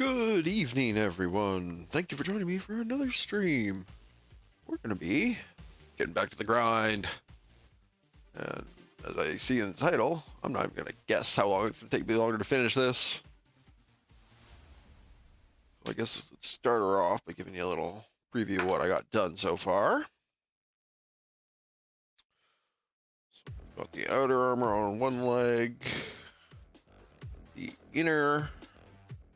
Good evening, everyone. Thank you for joining me for another stream. We're going to be getting back to the grind. And as I see in the title, I'm not even going to guess how long it's going to take me longer to finish this. So I guess let's start her off by giving you a little preview of what I got done so far. So I've got the outer armor on one leg, the inner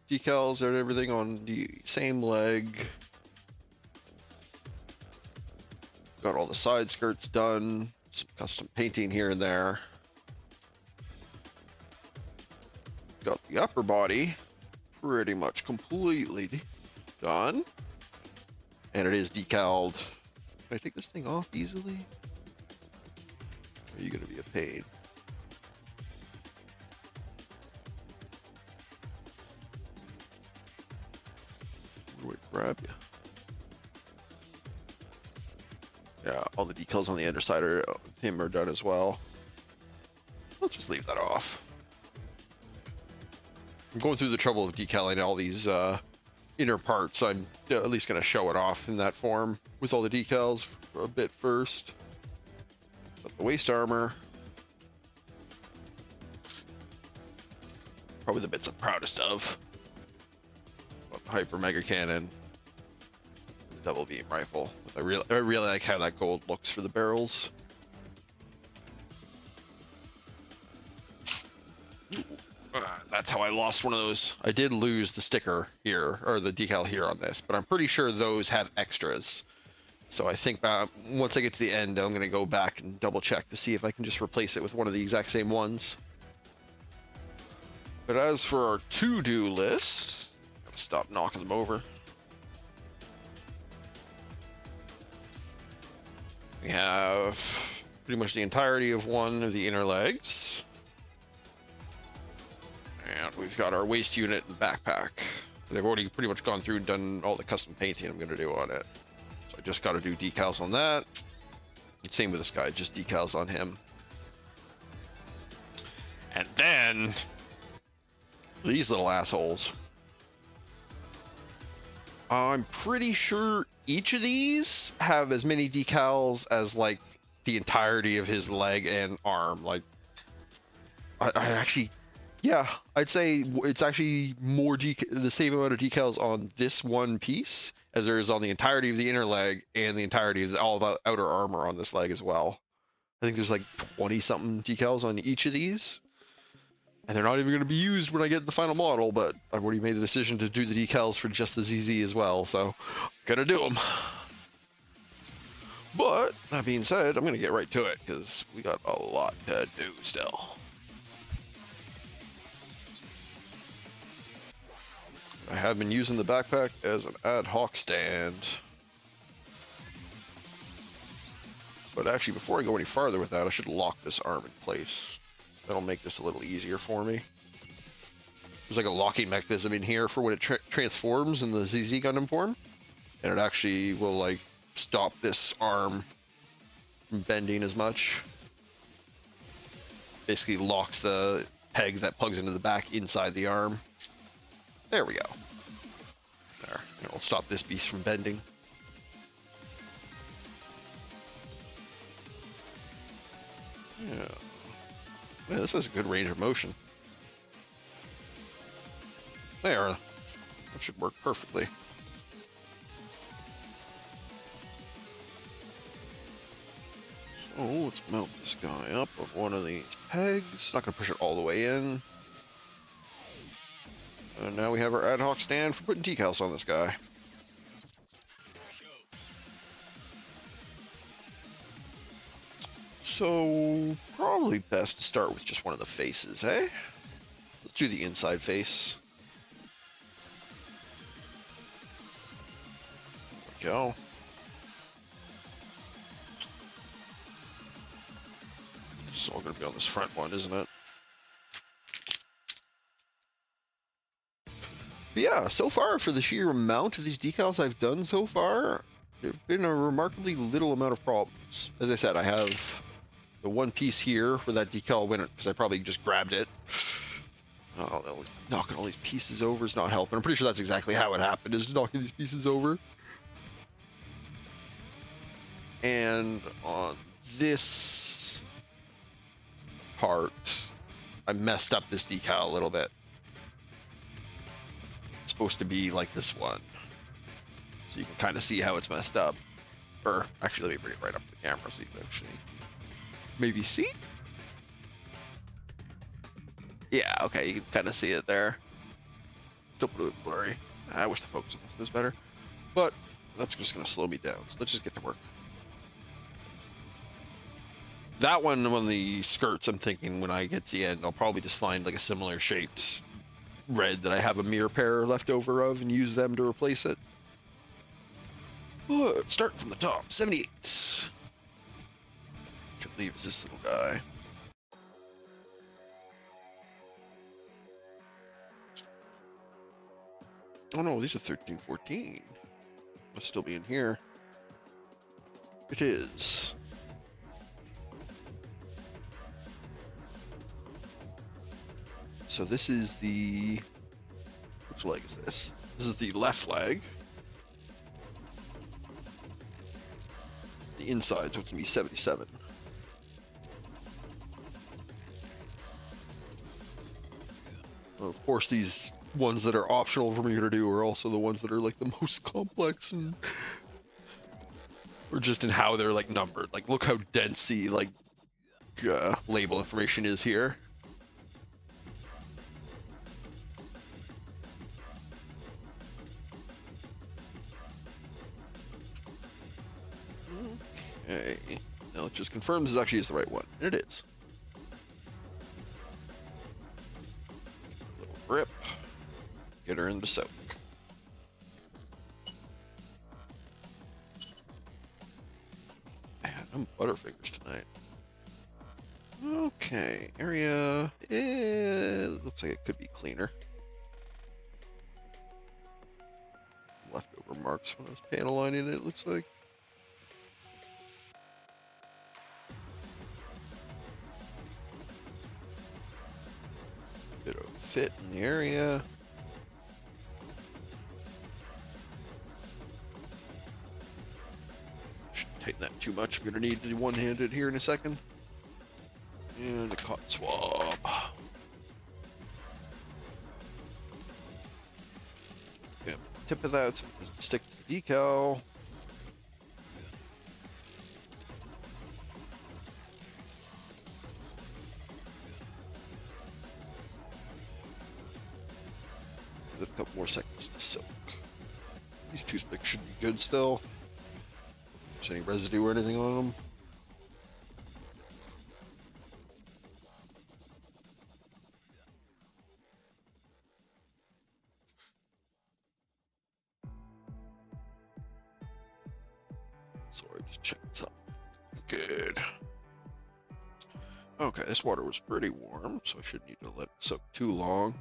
decals and everything on the same leg. Got all the side skirts done, some custom painting here and there. Got the upper body pretty much completely done. And it is decaled. Can I take this thing off easily? Or are you going to be a pain? Where do I grab you? Yeah, all the decals on the underside of him are done as well. Let's just leave that off. I'm going through the trouble of decaling all these inner parts. I'm at least going to show it off in that form with all the decals for a bit first. But the waist armor, probably the bits I'm proudest of. But the Hyper Mega Cannon, the double beam rifle. I really like how that gold looks for the barrels. That's how I lost one of those. I did lose the sticker here, or the decal here on this, but I'm pretty sure those have extras. So I think once I get to the end, I'm going to go back and double check to see if I can just replace it with one of the exact same ones. But as for our to-do list, I'm gonna stop knocking them over. We have pretty much the entirety of one of the inner legs. And we've got our waist unit and backpack. And I've already pretty much gone through and done all the custom painting I'm going to do on it. So I just got to do decals on that. Same with this guy, just decals on him. And then these little assholes. I'm pretty sure each of these have as many decals as like the entirety of his leg and arm. Like, I actually, yeah, I'd say it's actually more the same amount of decals on this one piece as there is on the entirety of the inner leg and the entirety of all the outer armor on this leg as well. I think there's like 20 something decals on each of these. And they're not even going to be used when I get the final model, but I've already made the decision to do the decals for just the ZZ as well, so gonna do them. But that being said, I'm going to get right to it because we got a lot to do still. I have been using the backpack as an ad hoc stand. But actually, before I go any farther with that, I should lock this arm in place. That'll make this a little easier for me. There's like a locking mechanism in here for when it transforms in the ZZ Gundam form. And it actually will like stop this arm from bending as much. Basically locks the peg that plugs into the back inside the arm. There we go. There. And it'll stop this beast from bending. Yeah. Man, this has a good range of motion. There. That should work perfectly. So let's mount this guy up with one of these pegs. Not going to push it all the way in. And now we have our ad hoc stand for putting decals on this guy. So probably best to start with just one of the faces, eh? Let's do the inside face. There we go. It's all going to be on this front one, isn't it? But yeah, so far for the sheer amount of these decals I've done so far, there have been a remarkably little amount of problems. As I said, I have the one piece here where that decal went because I probably just grabbed it. Oh, knocking all these pieces over is not helping. I'm pretty sure that's exactly how it happened, is knocking these pieces over. And on this part, I messed up this decal a little bit. It's supposed to be like this one. So you can kind of see how it's messed up. Or, actually, let me bring it right up to the camera so you can actually maybe see. Yeah, okay, you can kind of see it there. Still a little blurry. I wish the focus on this was better. But that's just going to slow me down. So let's just get to work. That one of the skirts, I'm thinking when I get to the end, I'll probably just find like a similar shaped red that I have a mirror pair left over of and use them to replace it. But starting from the top, 78. Which I believe is this little guy. Oh no, these are 13, 14. Must still be in here. It is. So this is the, which leg is this? This is the left leg. The inside, so it's gonna be 77. Well, of course, these ones that are optional for me to do are also the ones that are like the most complex and or just in how they're like numbered. Like, look how dense the like label information is here. Okay, now let's just confirm this actually is the right one, and it is. A little grip, get her into soak. Man, I'm butterfingers tonight. Okay, area, it looks like it could be cleaner. Leftover marks when I was panel lining it, looks like. Bit of fit in the area. Shouldn't tighten that too much. I'm gonna need to one-handed here in a second. And the cotton swab. Gonna tip of that so it doesn't stick to the decal. Give it a couple more seconds to soak. These toothpicks should be good still. If there's any residue or anything on them. Sorry, just checking something. Good. Okay, this water was pretty warm, so I shouldn't need to let it soak too long.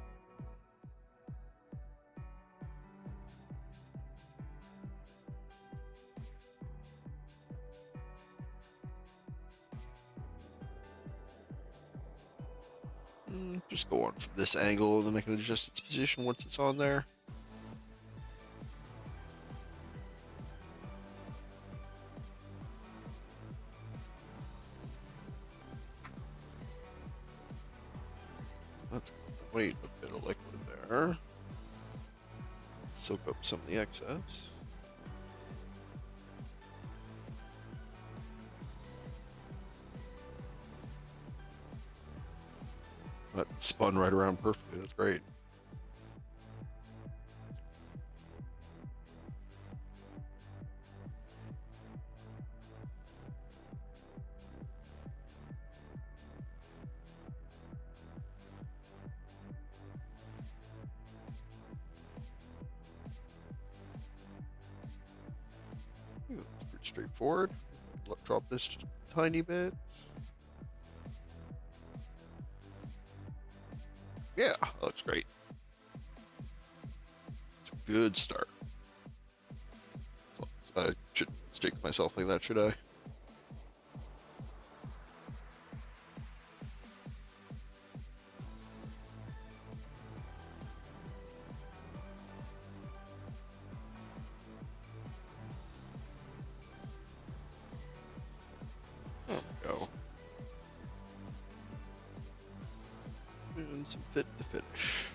Just go on from this angle, then I can adjust its position once it's on there. Let's wait a bit of liquid there. Soak up some of the excess. That spun right around perfectly, that's great. It's pretty straightforward. Drop this just a tiny bit. Yeah, that looks great. It's a good start. So I shouldn't stick myself like that, should I? And some fit to finish.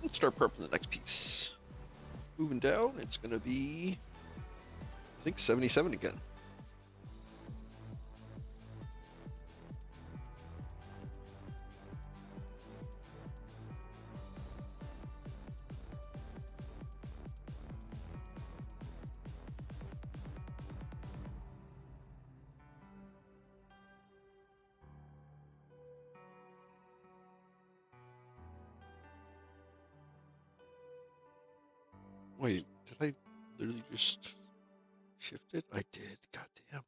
Let's start prepping the next piece. Moving down, it's gonna be, I think, 77 again. Wait, did I literally just shift it? I did. Goddamn.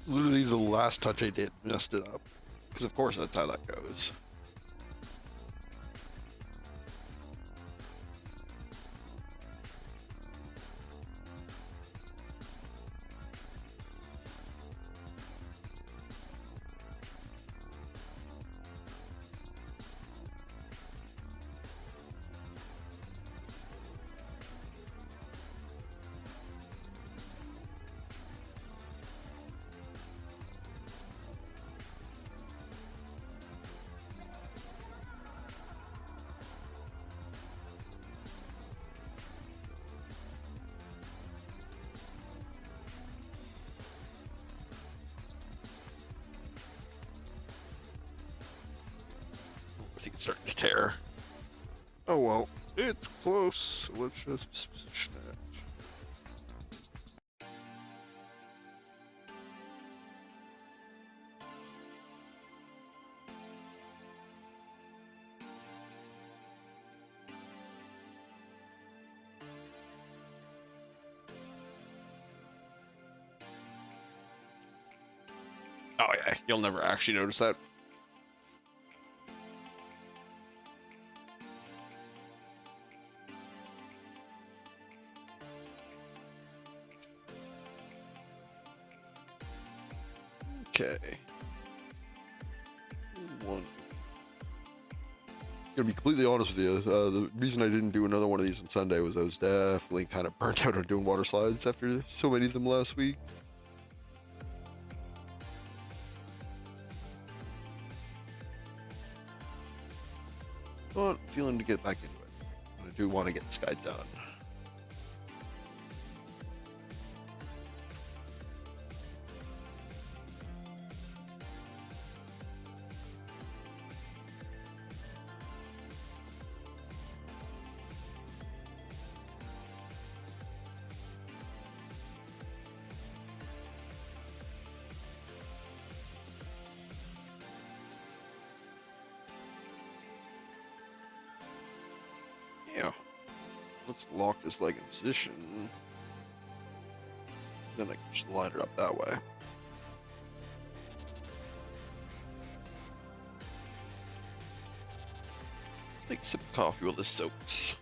Literally the last touch I did messed it up. Because of course that's how that goes. I think it's starting to tear. Oh well, it's close. So let's just position it. Oh yeah, you'll never actually notice that. Okay. One. Gonna be completely honest with you. The reason I didn't do another one of these on Sunday was I was definitely kind of burnt out on doing water slides after so many of them last week. But feeling to get back into it. I do want to get this guy done. Yeah. Let's lock this leg in position. Then I can just line it up that way. Let's take a sip of coffee while this soaks.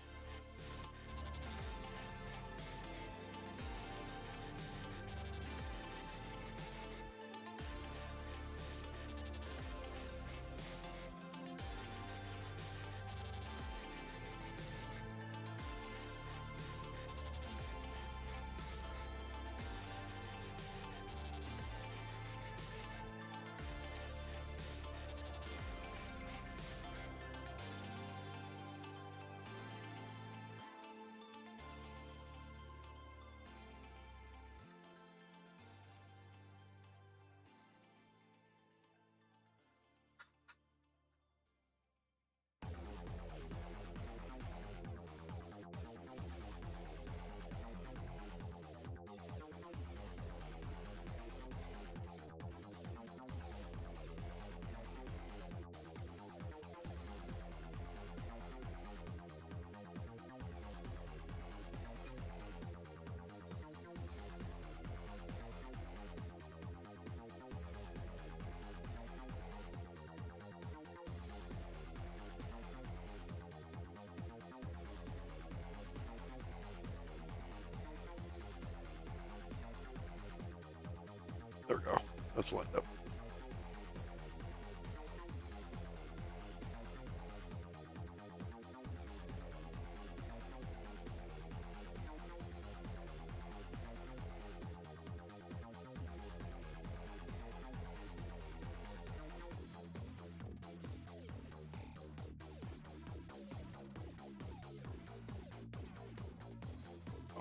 There we go. That's lined up.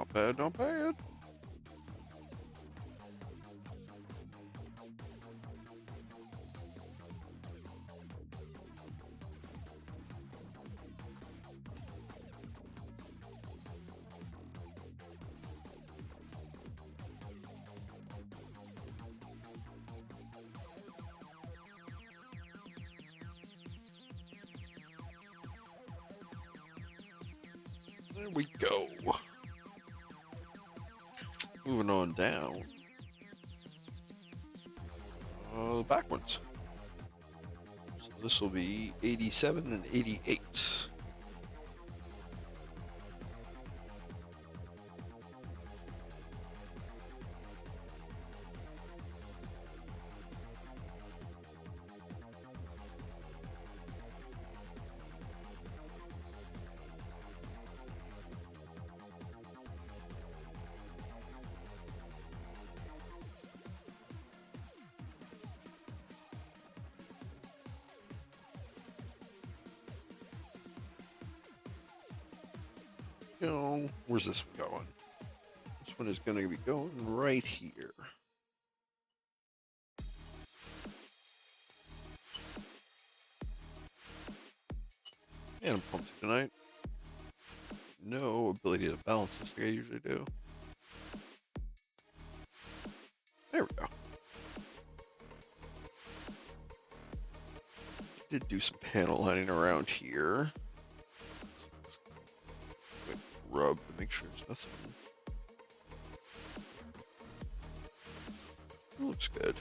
Not bad, not bad. There we go. Moving on down. The back ones. So this will be 87 and 88. Where's this one going? This one is going to be going right here. And I'm pumped tonight. No ability to balance this like I usually do. There we go. Did do some panel lining around here. Quick rub to make sure there's nothing. It looks good.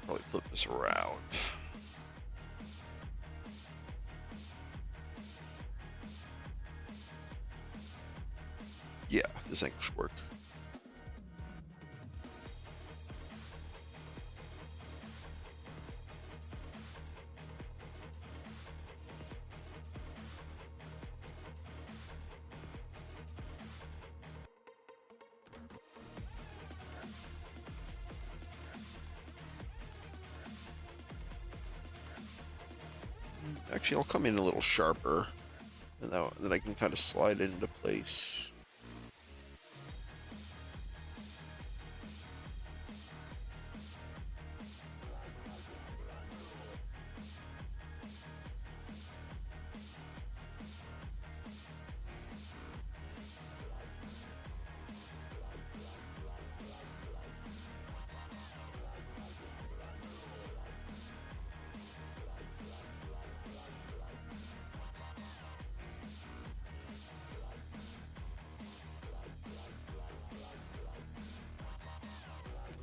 Probably flip this around. Yeah, this angle should work. Actually, I'll come in a little sharper, and then I can kind of slide it into place.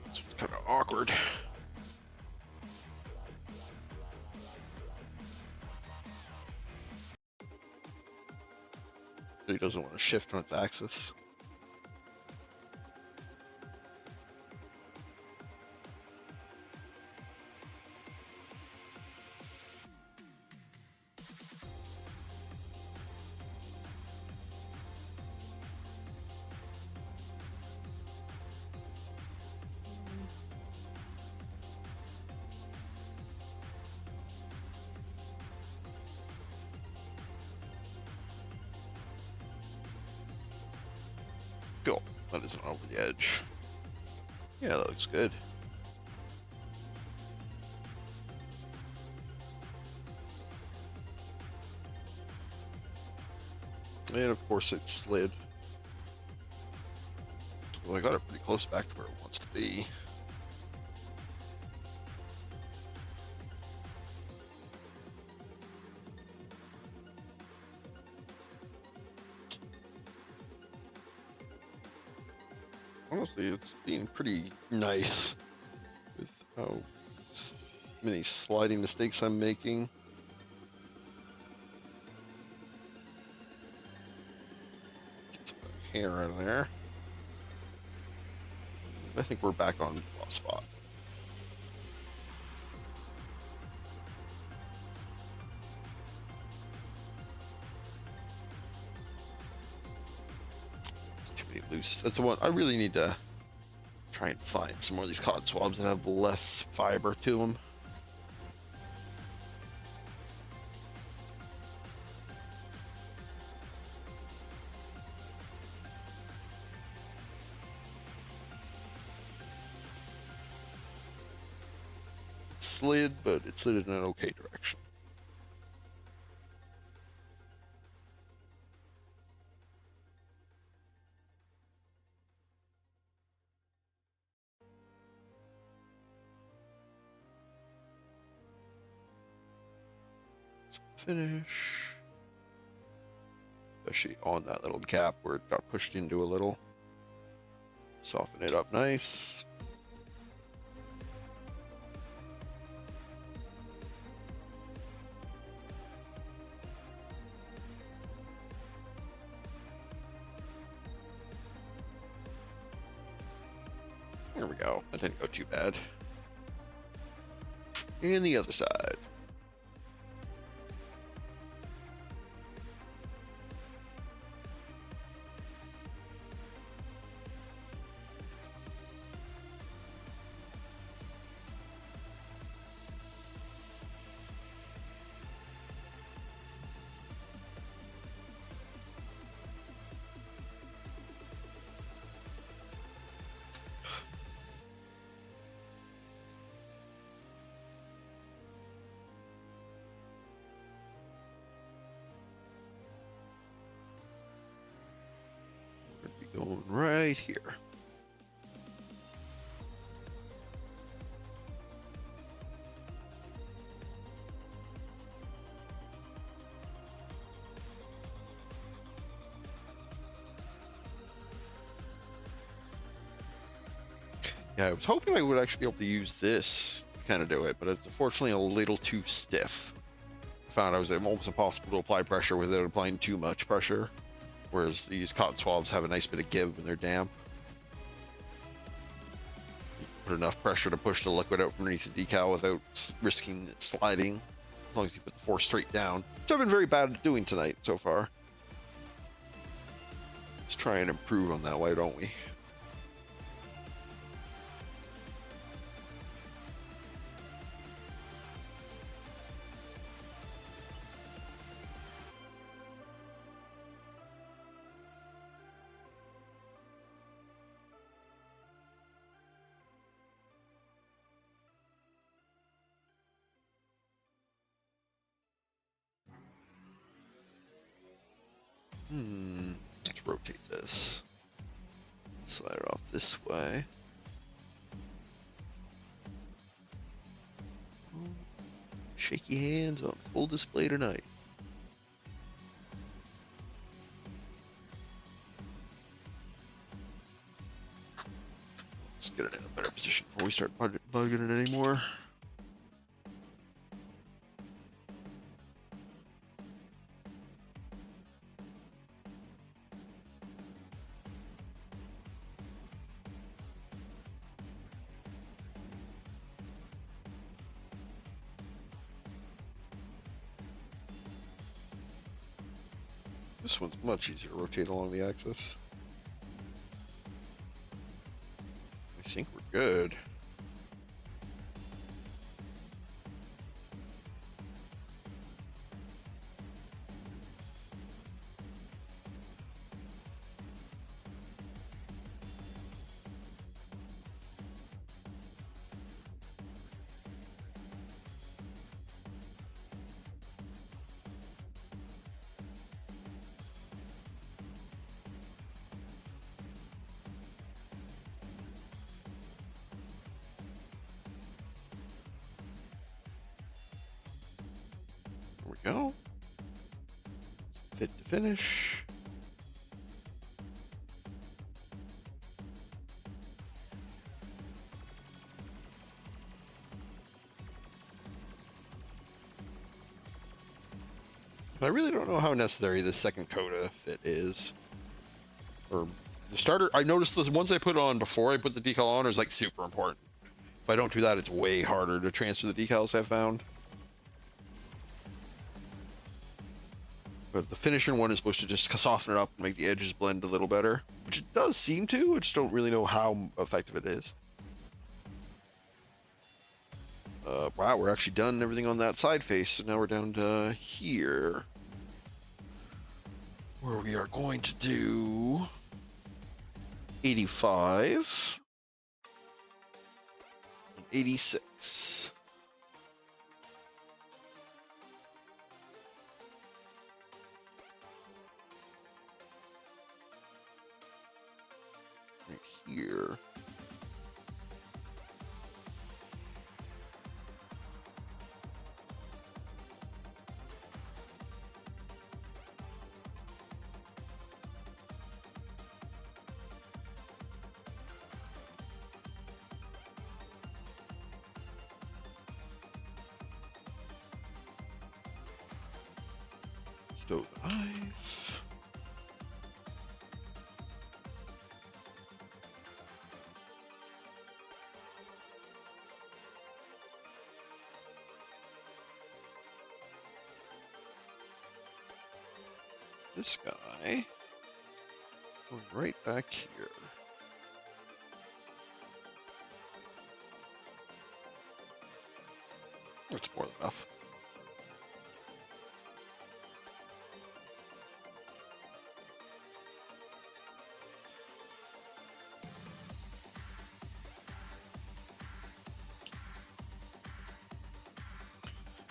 It's kind of awkward. He doesn't want to shift on its axis. Cool. That isn't over the edge. Yeah, that looks good. And of course it slid. Well, I got it pretty close back to where it wants to be. Honestly, it's being pretty nice with how many sliding mistakes I'm making. Get some hair out of there. I think we're back on spot. loose. That's the one I really need to try and find some more of these cotton swabs that have less fiber to them. Slid, but it slid in an okay direction. So finish. Especially on that little gap where it got pushed into a little. Soften it up nice. There we go. That didn't go too bad. And the other side. Going right here. Yeah, I was hoping I would actually be able to use this to kind of do it, but it's unfortunately a little too stiff. I found it was almost impossible to apply pressure without applying too much pressure. Whereas these cotton swabs have a nice bit of give when they're damp. Put enough pressure to push the liquid out from underneath the decal without risking it sliding, as long as you put the force straight down, which I've been very bad at doing tonight so far. Let's try and improve on that, why don't we? Let's rotate this. Slide it off this way. Shaky hands on full display tonight. Let's get it in a better position before we start bugging it anymore. This one's much easier to rotate along the axis. I think we're good. There we go. Fit to finish. I really don't know how necessary this second coda fit is. Or the starter, I noticed this once I put it on before I put the decal on, it's like super important. If I don't do that, it's way harder to transfer the decals I've found. But the finishing one is supposed to just soften it up and make the edges blend a little better, which it does seem to. I just don't really know how effective it is. Wow, we're actually done everything on that side face, so now we're down to here, where we are going to do 85 and 86. Right here. Stove knife. This guy going right back here. That's more than enough.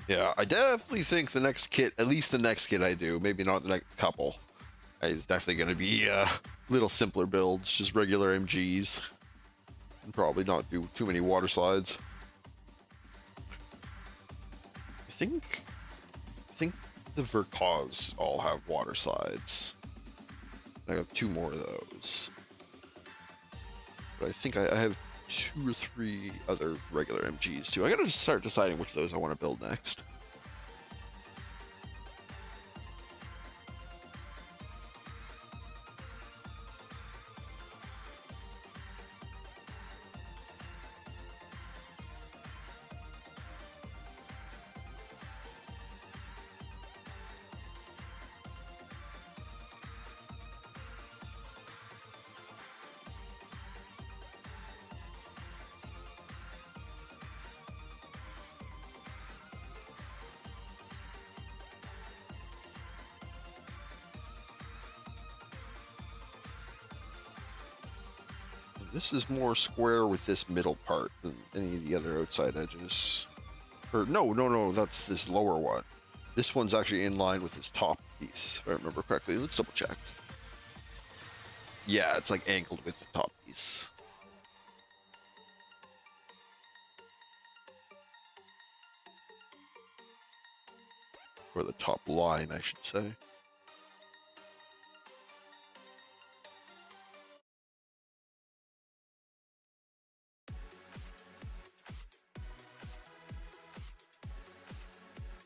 Yeah, I definitely think the next kit, at least the next kit I do, maybe not the next couple, is definitely going to be little simpler builds, just regular MGs, and probably not do too many water slides. I think the Verkaz all have water slides. I have 2 more of those, but I think I have 2 or 3 other regular MGs too. I gotta start deciding which of those I want to build next. This is more square with this middle part than any of the other outside edges. Or no, that's this lower one. This one's actually in line with this top piece, if I remember correctly. Let's double check. Yeah, it's like angled with the top piece. Or the top line, I should say.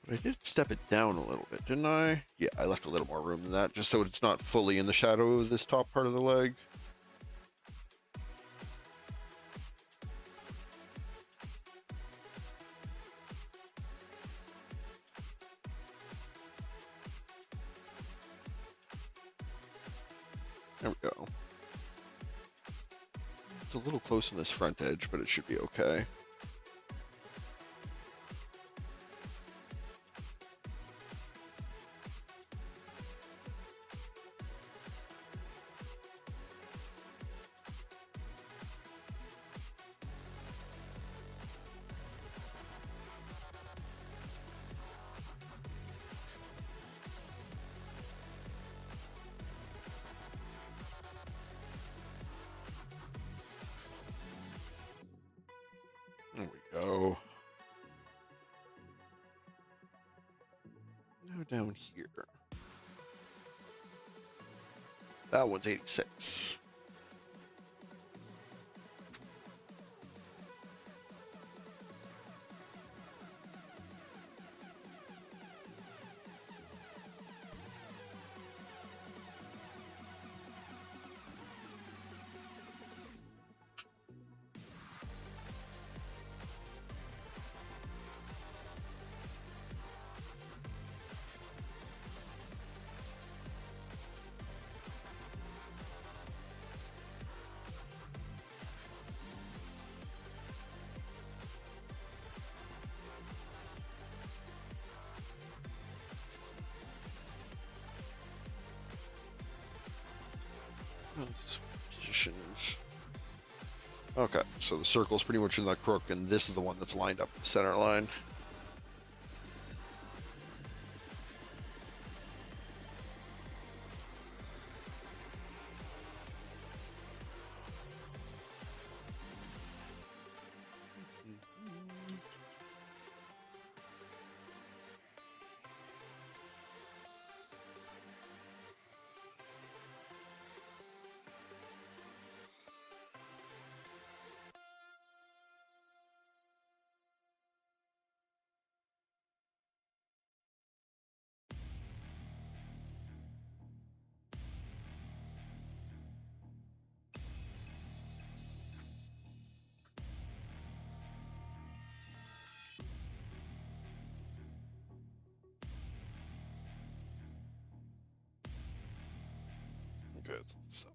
But I did step it down a little bit, didn't I? Yeah, I left a little more room than that, just so it's not fully in the shadow of this top part of the leg. There we go. It's a little close on this front edge, but it should be okay. There we go. Now down here. That one's 86. Positions. Okay, so the circle's pretty much in the crook, and this is the one that's lined up the center line. Good. So.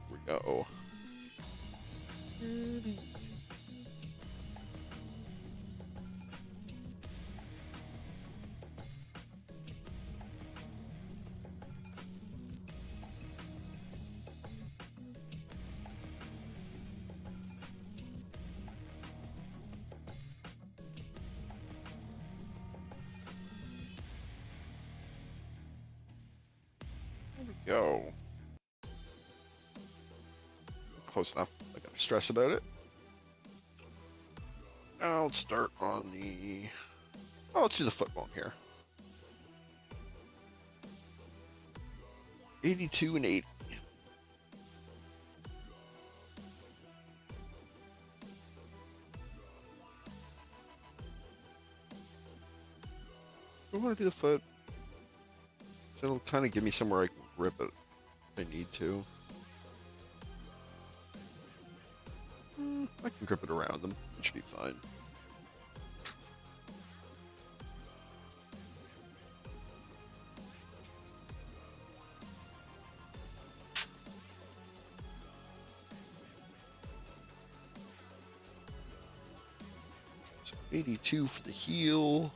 We go. There we go. Close enough. I gotta stress about it. Now let's start on the. Oh, let's do the foot bone here. 82 and 80. I want to do the foot. So it'll kind of give me somewhere I can grip it if I need to. I can grip it around them. It should be fine. So 82 for the heel.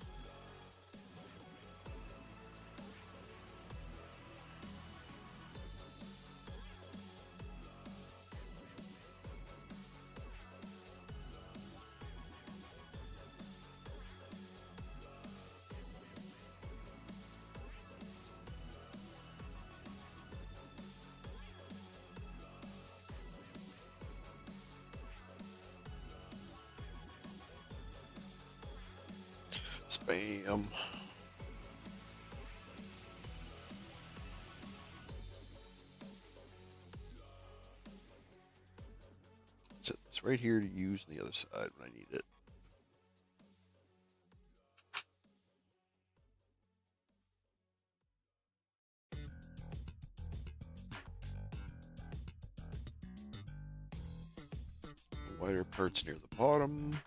Spam. Set this right here to use on the other side when I need it. The wider parts near the bottom.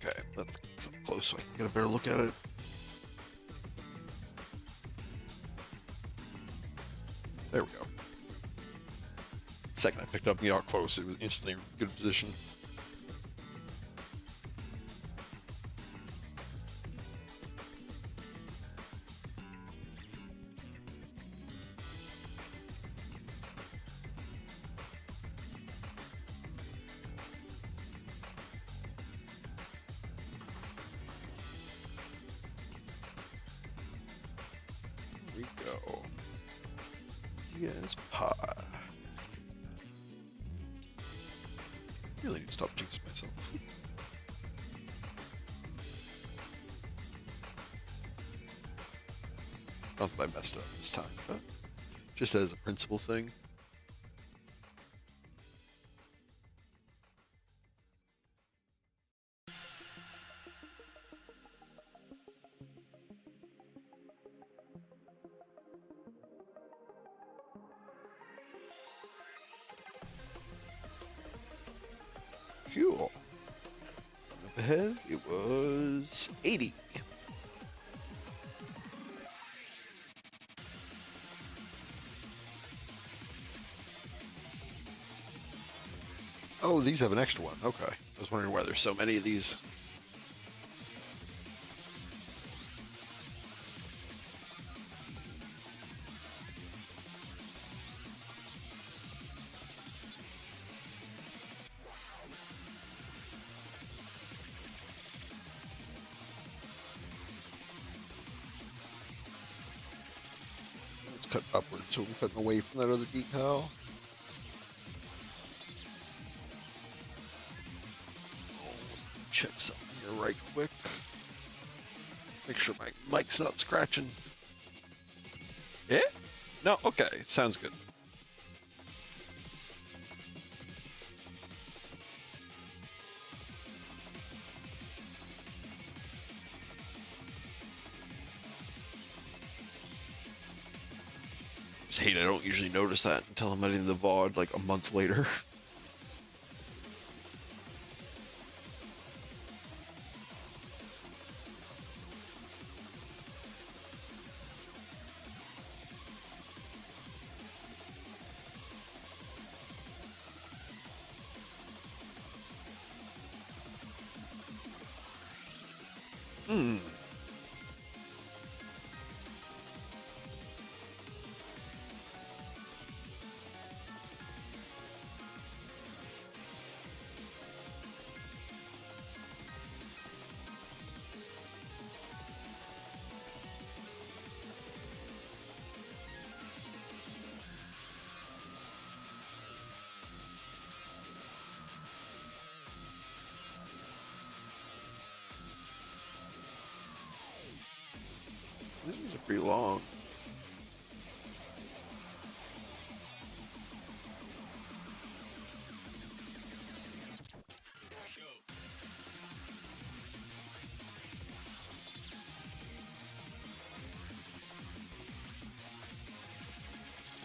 Okay, let's get up close so I can get a better look at it. There we go. Second I picked up and got close, it was instantly in good position. There we go. Yes, pie. Really need to stop jinxing myself. Not that I messed it up this time, but just as a principle thing. Cool. Up ahead, it was 80. Oh, these have an extra one. Okay. I was wondering why there's so many of these. Let's cut upward so I'm cutting away from that other decal. Check something here right quick. Make sure my mic's not scratching. Yeah? No? Okay. Sounds good. Just hate I don't usually notice that until I'm editing the VOD like a month later. Hmm. These are pretty long.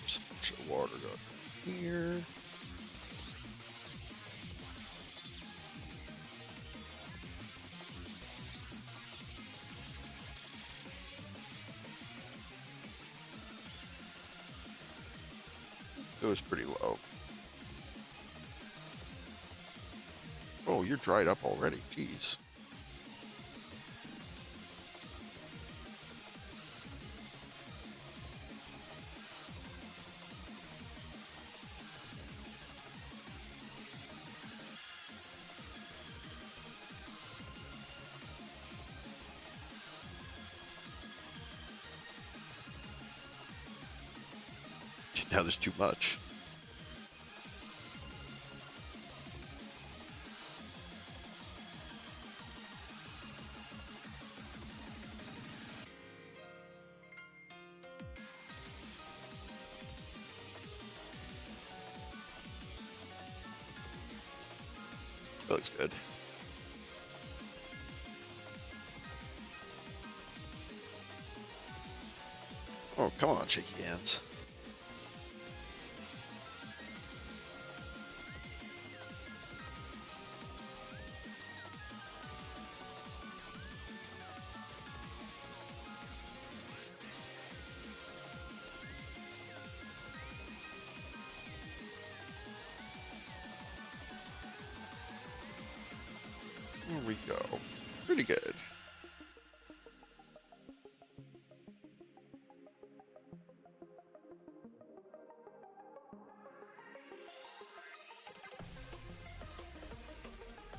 There's a bunch of water going here. It was pretty low. Oh, you're dried up already. Jeez. Now there's too much. That looks good. Oh, come on, shaky hands. Pretty good.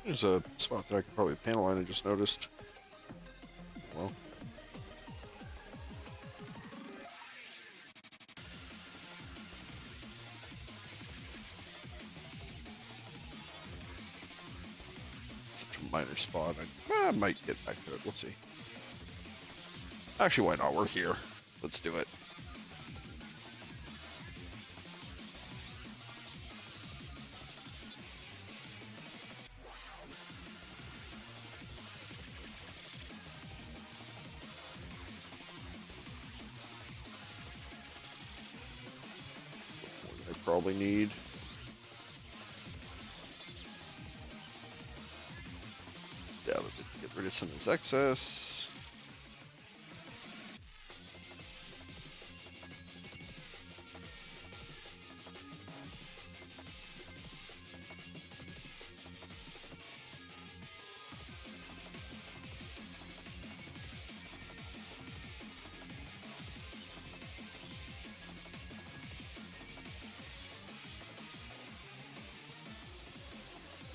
There's a spot that I could probably panel line I just noticed. Well. Such a minor spot. I might get back to it. We'll see. Actually, why not? We're here. Let's do it. I probably need. Yeah, get rid of some of this excess.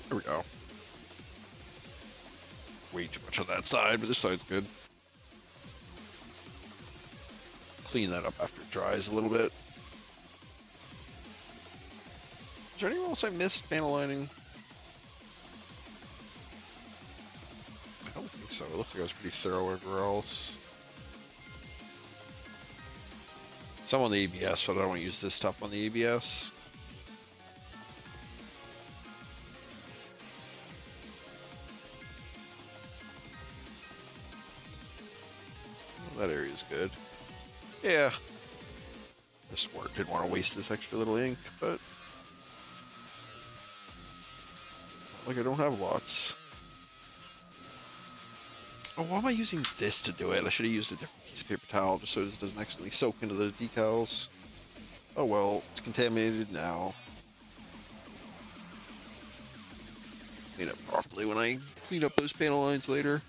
There we go. Way too much on that side, but this side's good. Clean that up after it dries a little bit. Is there anyone else I missed panel lining? I don't think so. It looks like I was pretty thorough everywhere else. Some on the ABS, but I don't want to use this stuff on the ABS. Well, that area's good. Yeah. Didn't want to waste this extra little ink, but like I don't have lots. Oh, why am I using this to do it? I should have used a different piece of paper towel just so this doesn't accidentally soak into the decals. Oh well, it's contaminated now. Clean it properly when I clean up those panel lines later.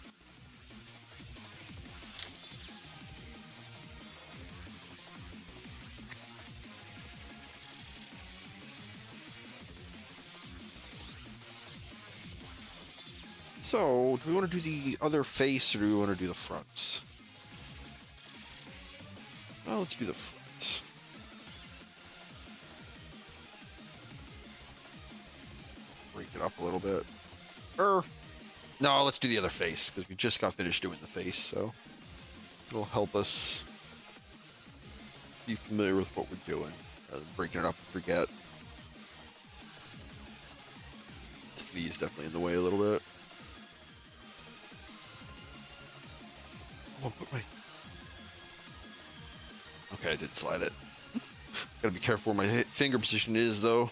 So, do we want to do the other face or do we want to do the fronts? Well, let's do the fronts. Break it up a little bit. No, let's do the other face because we just got finished doing the face, so it'll help us be familiar with what we're doing rather than breaking it up and forget. This V is definitely in the way a little bit. Oh, put my... Okay, I did slide it. Gotta be careful where my finger position is, though.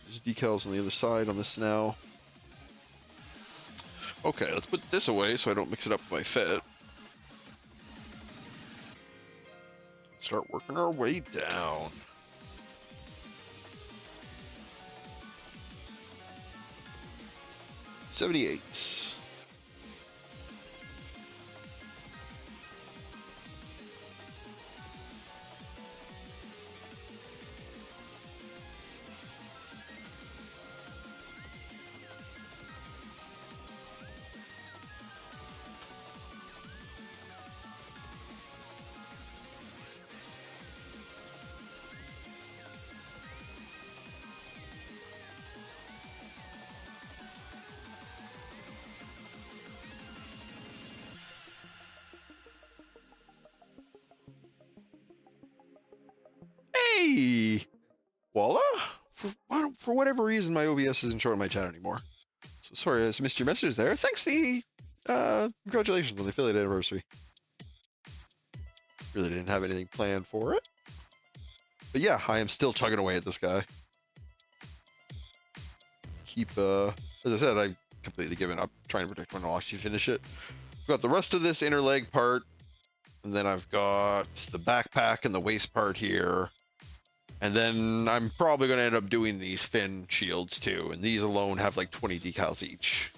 There's decals on the other side on this now. Okay, let's put this away so I don't mix it up with my fit. Start working our way down. $78. Hey! Voila! For whatever reason, my OBS isn't showing my chat anymore. So sorry, I missed your message there. Thanks, the congratulations on the affiliate anniversary. Really didn't have anything planned for it. But yeah, I am still chugging away at this guy. Keep, as I said, I've completely given up trying to predict when I'll actually finish it. I've got the rest of this inner leg part, and then I've got the backpack and the waist part here. And then I'm probably going to end up doing these fin shields too, and these alone have like 20 decals each.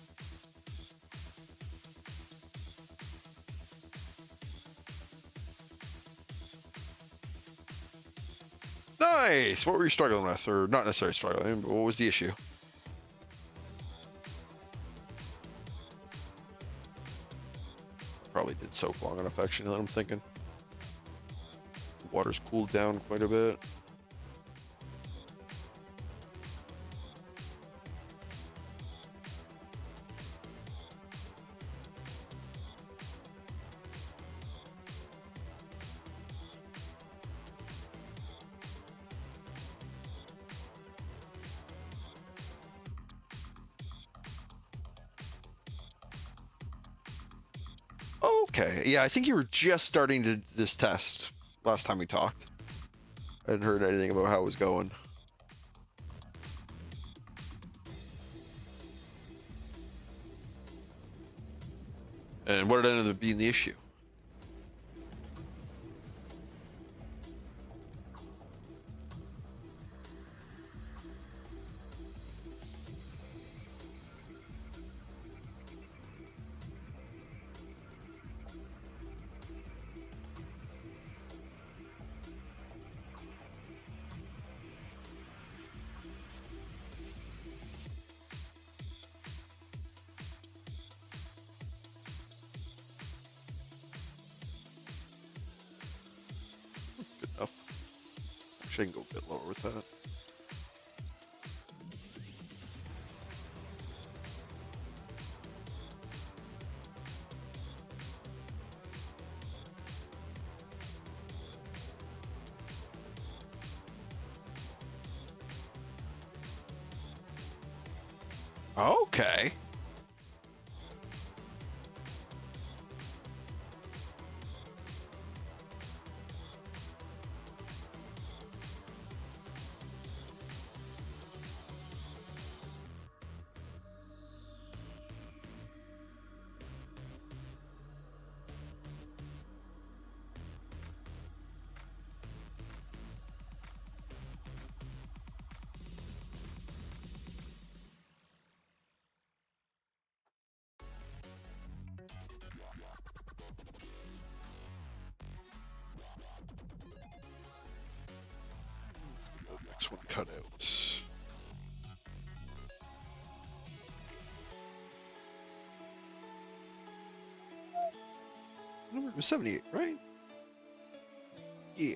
Nice. What were you struggling with, or not necessarily struggling, but what was the issue? Probably did soak long enough, actually, I'm thinking. Water's cooled down quite a bit. Okay, yeah, I think you were just starting to this test last time we talked. I hadn't heard anything about how it was going. And what ended up being the issue? Good enough. Actually, I can go a bit lower with that. Okay. Next one cut out. Number 78, right? Yeah.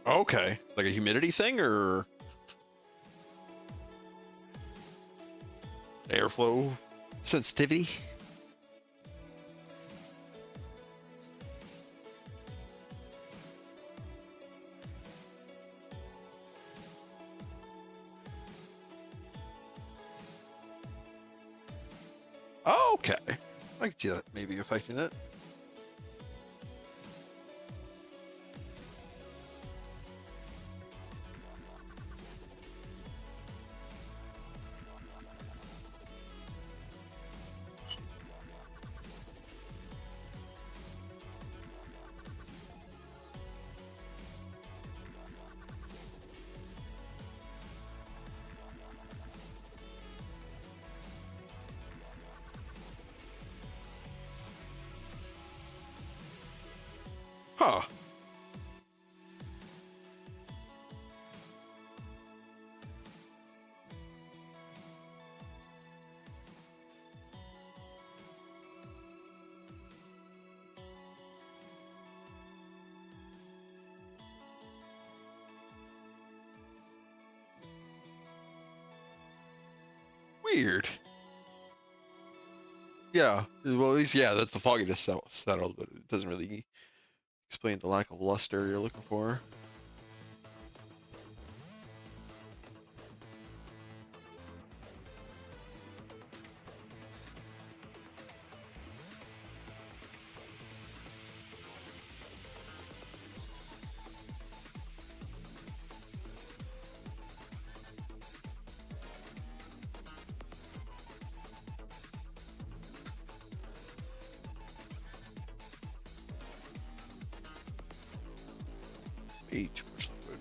Okay. Like a humidity thing or airflow sensitivity? Okay. I can see that maybe affecting it. Huh. Weird. Yeah. Well, at least, yeah, that's the fogginess settled, but it doesn't really explain the lack of luster you're looking for. Way too much liquid.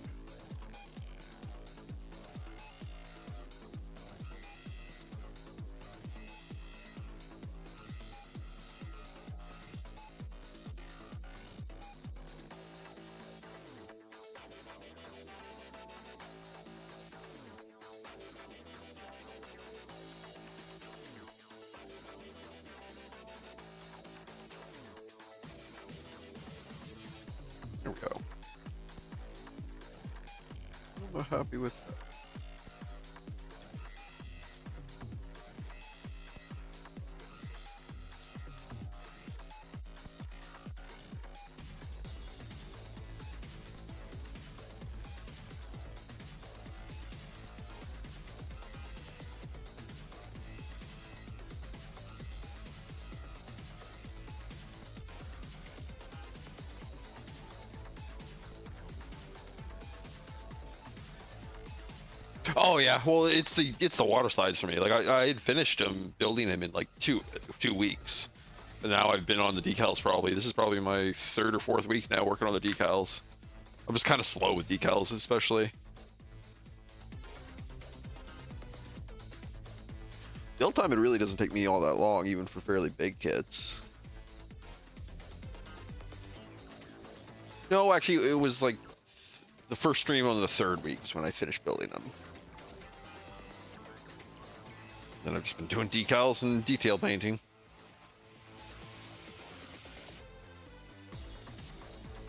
There we go. I'm happy with that. Oh yeah, well it's the water slides for me. Like I had finished building him in like two weeks, but now I've been on the decals probably. This is probably my third or fourth week now working on the decals. I'm just kind of slow with decals, especially. Build time, it really doesn't take me all that long, even for fairly big kits. No, actually, it was like the first stream on the third week is when I finished building them. Then I've just been doing decals and detail painting.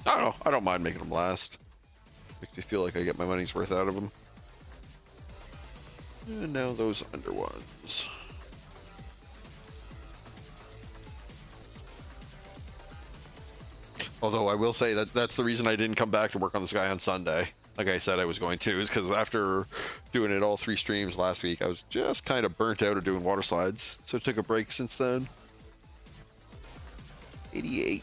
I don't know. I don't mind making them last. Makes me feel like I get my money's worth out of them. And now those under ones. Although I will say that that's the reason I didn't come back to work on this guy on Sunday. Like I said I was going to, is because after doing it all 3 streams last week, I was just kind of burnt out of doing water slides. So I took a break since then. 88.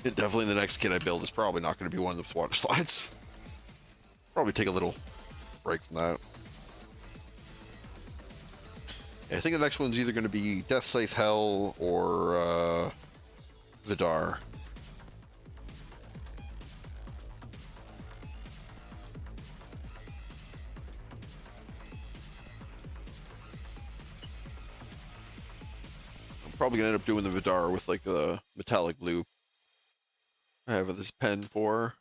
And definitely the next kit I build is probably not going to be one of the water slides. Probably take a little break from that. Yeah, I think the next one's either going to be Death Scythe Hell or Vidar. I'm probably going to end up doing the Vidar with like a metallic blue. I have this pen for.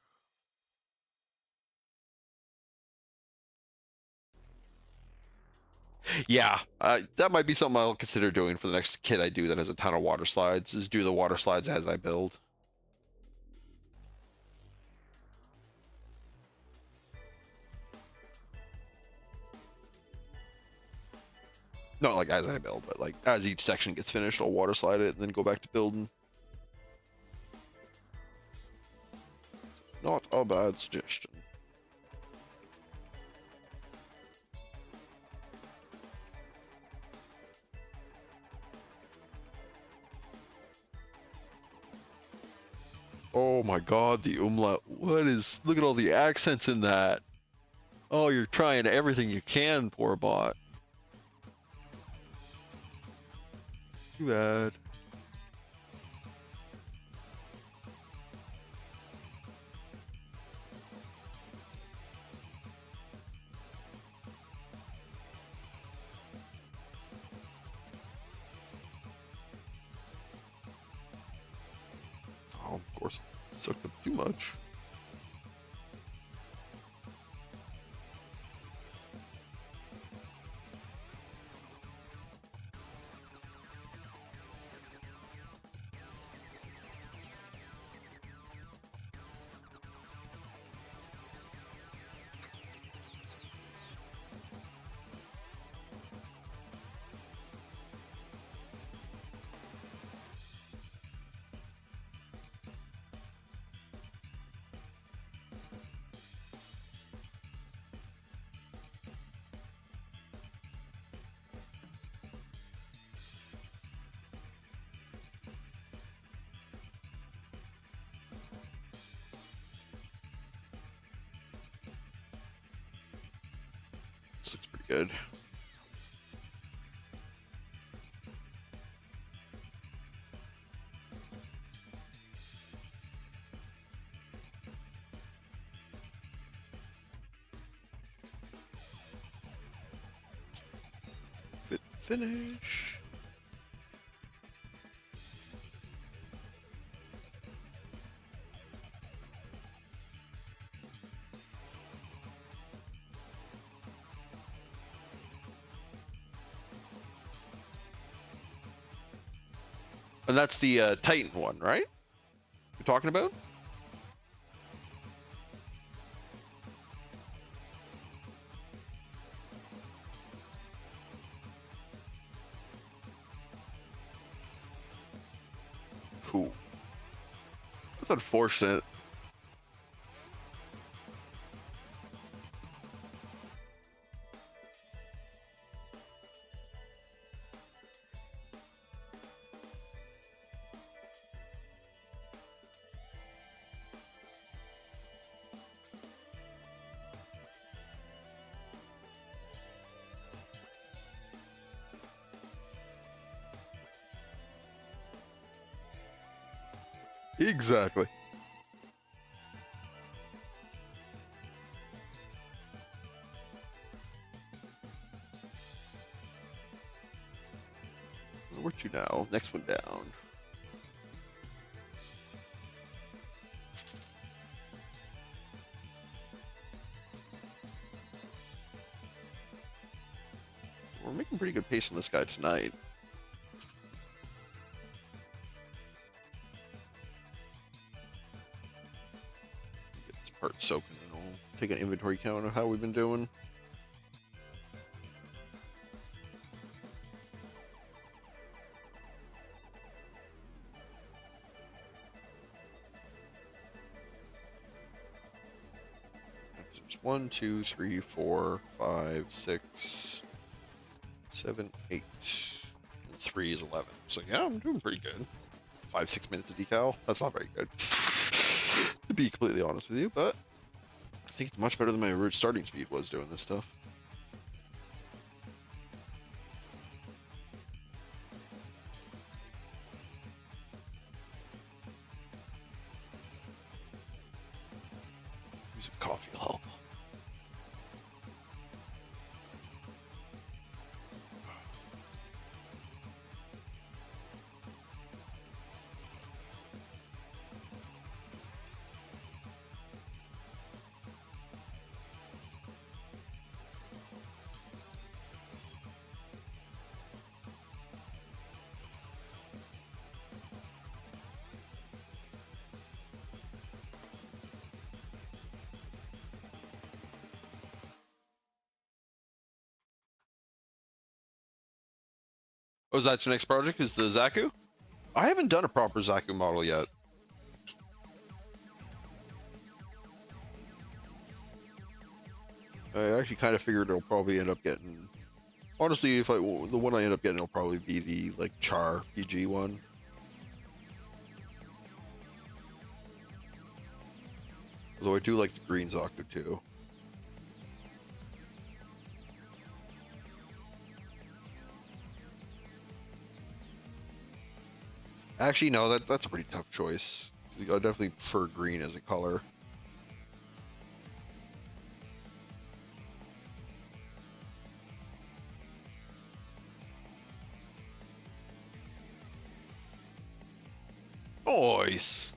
Yeah, that might be something I'll consider doing for the next kit I do that has a ton of water slides, is do the water slides as I build. Not like as I build, but like as each section gets finished, I'll water slide it and then go back to building. Not a bad suggestion. Oh my god, the umlaut. What is... Look at all the accents in that. Oh, you're trying everything you can, poor bot. Too bad. Oh, of course. Sucked up too much. good. Finish. And that's the Titan one, right? You're talking about? Cool. That's unfortunate. Exactly. Where to now? Next one down. We're making pretty good pace on this guy tonight. Get this part soaking and we'll take an inventory count of how we've been doing. It's 1, 2, 3, 4, 5, 6, 7, 8. And 3 is 11. So yeah, I'm doing pretty good. 5, 6 minutes of decal. That's not very good. To be completely honest with you, but I think it's much better than my starting speed was doing this stuff. Use a coffee will help. Oh, is that your next project? Is the Zaku? I haven't done a proper Zaku model yet. I actually kind of figured it'll probably end up getting. Honestly, if the one I end up getting will probably be the like Char PG one. Although I do like the green Zaku too. Actually, no, that's a pretty tough choice. I definitely prefer green as a color. Nice.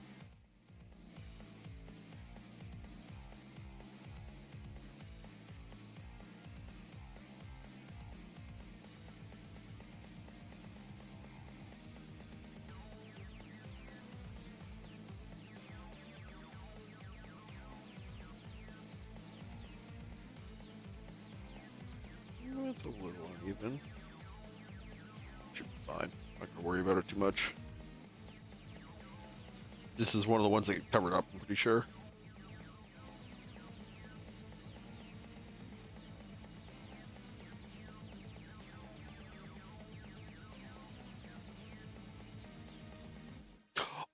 That's a little uneven. Should be fine. Not gonna worry about it too much. This is one of the ones that get covered up, I'm pretty sure.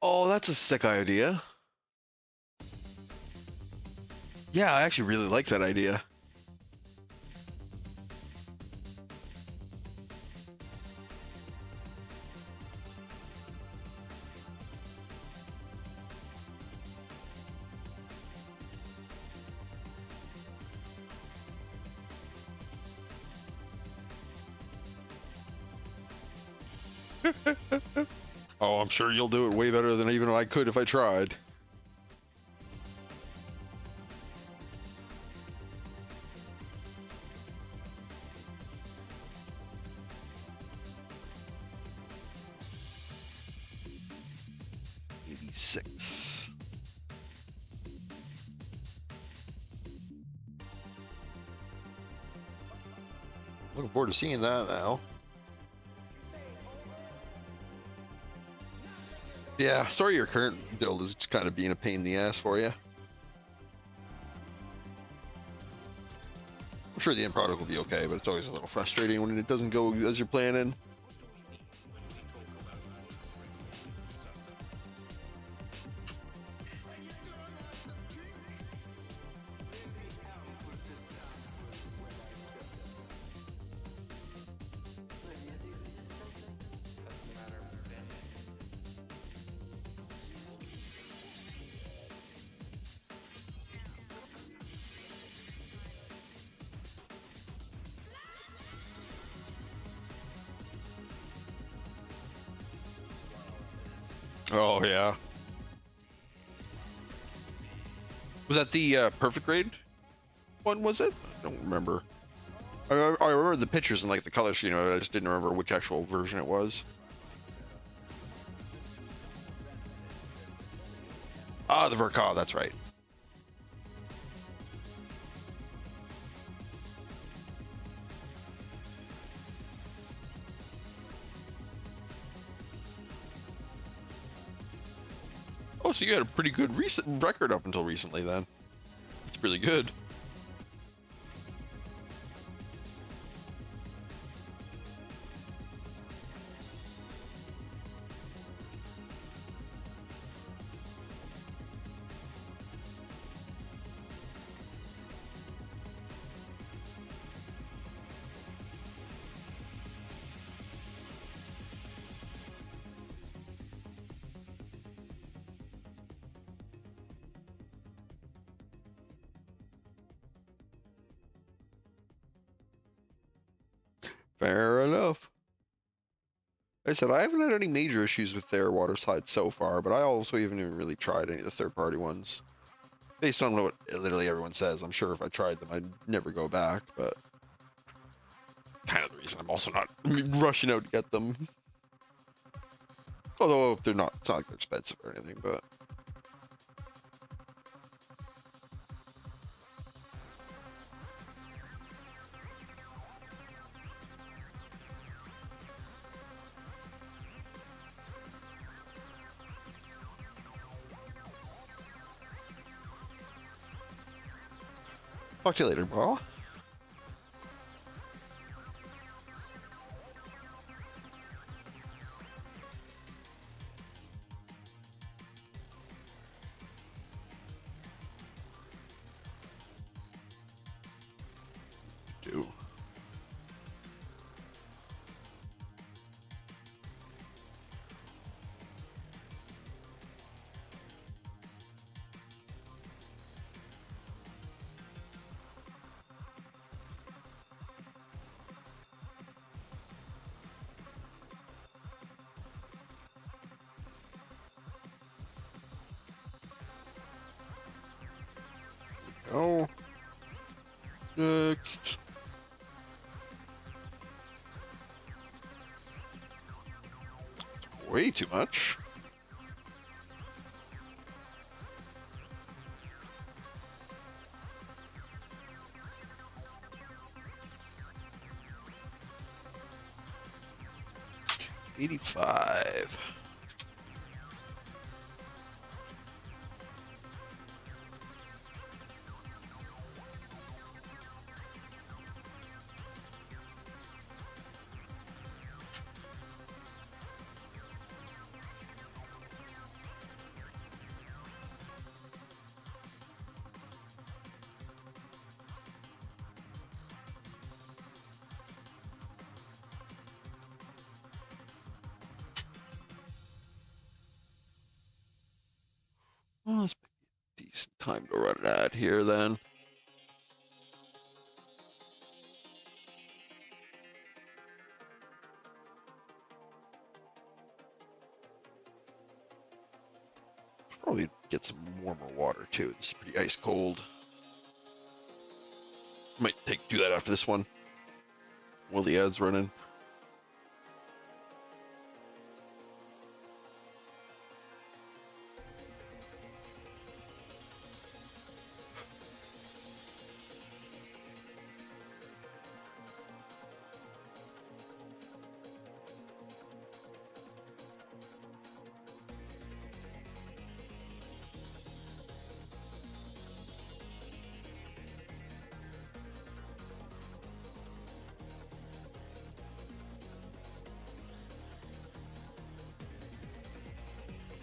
Oh, that's a sick idea. Yeah, I actually really like that idea. Oh, I'm sure you'll do it way better than even I could if I tried. '86. Looking forward to seeing that now. Yeah, sorry your current build is kind of being a pain in the ass for you. I'm sure the end product will be okay, but it's always a little frustrating when it doesn't go as you're planning. Oh yeah. Was that the perfect grade one? Was it? I don't remember. I remember the pictures and like the color scheme. I just didn't remember which actual version it was. Ah, the Verka. That's right. Oh, so you had a pretty good recent record up until recently then. That's really good. Fair enough. Like I said, I haven't had any major issues with their water slides so far, but I also haven't even really tried any of the third-party ones. Based on what literally everyone says, I'm sure if I tried them, I'd never go back, but kind of the reason I'm also not rushing out to get them. Although they're not, it's not like they're expensive or anything, but talk to you later, bro. Do. Oh, next. Way too much. '85. Well, let's make a decent time to run an ad here then. Probably get some warmer water too. It's pretty ice cold. Might do that after this one while the ad's running.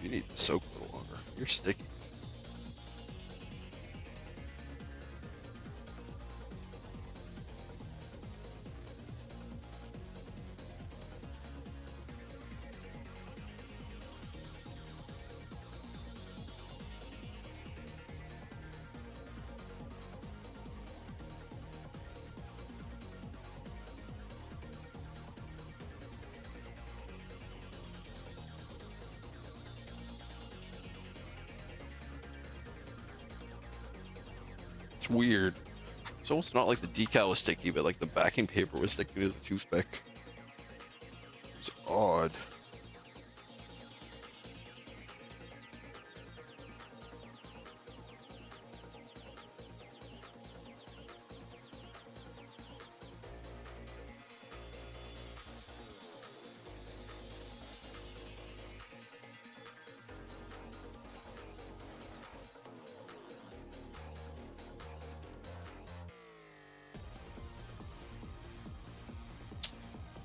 You need to soak a little longer. You're sticky. It's weird. It's almost not like the decal was sticky, but like the backing paper was sticky to the toothpick. It's odd.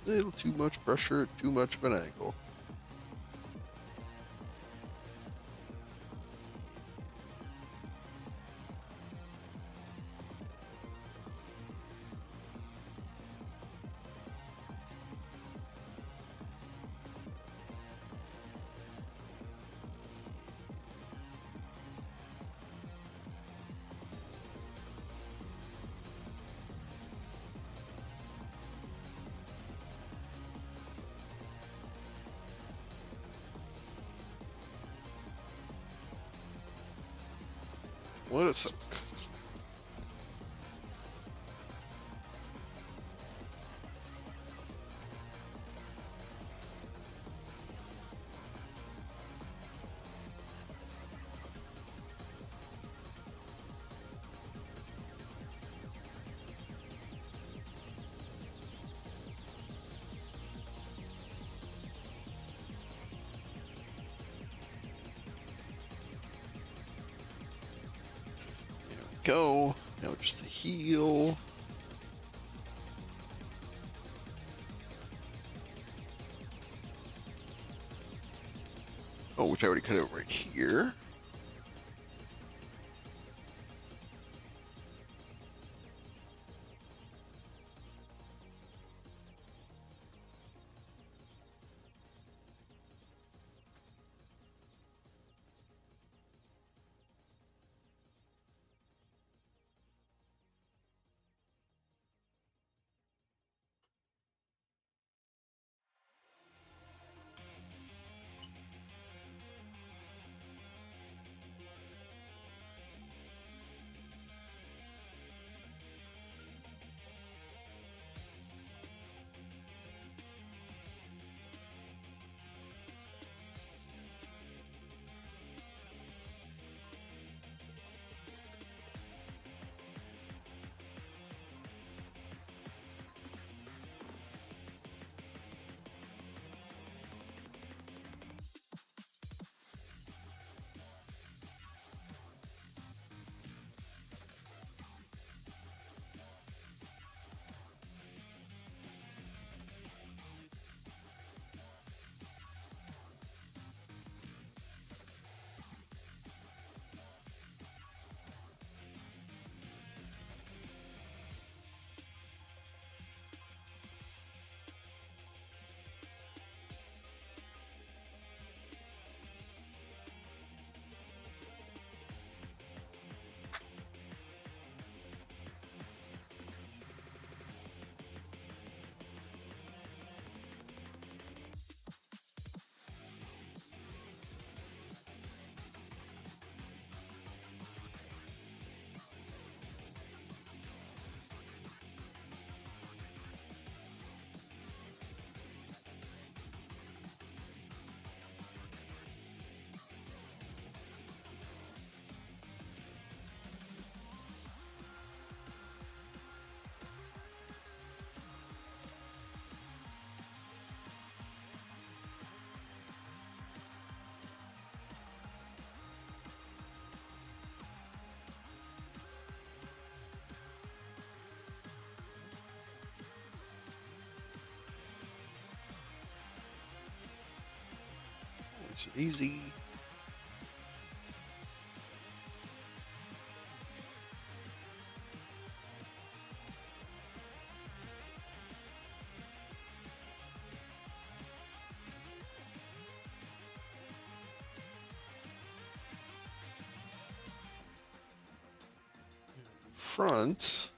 A little too much pressure, too much of an angle. What is it? Go. Now just the heel. Oh, which I already cut out right here. Nice and easy. Front.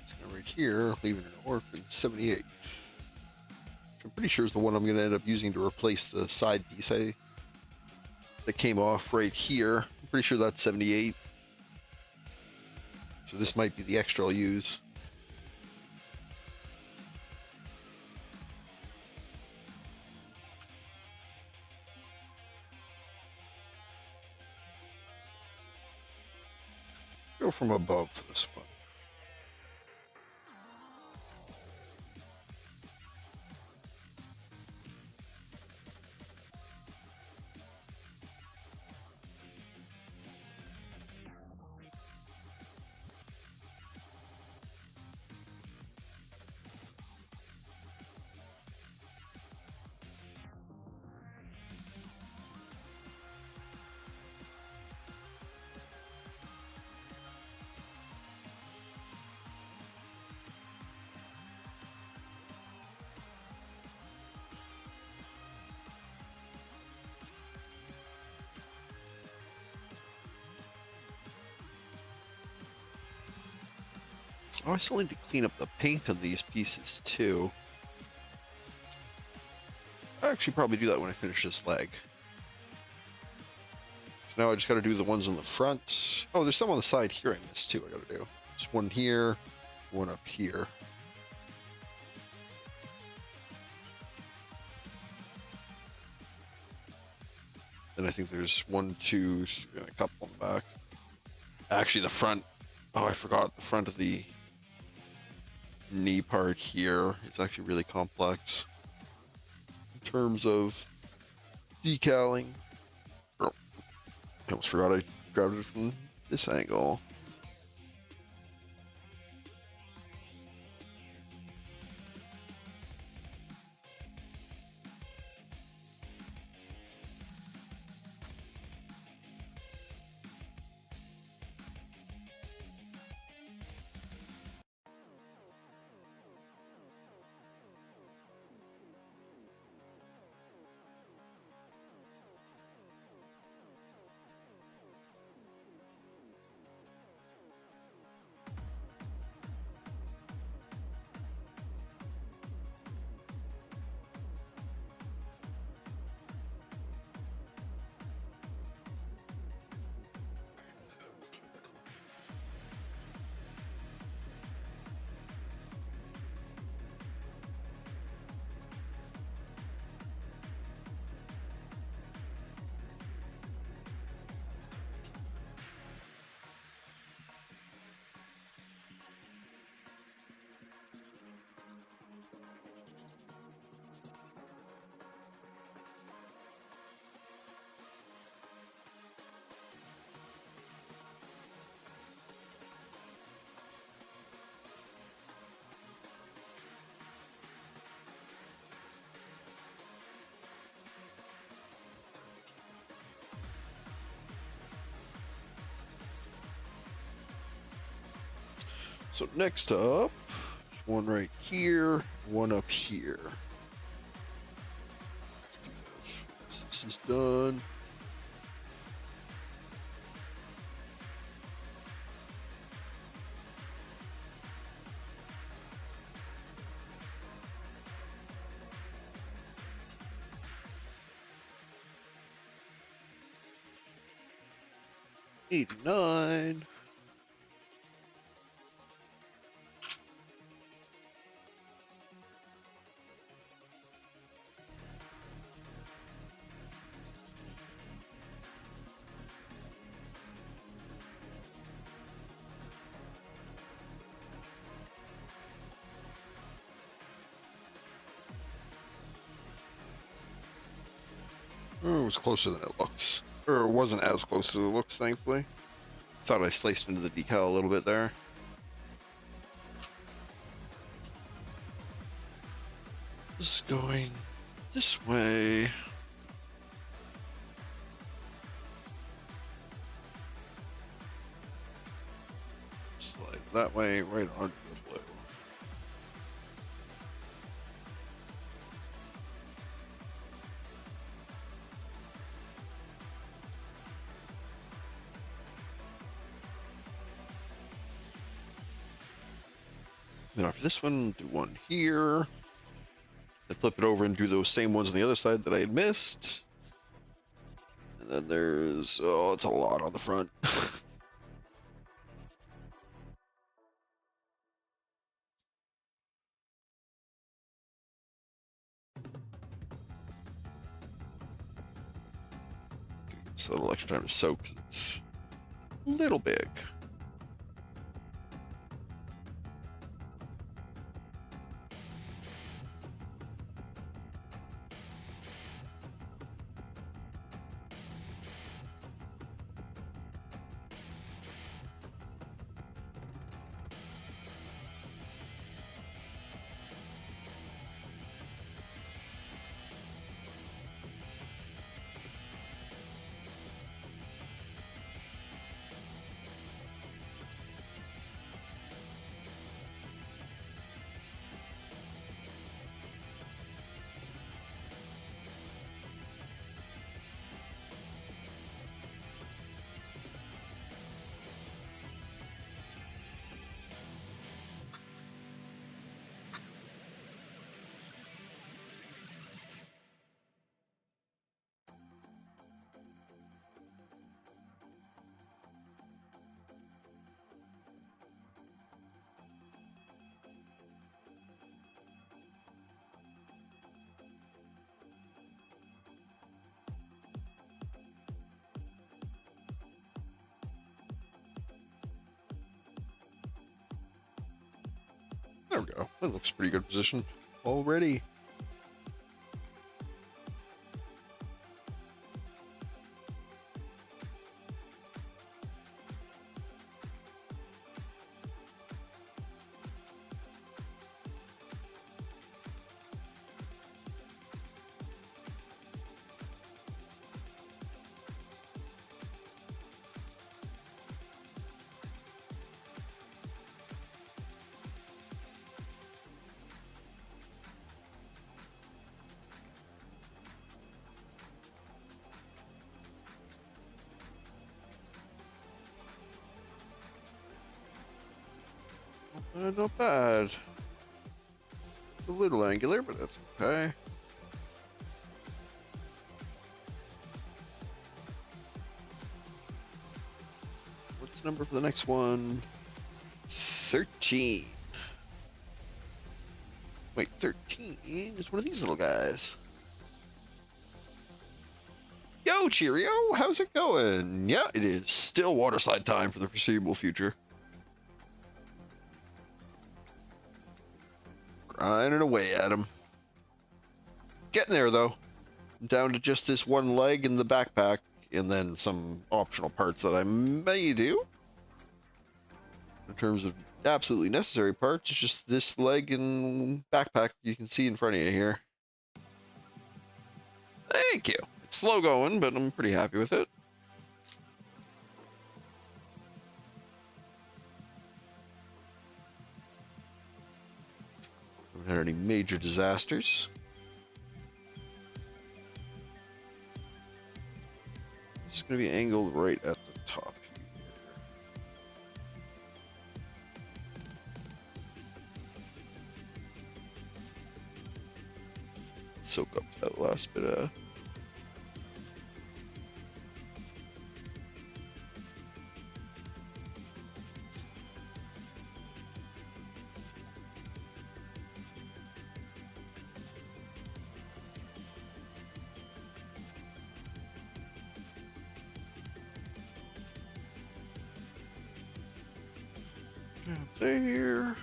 It's going right here, leaving an orphan 78. I'm pretty sure is the one I'm going to end up using to replace the side piece that came off right here. I'm pretty sure that's 78. So this might be the extra I'll use. Go from above for this one. Oh, I still need to clean up the paint on these pieces too. I actually probably do that when I finish this leg. So now I just got to do the ones on the front. Oh, there's some on the side here I missed too. I got to do. There's one here, one up here. Then I think there's 1, 2, 3, and a couple on the back. Actually, the front. Oh, I forgot the front of the knee part here. It's actually really complex in terms of decaling. Oh, I almost forgot I grabbed it from this angle. So next up, one right here, one up here. This is done. '89. Oh, it was closer than it looks. Or it wasn't as close as it looks, thankfully. Thought I sliced into the decal a little bit there. Just going this way. Slide that way, right onto the blue. Then after this one, do one here. Then flip it over and do those same ones on the other side that I had missed. And then there's, oh, it's a lot on the front. It's a little extra time to soak because it's a little big. There we go. That looks pretty good position already. Not bad. It's a little angular, but that's okay. What's the number for the next one? 13. Wait, 13 is one of these little guys. Yo, Cheerio, how's it going? Yeah, it is still waterslide time for the foreseeable future. Grinding away at him. Getting there, though. Down to just this one leg in the backpack, and then some optional parts that I may do. In terms of absolutely necessary parts, it's just this leg and backpack you can see in front of you here. Thank you. It's slow going, but I'm pretty happy with it. Haven't had any major disasters. It's going to be angled right at the top here. Soak up that last bit of... there.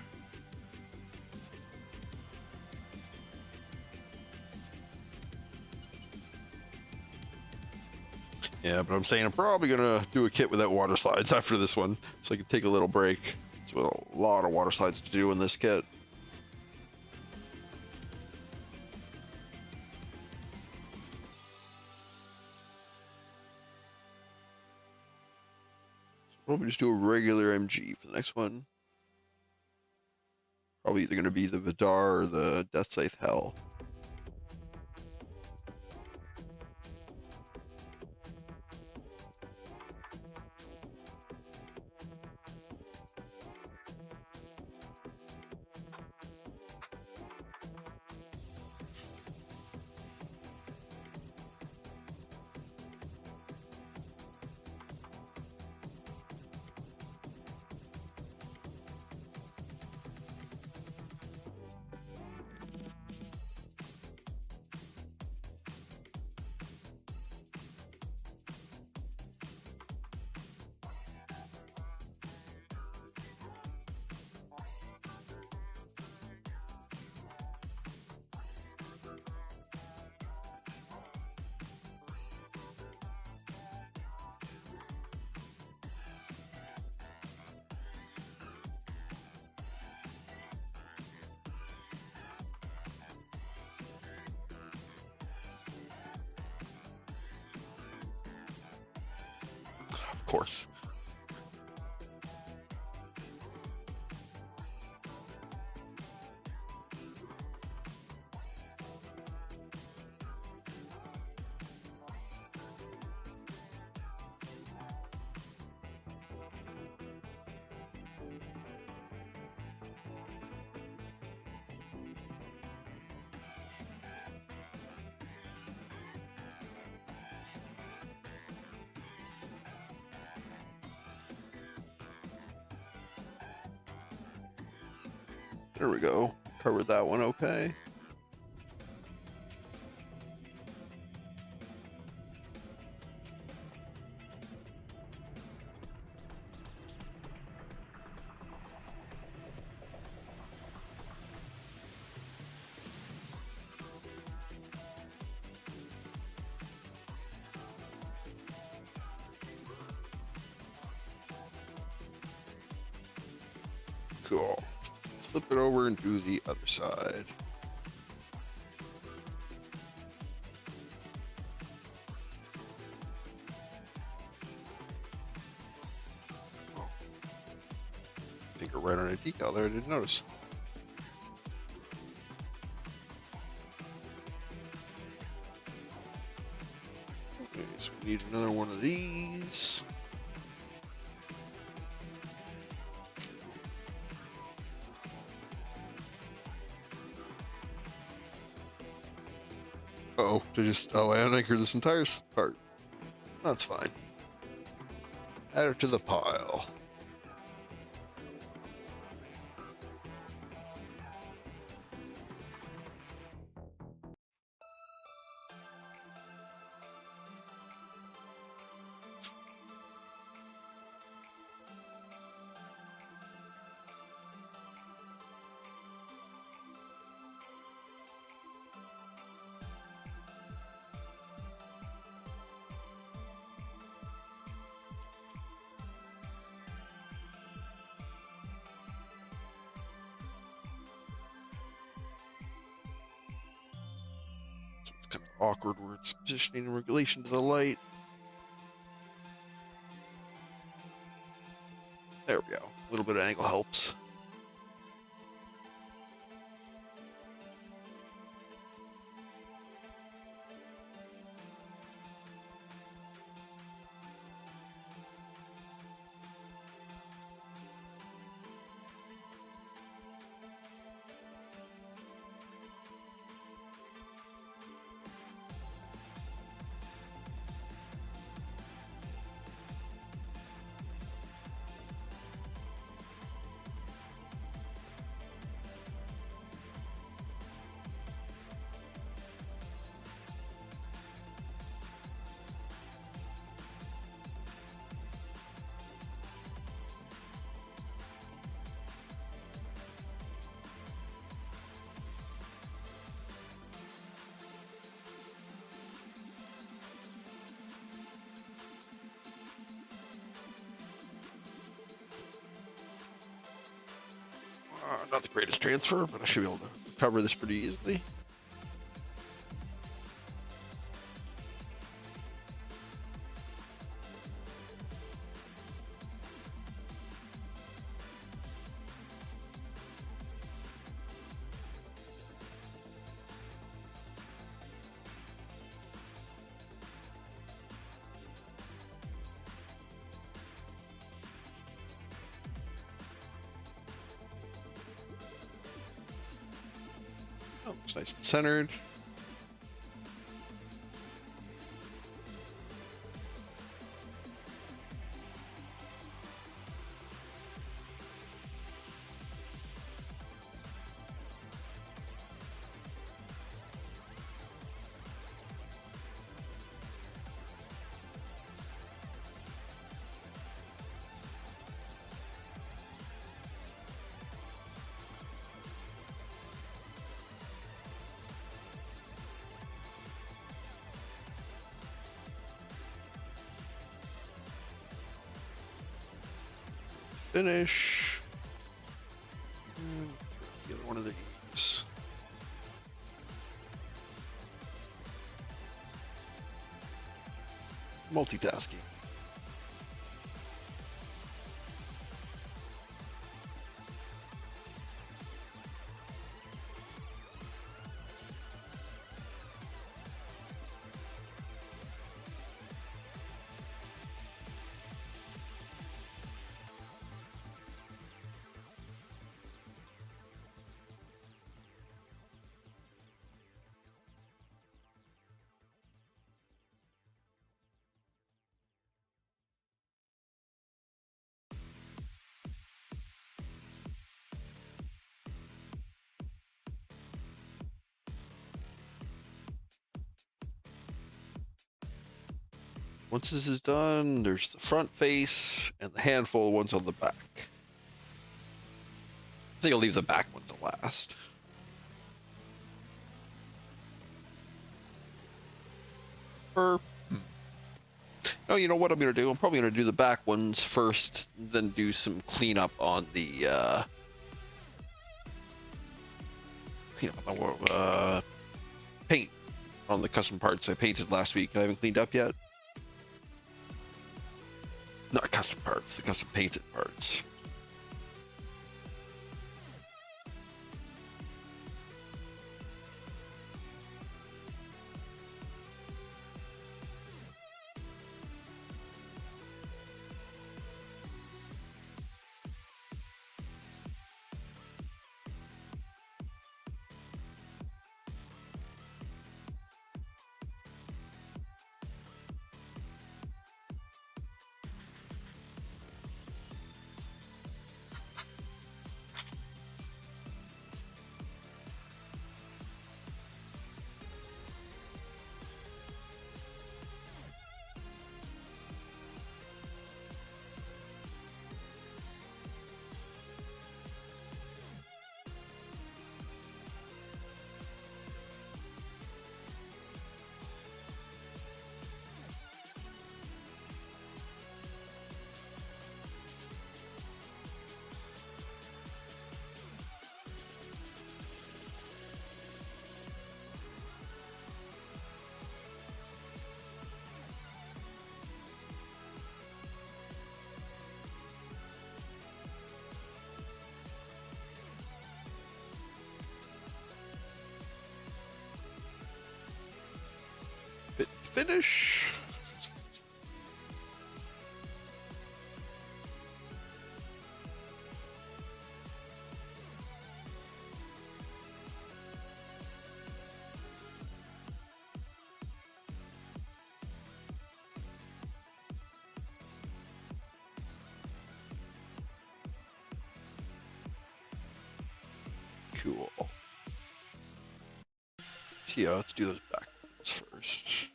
Yeah, but I'm saying I'm probably gonna do a kit without water slides after this one, so I can take a little break. So a lot of water slides to do in this kit. Why don't we just do a regular MG for the next one? Probably either going to be the Vidar or the Death Scythe Hell. Of course. There we go. Covered that one okay. Cool. Let's flip it over and do the other side. Oh. Finger right on a decal there, I didn't notice. Okay, so we need another one of these. Oh, I unanchored this entire part. That's fine. Add it to the pile. Kind of awkward where it's positioning in relation to the light. There we go. A little bit of angle helps. Not the greatest transfer, but I should be able to cover this pretty easily. Oh, looks nice and centered. Finish. And the other one of these. Multitasking. Once this is done, there's the front face and the handful of ones on the back. I think I'll leave the back ones to last. Or, no, you know what I'm going to do? I'm probably going to do the back ones first, then do some cleanup on the, paint on the custom parts I painted last week. I haven't cleaned up yet. Not custom parts, the custom painted parts. Finish. Cool. So yeah, let's do those back ones first.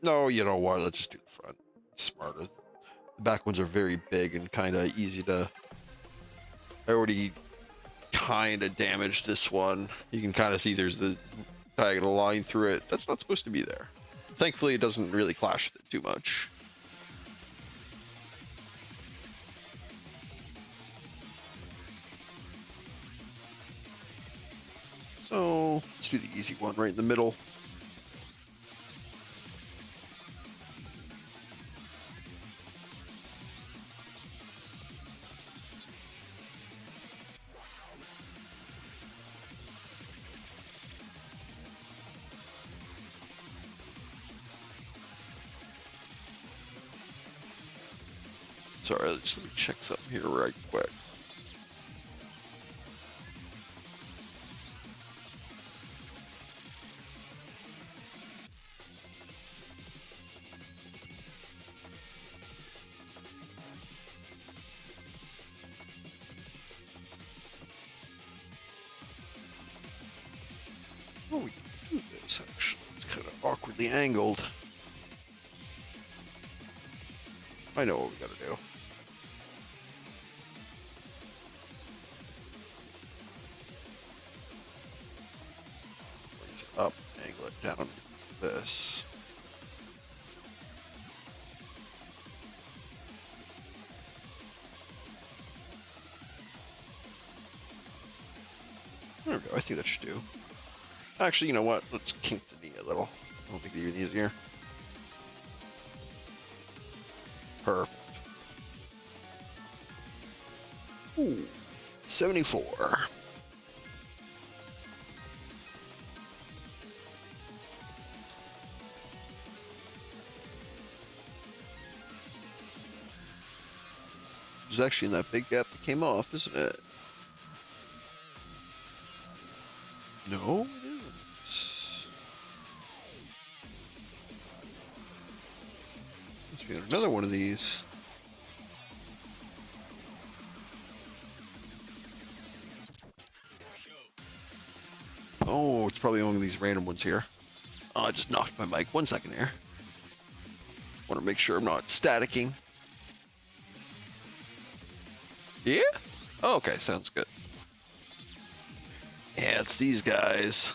No, you know what? Let's just do the front. It's smarter. The back ones are very big and kind of easy to. I already kind of damaged this one. You can kind of see there's the diagonal line through it. That's not supposed to be there. Thankfully, it doesn't really clash with it too much. So let's do the easy one right in the middle. Sorry, just let me check something here right quick. slightly angled. I know what we gotta do. Raise it up, angle it down like this. There we go, I think that should do. Actually, you know what? Let's kink the knee a little. That'll make it even easier. Perfect. Ooh, 74. There's actually that big gap that came off, isn't it? No, it isn't. We got another one of these. Oh, it's probably one of these random ones here. Oh, I just knocked my mic. 1 second here. Want to make sure I'm not staticking. Yeah? Oh, okay, sounds good. Yeah, it's these guys.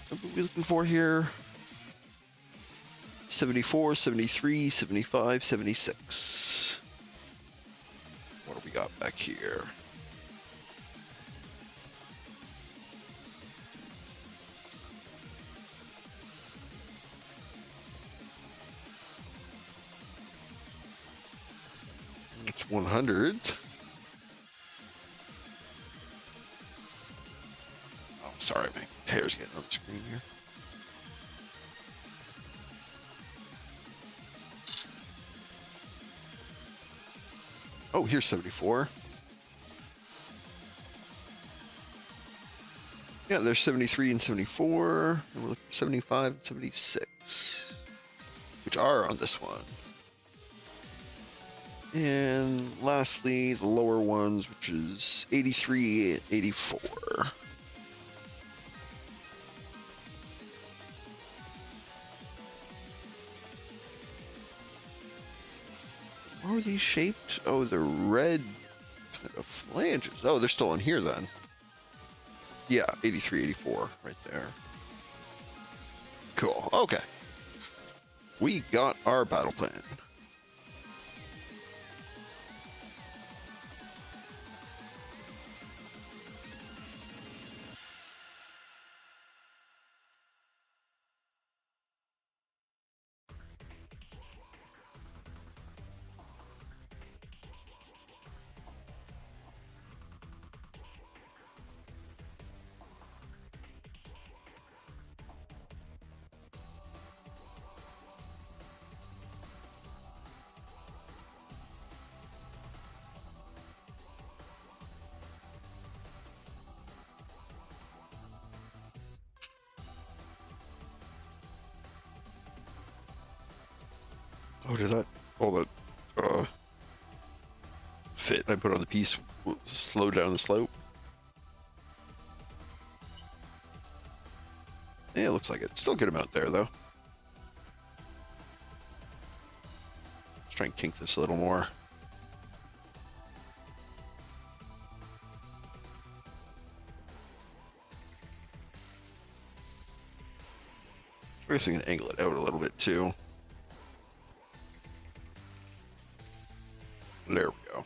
What are we looking for here? 74, 73, 75, 76. What do we got back here? It's 100. Oh, sorry, my hair's getting on the screen here. Oh, here's 74. Yeah, there's 73 and 74. And we're looking for 75 and 76, which are on this one. And lastly, the lower ones, which is 83 and 84. How are these shaped? Oh, the red kind of flanges. Oh, they're still on here then. Yeah, 83, 84, right there. Cool. Okay. We got our battle plan. Oh, did that? All that fit I put on the piece will slow down the slope? Yeah, it looks like it. Still get him out there, though. Let's try and kink this a little more. I guess I can angle it out a little bit, too. There we go.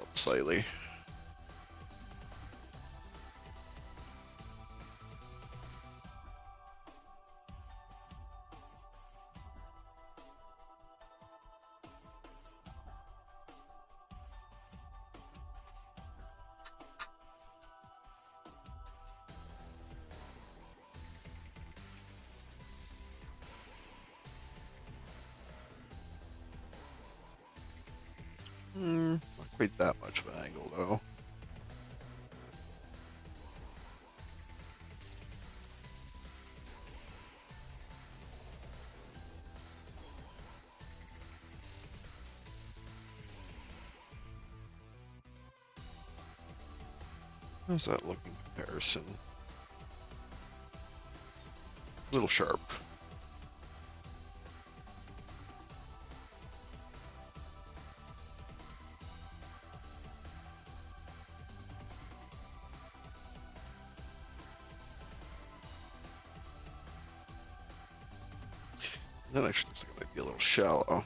Up slightly. Not quite that much of an angle though. How's that look in comparison? A little sharp. That actually looks like it might be a little shallow.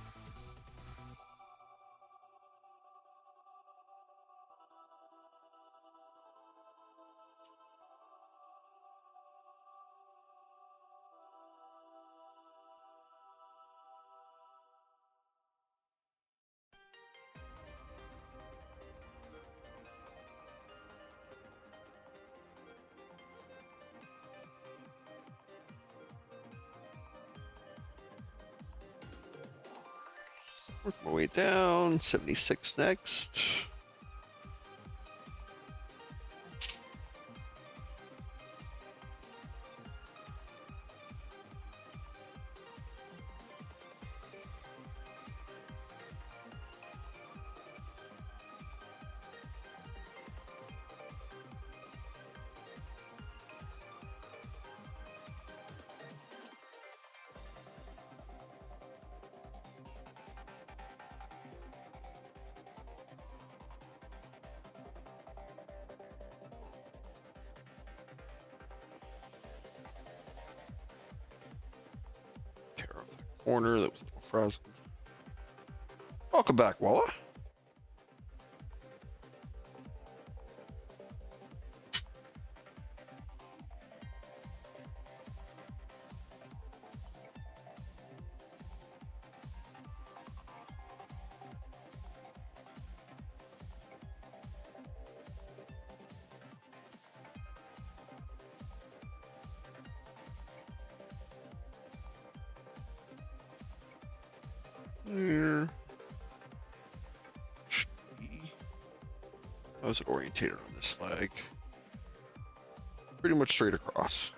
Work my way down. 76 next. Tear off the corner that was a little frazzled. Welcome back, Walla. There. How's it orientated on this leg? Pretty much straight across.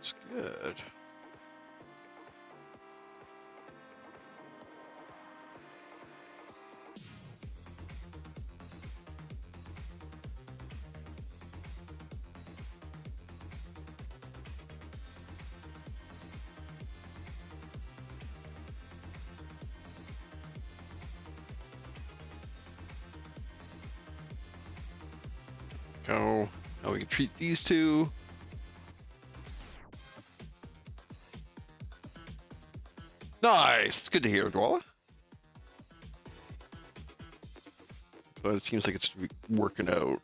That's good. Go. Now we can treat these two. Nice. It's good to hear, Dwala. But it seems like it's working out.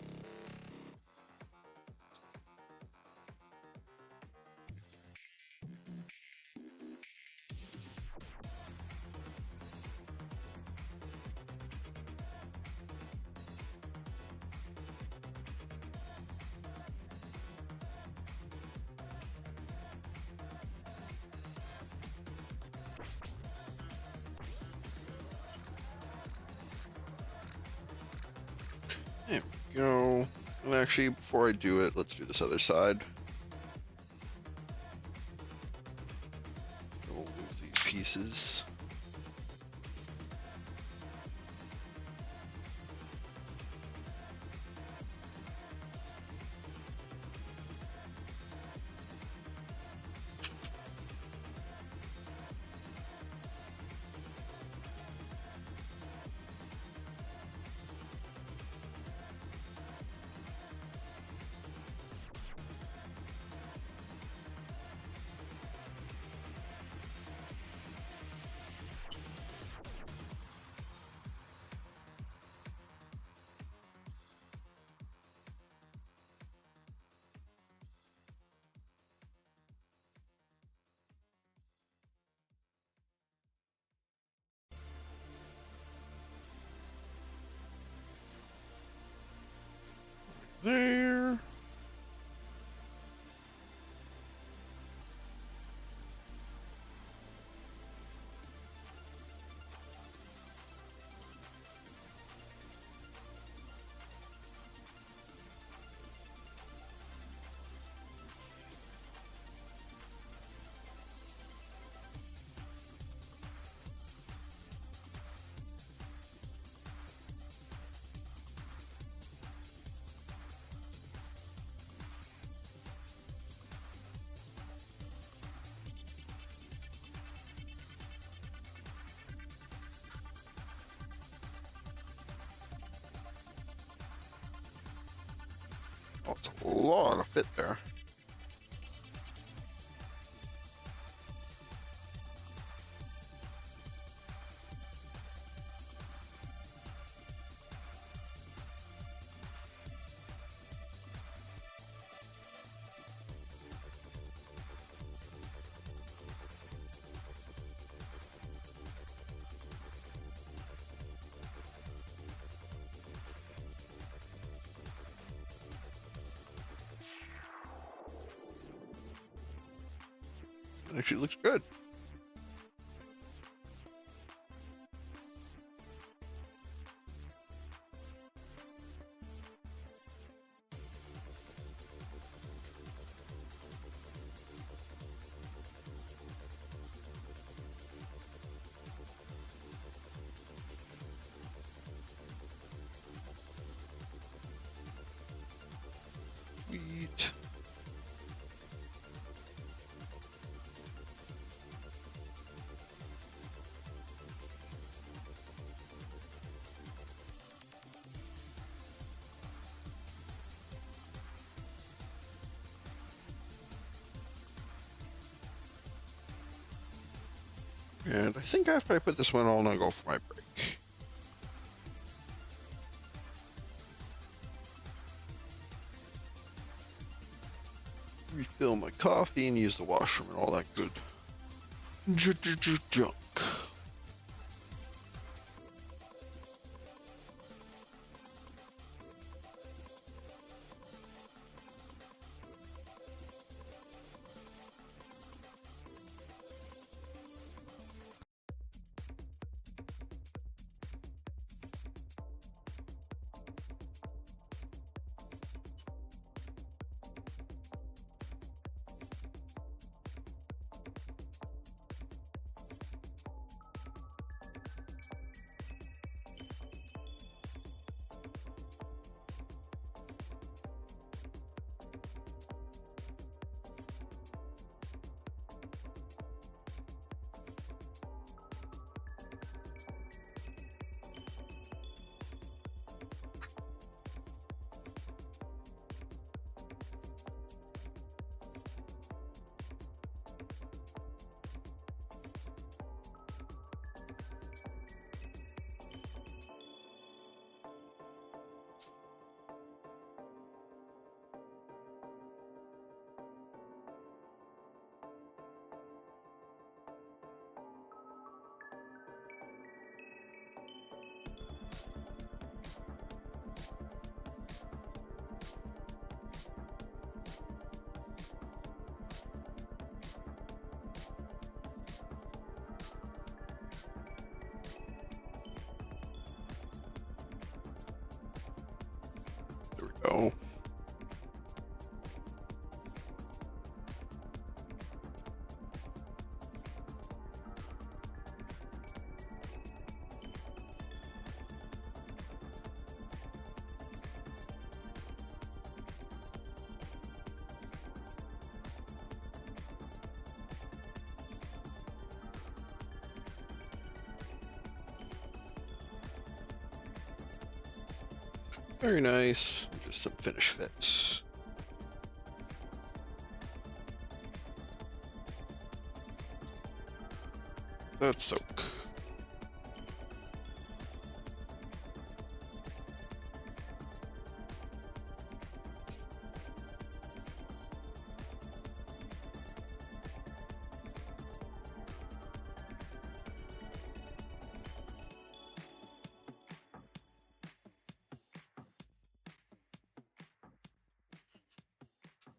There we go. And actually, before I do it, let's do this other side. We'll move these pieces. There. Oh, it's a lot of fit there. Actually looks good. Sweet. And I think after I put this one on, I'll go for my break. Refill my coffee and use the washroom and all that good junk. know. Very nice. Just some finish fits. That's soak.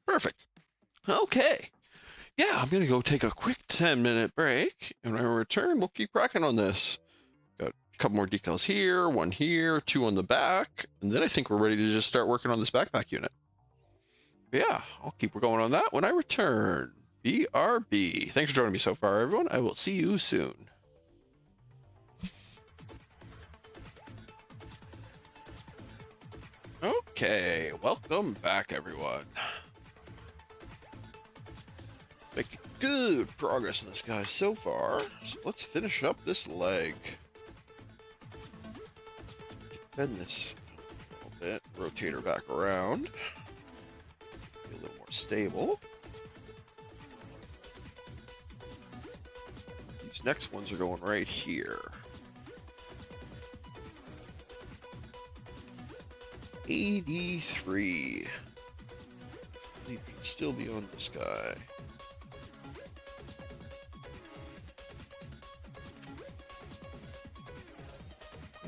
Perfect. Okay. Yeah, I'm gonna go take a quick 10-minute break, and when I return, we'll keep cracking on this. Got a couple more decals here, 2 on the back, and then I think we're ready to just start working on this backpack unit. But yeah, I'll keep going on that when I return. BRB. Thanks for joining me so far, everyone. I will see you soon. Okay, welcome back, everyone. Making good progress in this guy so far. So let's finish up this leg. So we can bend this a little bit, rotate her back around. Be a little more stable. These next ones are going right here. 83. You can still be on this guy.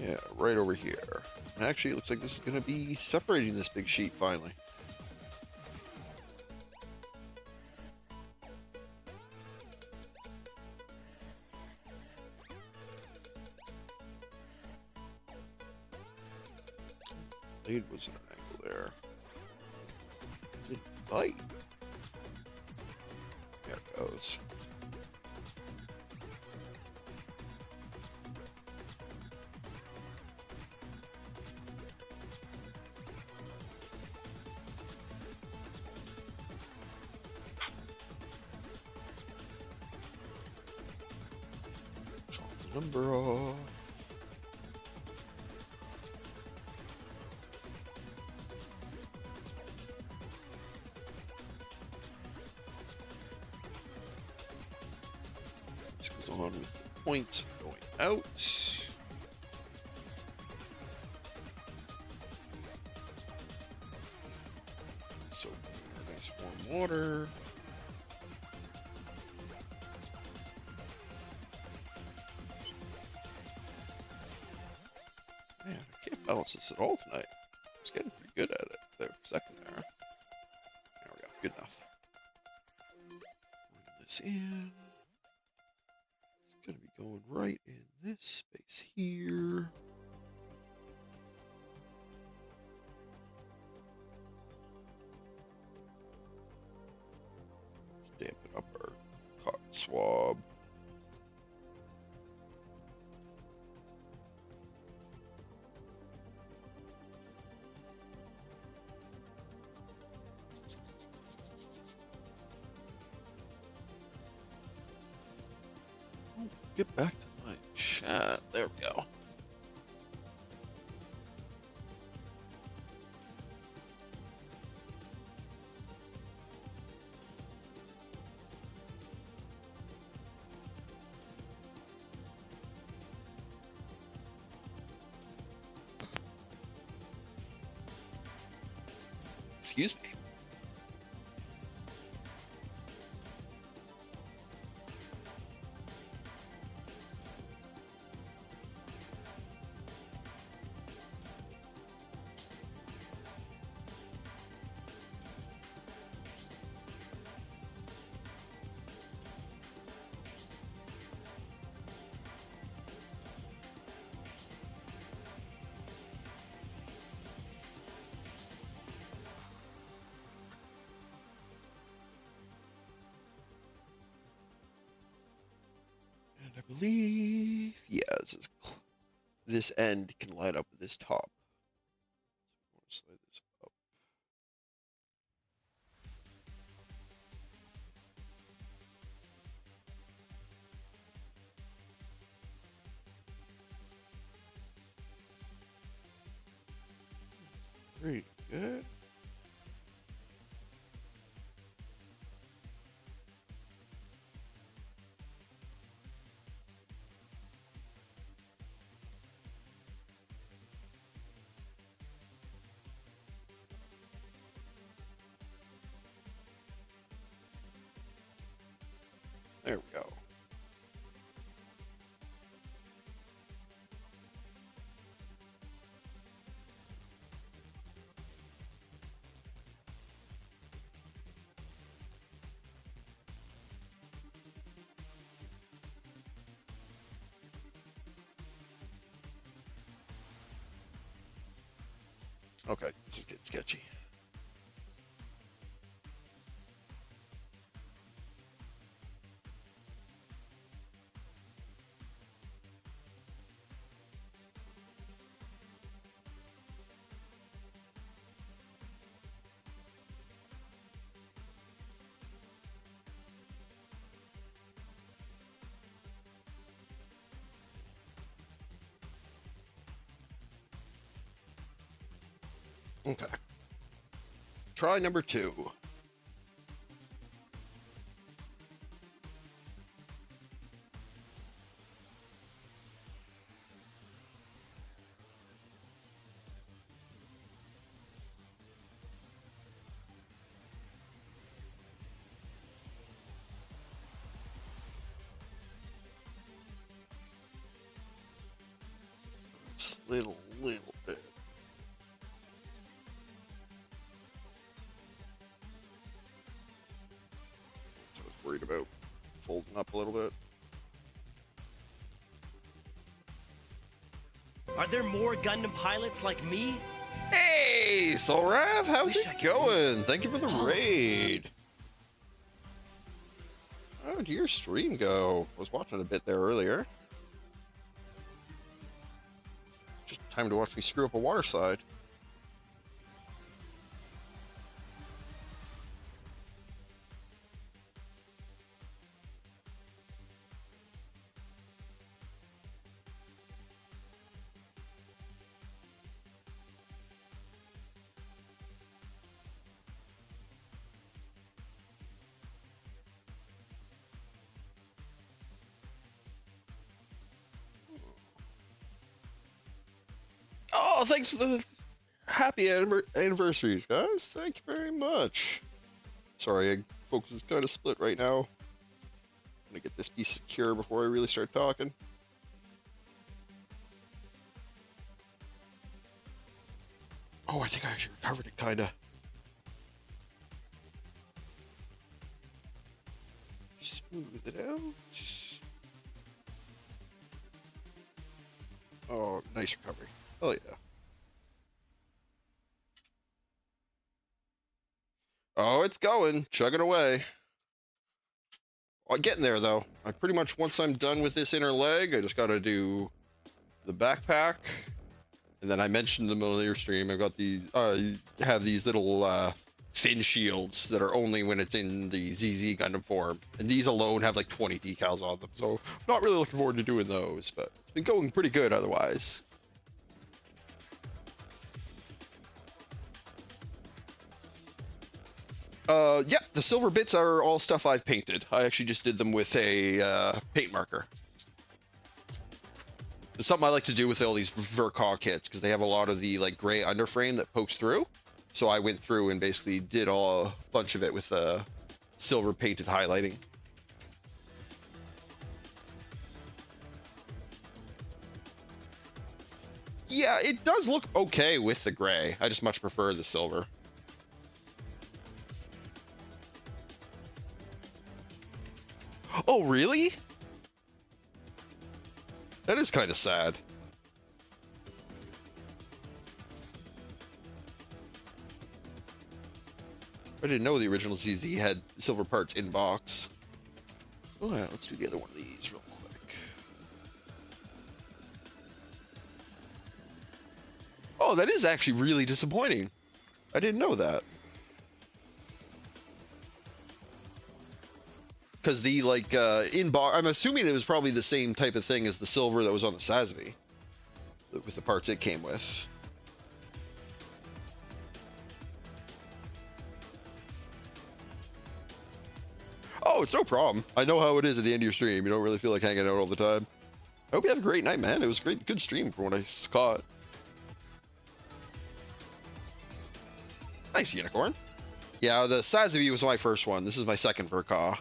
Yeah, right over here. And actually, it looks like this is going to be separating this big sheet finally. Blade was at an angle there. Didn't bite. There it goes. Number off. This goes on with the point going out. So nice warm water. Man, I can't balance this at all tonight. I was getting pretty good at it there for a second there. There we go, good enough. Bring this in. It's gonna be going right in this space here. Let's dampen up our cotton swab. Get back to my chat. There we go. Excuse me. I believe, yeah, this end can line up with this top. Slide this up. Very good. There we go. Okay, this is getting sketchy. Okay. Try number 2. Just little bit. So I was worried about folding up a little bit. Are there more Gundam pilots like me? Hey, Solrav, how's it going? Thank you for the raid. How did your stream go? I was watching a bit there earlier. Just time to watch me screw up a water slide. Oh, thanks for the happy anniversaries, guys. Thank you very much. Sorry, focus is kind of split right now. I'm gonna get this piece secure before I really start talking. Oh, I think I actually recovered it, kinda. Smooth it out. Oh, nice recovery. Oh yeah. Oh, it's going, chugging away. I'm getting there though. I pretty much, once I'm done with this inner leg, I just gotta do the backpack. And then I mentioned in the middle of your stream, I've got these, have these little fin shields that are only when it's in the ZZ Gundam form. And these alone have like 20 decals on them. So I'm not really looking forward to doing those, but it's been going pretty good otherwise. Yeah, the silver bits are all stuff I've painted. I actually just did them with a paint marker. It's something I like to do with all these Vercog kits because they have a lot of the like gray underframe that pokes through. So I went through and basically did a bunch of it with silver painted highlighting. Yeah, it does look okay with the gray. I just much prefer the silver. Oh, really? That is kind of sad. I didn't know the original ZZ had silver parts in box. Oh yeah, let's do the other one of these real quick. Oh, that is actually really disappointing. I didn't know that. Because the, like, I'm assuming it was probably the same type of thing as the silver that was on the Sazvi, with the parts it came with. Oh, it's no problem. I know how it is at the end of your stream. You don't really feel like hanging out all the time. I hope you had a great night, man. It was a good stream from what I caught. Nice unicorn. Yeah, the Sazvi was my first one. This is my second Verka.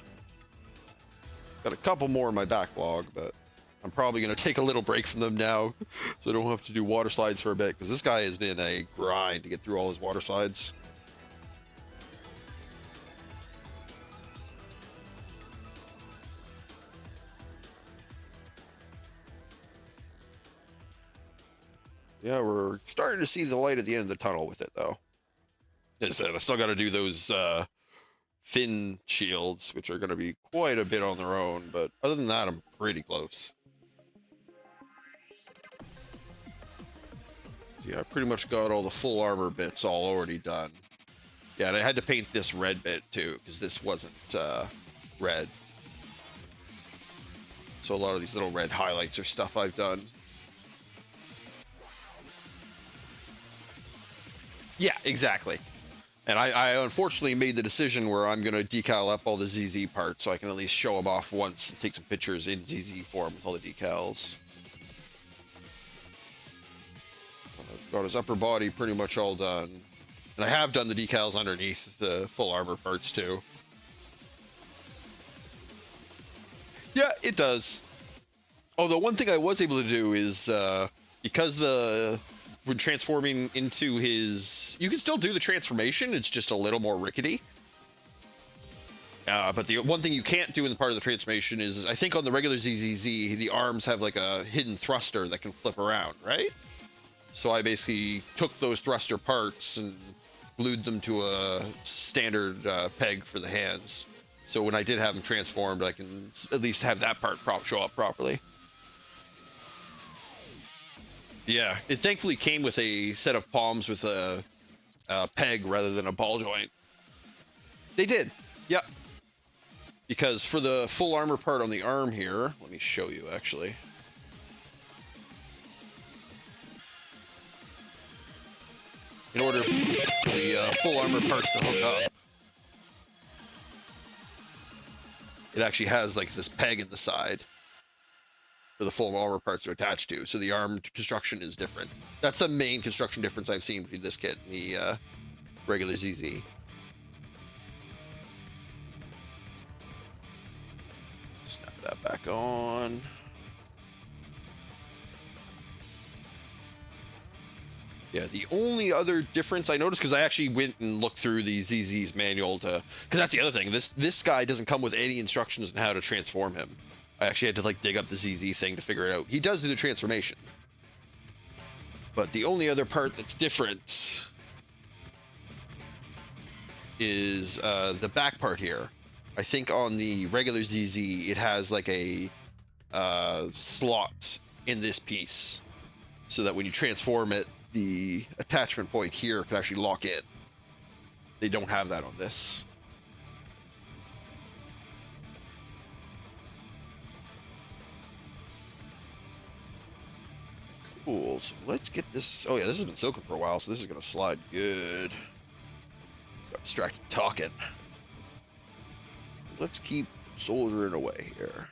Got a couple more in my backlog, but I'm probably going to take a little break from them now so I don't have to do water slides for a bit, because this guy has been a grind to get through all his water slides. Yeah, we're starting to see the light at the end of the tunnel with it, though. As I said, I still got to do those fin shields, which are going to be quite a bit on their own, but other than that, I'm pretty close. So yeah, I pretty much got all the full armor bits all already done. Yeah, and I had to paint this red bit too, because this wasn't red. So a lot of these little red highlights are stuff I've done. Yeah, exactly. And I unfortunately made the decision where I'm going to decal up all the ZZ parts so I can at least show them off once and take some pictures in ZZ form with all the decals. I've got his upper body pretty much all done. And I have done the decals underneath the full armor parts too. Yeah, it does. Although one thing I was able to do is, because when transforming into his, you can still do the transformation, it's just a little more rickety. But the one thing you can't do in the part of the transformation is, I think on the regular ZZZ, the arms have like a hidden thruster that can flip around, right? So I basically took those thruster parts and glued them to a standard peg for the hands. So when I did have them transformed, I can at least have that part show up properly. Yeah, it thankfully came with a set of palms with a peg rather than a ball joint. They did, yep. Because for the full armor part on the arm here, let me show you actually. In order for the full armor parts to hook up, it actually has like this peg in the side for the full armor parts to attach to, so the arm construction is different. That's the main construction difference I've seen between this kit and the regular ZZ. Snap that back on. Yeah, the only other difference I noticed, because I actually went and looked through the ZZ's manual to, because that's the other thing, this guy doesn't come with any instructions on how to transform him. I actually had to like dig up the ZZ thing to figure it out. He does do the transformation. But the only other part that's different is the back part here. I think on the regular ZZ, it has like a slot in this piece, so that when you transform it, the attachment point here can actually lock in. They don't have that on this. Cool, so let's get this. Oh yeah, this has been soaking for a while, so this is gonna slide good. Got distracted talking. Let's keep soldiering away here.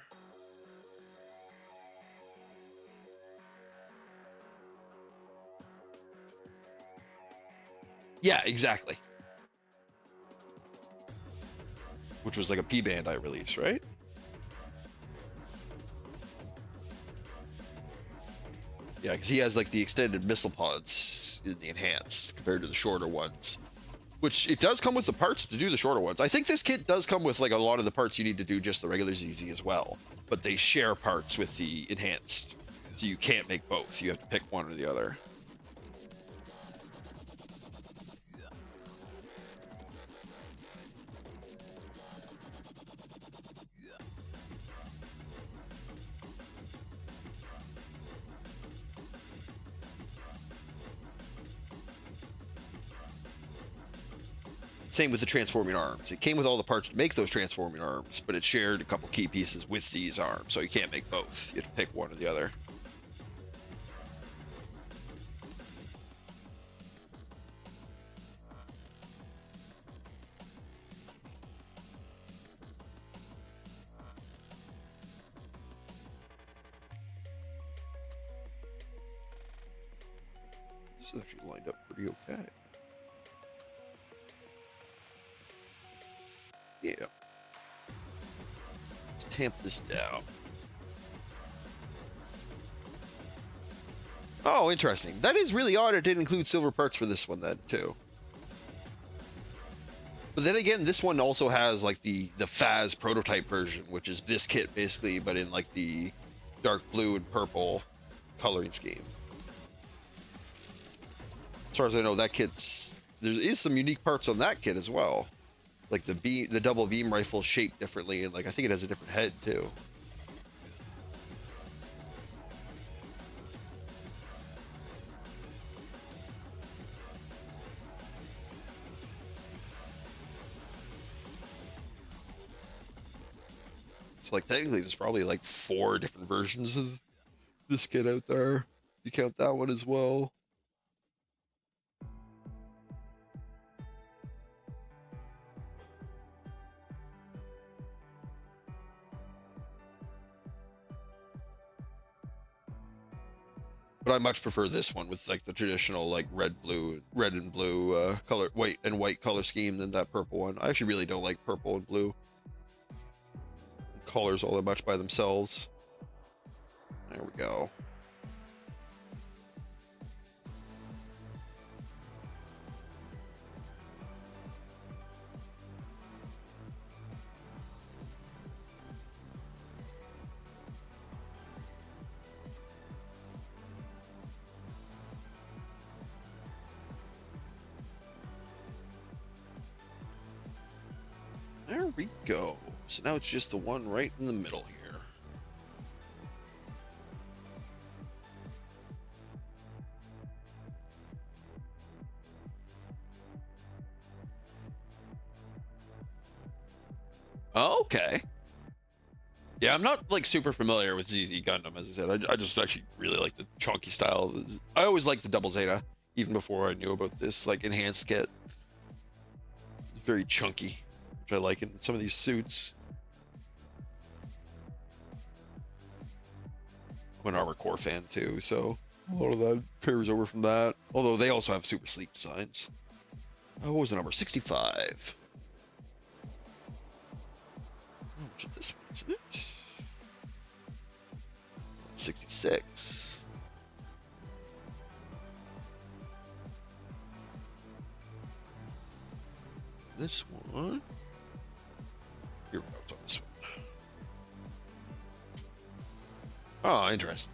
Yeah, exactly. Which was like a P-band I released, right? Yeah, because he has like the extended missile pods in the enhanced compared to the shorter ones. Which it does come with the parts to do the shorter ones. I think this kit does come with like a lot of the parts you need to do just the regular ZZ as well. But they share parts with the enhanced. So you can't make both. You have to pick one or the other. Same with the transforming arms. It came with all the parts to make those transforming arms, but it shared a couple key pieces with these arms, so you can't make both. You have to pick one or the other. This is actually lined up pretty okay. Yeah. Let's tamp this down. Oh, interesting. That is really odd. It didn't include silver parts for this one then, too. But then again, this one also has like the Phaz prototype version, which is this kit basically, but in like the dark blue and purple coloring scheme. As far as I know, that kit's there is some unique parts on that kit as well, like the double beam rifle shaped differently, and like I think it has a different head too. So like technically, there's probably like 4 different versions of this kit out there. You count that one as well. But I much prefer this one with like the traditional like red and blue color, white color scheme than that purple one. I actually really don't like purple and blue colors all that much by themselves. There we go. There we go. So now it's just the one right in the middle here. Okay. Yeah, I'm not like super familiar with ZZ Gundam, as I said. I just actually really like the chunky style. I always liked the double Zeta, even before I knew about this like enhanced kit. It's very chunky, which I like in some of these suits. I'm an Armor Core fan too, so a lot of that carries over from that. Although they also have super sleek designs. Oh, what was the number? 65. Which is this one, isn't it? 66. This one. Here we go. It's on this one. Oh, interesting.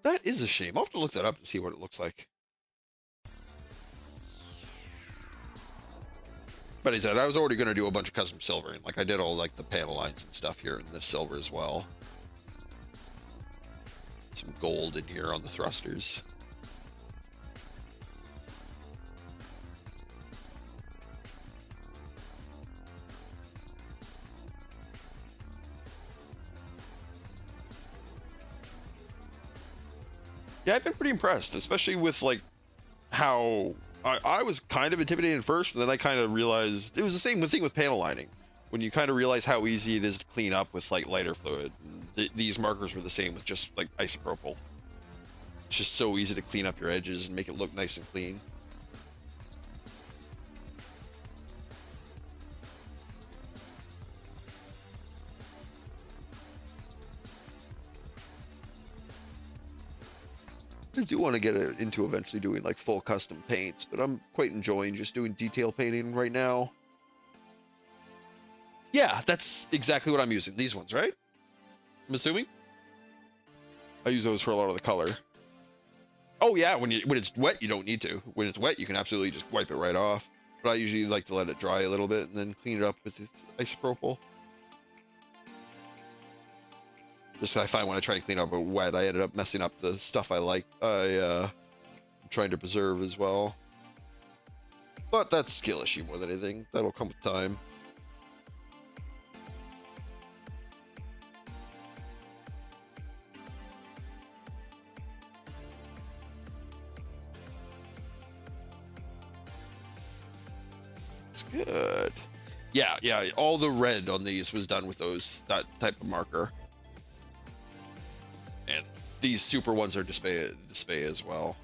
That is a shame. I'll have to look that up and see what it looks like. But as I said, I was already going to do a bunch of custom silvering. Like I did all like the panel lines and stuff here in this silver as well. Some gold in here on the thrusters. Yeah, I've been pretty impressed, especially with like how I was kind of intimidated at first, and then I kind of realized it was the same thing with panel lining. When you kind of realize how easy it is to clean up with like lighter fluid. These markers were the same with just like isopropyl. It's just so easy to clean up your edges and make it look nice and clean. I do want to get into eventually doing like full custom paints, but I'm quite enjoying just doing detail painting right now. Yeah, that's exactly what I'm using. These ones, right? I'm assuming. I use those for a lot of the color. Oh yeah, when it's wet, you don't need to. When it's wet, you can absolutely just wipe it right off. But I usually like to let it dry a little bit and then clean it up with isopropyl. Just I find when I try to clean up it wet, I ended up messing up the stuff I'm trying to preserve as well. But that's skill issue more than anything. That'll come with time. It's good. Yeah. All the red on these was done with that type of marker. And these super ones are display as well.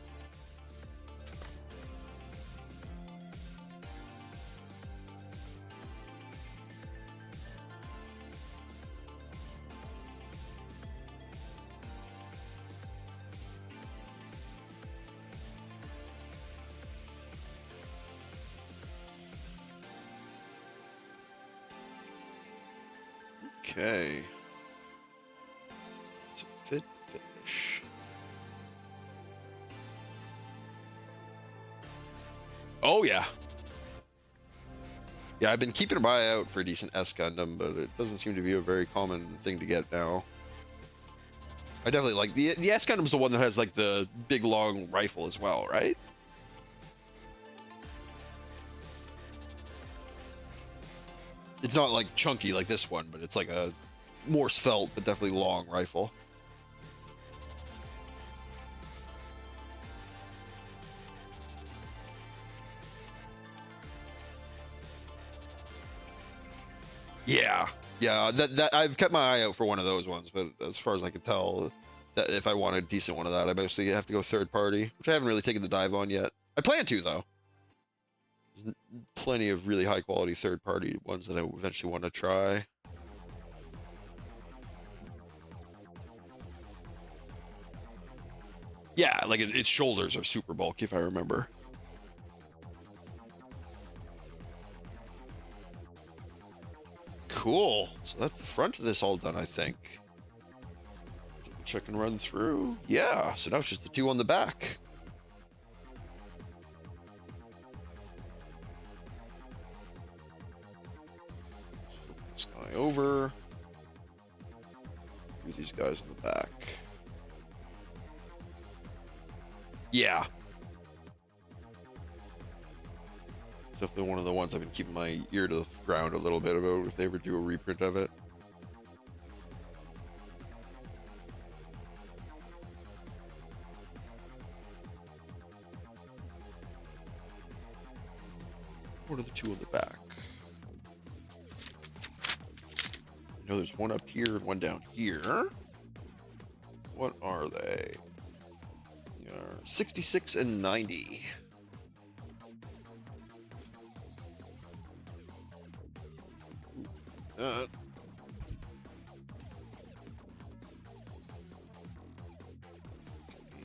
Okay. So fit finish. Oh yeah. Yeah, I've been keeping an eye out for a decent S Gundam, but it doesn't seem to be a very common thing to get now. I definitely like the S Gundam's the one that has like the big long rifle as well, right? It's not like chunky like this one, but it's like a more svelte but definitely long rifle. Yeah. That I've kept my eye out for one of those ones, but as far as I can tell, that if I want a decent one of that, I mostly have to go third party, which I haven't really taken the dive on yet. I plan to though. There's plenty of really high quality third party ones that I eventually want to try. Yeah, like its shoulders are super bulky if I remember. Cool. So that's the front of this all done, I think. Double check and run through. Yeah, so now it's just the two on the back. Flip this guy over. Do these guys in the back. Yeah. It's definitely one of the ones I've been keeping my ear to the ground a little bit about if they ever do a reprint of it. What are the two on the back? I know there's one up here and one down here. What are they? They are 66 and 90. Uh,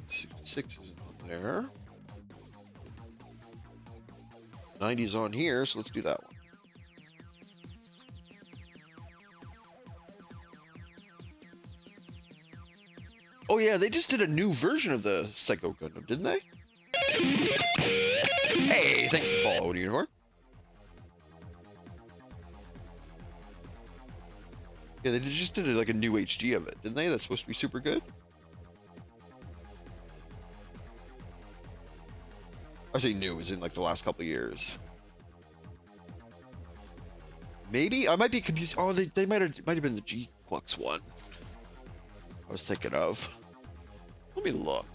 66 isn't on there. 90's on here, so let's do that one. Oh yeah, they just did a new version of the Psycho Gundam, didn't they? Hey, thanks for the follow, Unicorn. Yeah, they just did like a new HD of it, didn't they? That's supposed to be super good. I say new, as in like the last couple of years. Maybe I might be confused. Oh, they might have been the G Plus one. I was thinking of. Let me look.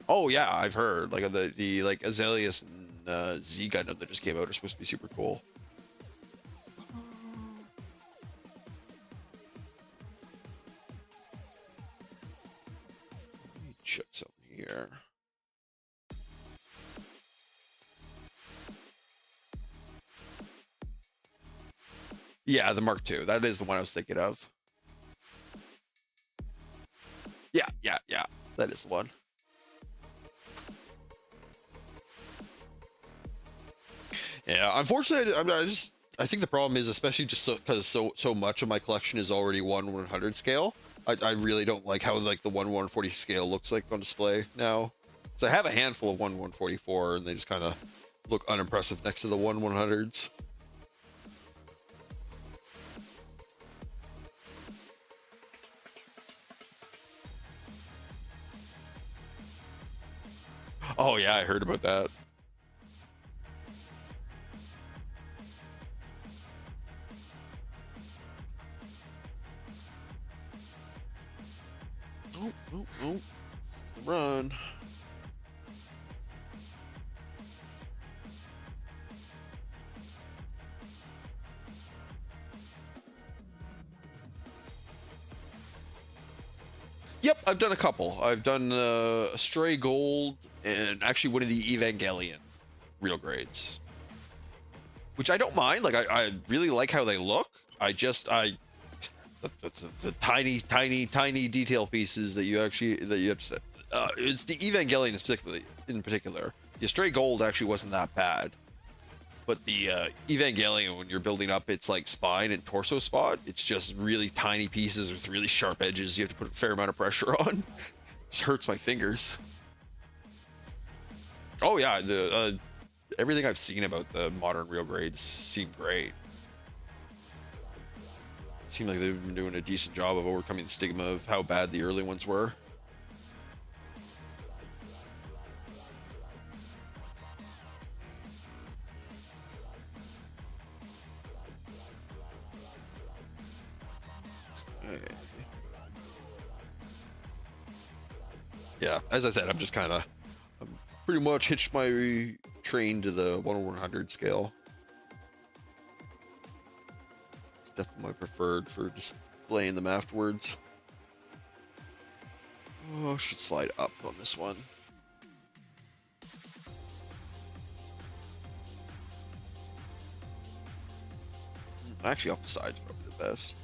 Oh yeah, I've heard like the like Azaleas and Z Gundam that just came out are supposed to be super cool. Let me check something here. Yeah, the Mark II. That is the one I was thinking of. Yeah, That is the one. Yeah, unfortunately, I think the problem is, especially just because so much of my collection is already 1/100 scale. I really don't like how like the 1/140 scale looks like on display now. So I have a handful of 1/144, and they just kind of look unimpressive next to the 1/100s. Oh yeah, I heard about that. Oh, oh, oh. Run. Yep, I've done a couple. I've done Stray Gold and actually one of the Evangelion real grades, which I don't mind. Like I really like how they look. The tiny detail pieces that you have to. It's the Evangelion in particular. The Stray Gold actually wasn't that bad, but the Evangelion, when you're building up its like spine and torso spot, it's just really tiny pieces with really sharp edges. You have to put a fair amount of pressure on. Just hurts my fingers. Oh yeah, the everything I've seen about the modern real grades seem great. Seem like they've been doing a decent job of overcoming the stigma of how bad the early ones were. Yeah, as I said, I'm pretty much hitched my train to the 1/100 scale. It's definitely my preferred for displaying them afterwards. Oh, I should slide up on this one. Actually, off the side's probably the best.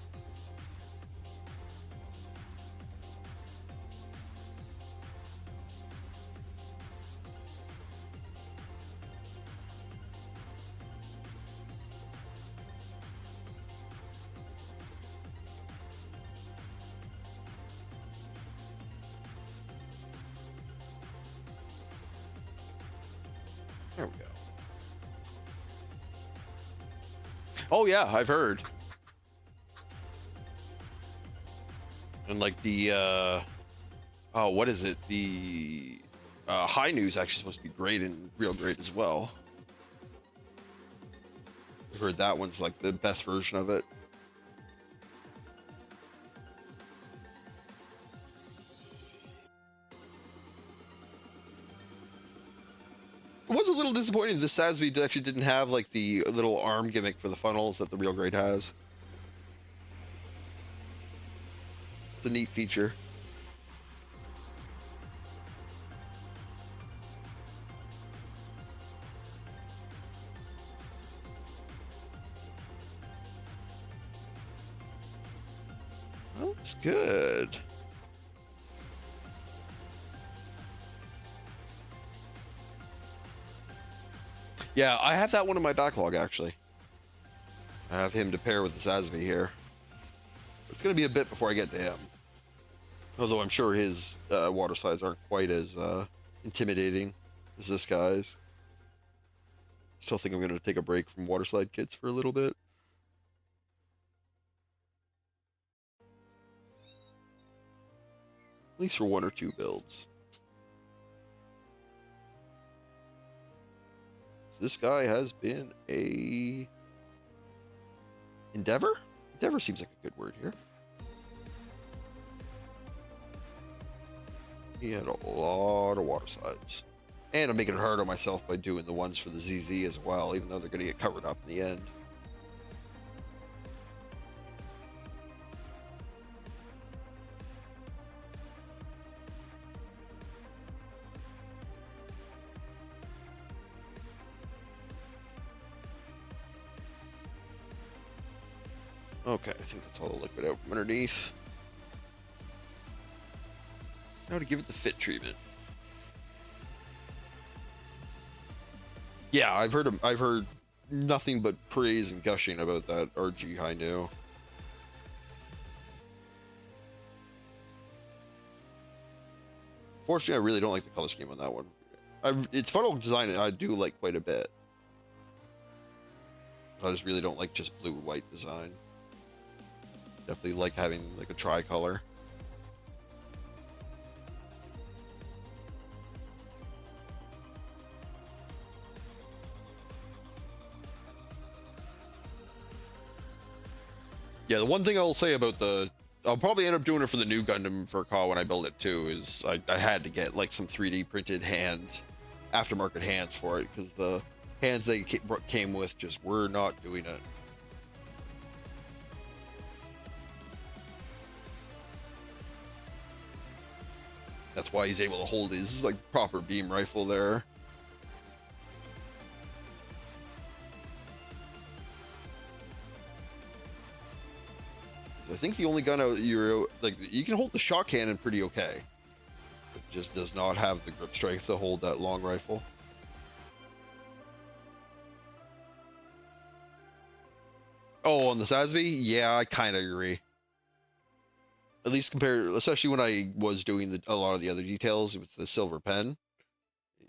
There we go. Oh yeah, I've heard. And like the oh, what is it? The high news actually supposed to be great and real great as well. I've heard that one's like the best version of it. It was a little disappointing. The SASB actually didn't have like the little arm gimmick for the funnels that the real grade has. It's a neat feature. Well, it's good. Yeah, I have that one in my backlog actually. I have him to pair with the SASB here. It's gonna be a bit before I get to him. Although I'm sure his water slides aren't quite as intimidating as this guy's. Still think I'm gonna take a break from water slide kits for a little bit. At least for one or two builds. So this guy has been a endeavor? Endeavor seems like a good word here. He had a lot of water slides. And I'm making it hard on myself by doing the ones for the ZZ as well, even though they're going to get covered up in the end. Okay, I think that's all the liquid out from underneath. Now to give it the fit treatment. Yeah, I've heard nothing but praise and gushing about that RG High New. Fortunately, I really don't like the color scheme on that one. It's funnel design, and I do like quite a bit. I just really don't like just blue-white design. Definitely like having like a tricolor. Yeah, the one thing I'll say about I'll probably end up doing it for the new Gundam for Ka when I build it too, is I had to get like some 3D printed aftermarket hands for it, because the hands they came with just were not doing it. That's why he's able to hold his like proper beam rifle there. I think the only gun out you're like, you can hold the shock cannon pretty okay. It just does not have the grip strength to hold that long rifle. Oh, on the Sasby? Yeah, I kind of agree. At least compared, especially when I was doing a lot of the other details with the silver pen,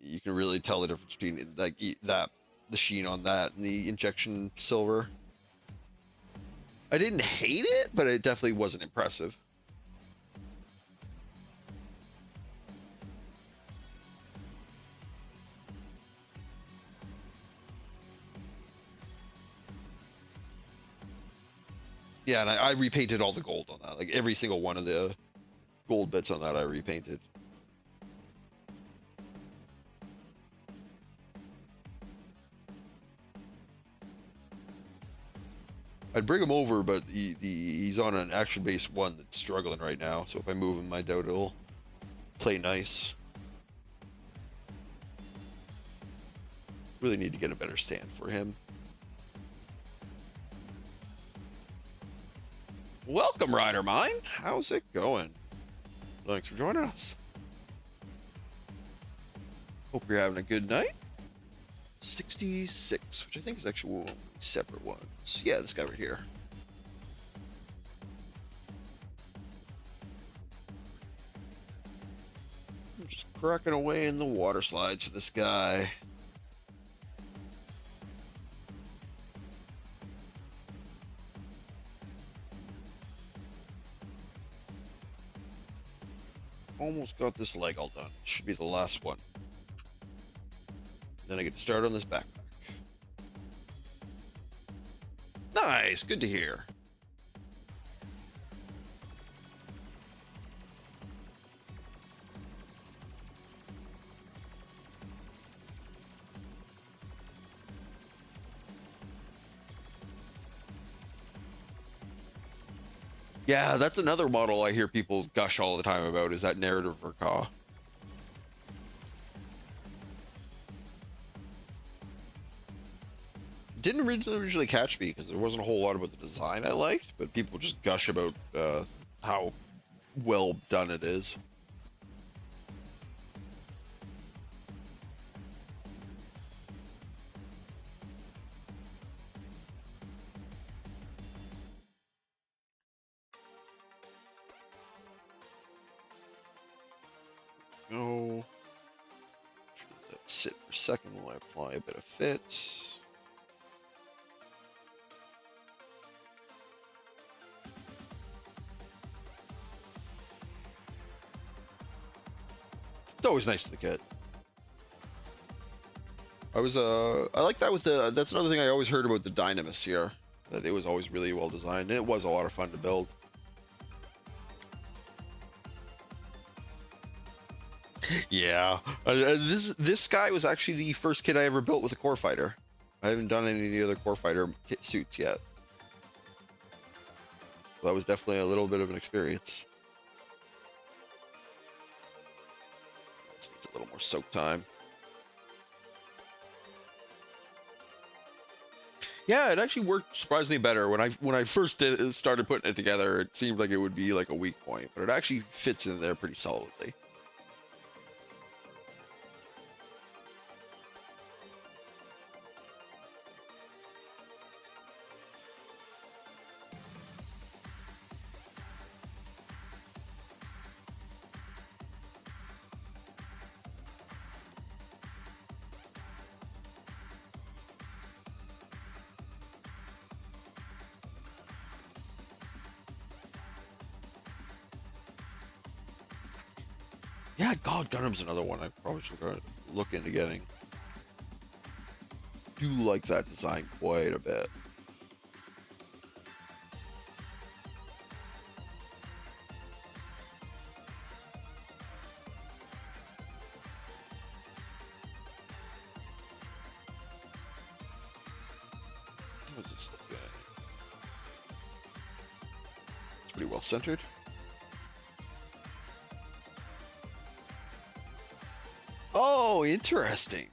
you can really tell the difference between like the sheen on that and the injection silver. I didn't hate it, but it definitely wasn't impressive. Yeah, and I repainted all the gold on that. Like every single one of the gold bits on that I repainted. I'd bring him over, but he's on an action-based one that's struggling right now. So if I move him, I doubt it'll play nice. Really need to get a better stand for him. Welcome, Rider Mine. How's it going? Thanks for joining us. Hope you're having a good night. 66, which I think is actually one of the separate ones. Yeah, this guy right here. I'm just cracking away in the water slides for this guy. Almost got this leg all done. Should be the last one. Then I get to start on this backpack. Nice, good to hear. Yeah, that's another model I hear people gush all the time about, is that narrative for Ka. Didn't originally catch me because there wasn't a whole lot about the design I liked, but people just gush about how well done it is. Go. Just let that sit for a second while I apply a bit of fit. It's always nice to get. I like that with that's another thing I always heard about the Dynamis here, that it was always really well designed, and it was a lot of fun to build. Yeah, this guy was actually the first kit I ever built with a core fighter. I haven't done any of the other core fighter kit suits yet, so that was definitely a little bit of an experience. This needs a little more soak time. Yeah, it actually worked surprisingly better. When I first started putting it together, it seemed like it would be like a weak point, but it actually fits in there pretty solidly. Yeah, God, Gundam's another one I probably should look into getting. Do like that design quite a bit. What's this guy? It's pretty well centered. Oh, interesting.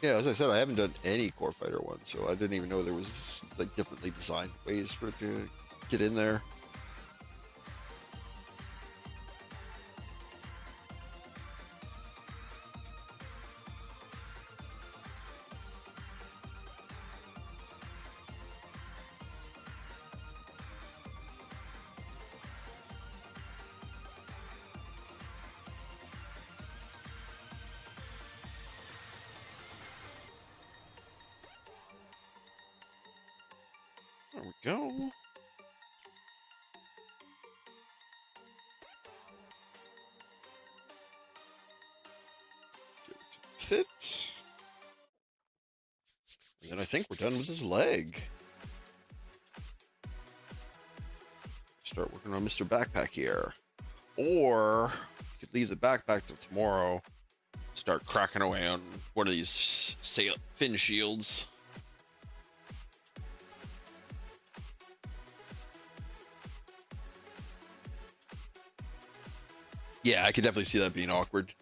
Yeah, as I said, I haven't done any Core Fighter ones, so I didn't even know there was like differently designed ways for it to get in there. There we go. Fit. And then I think we're done with his leg. Start working on Mr. Backpack here. Or you could leave the backpack till tomorrow. Start cracking away on one of these fin shields. Yeah, I could definitely see that being awkward.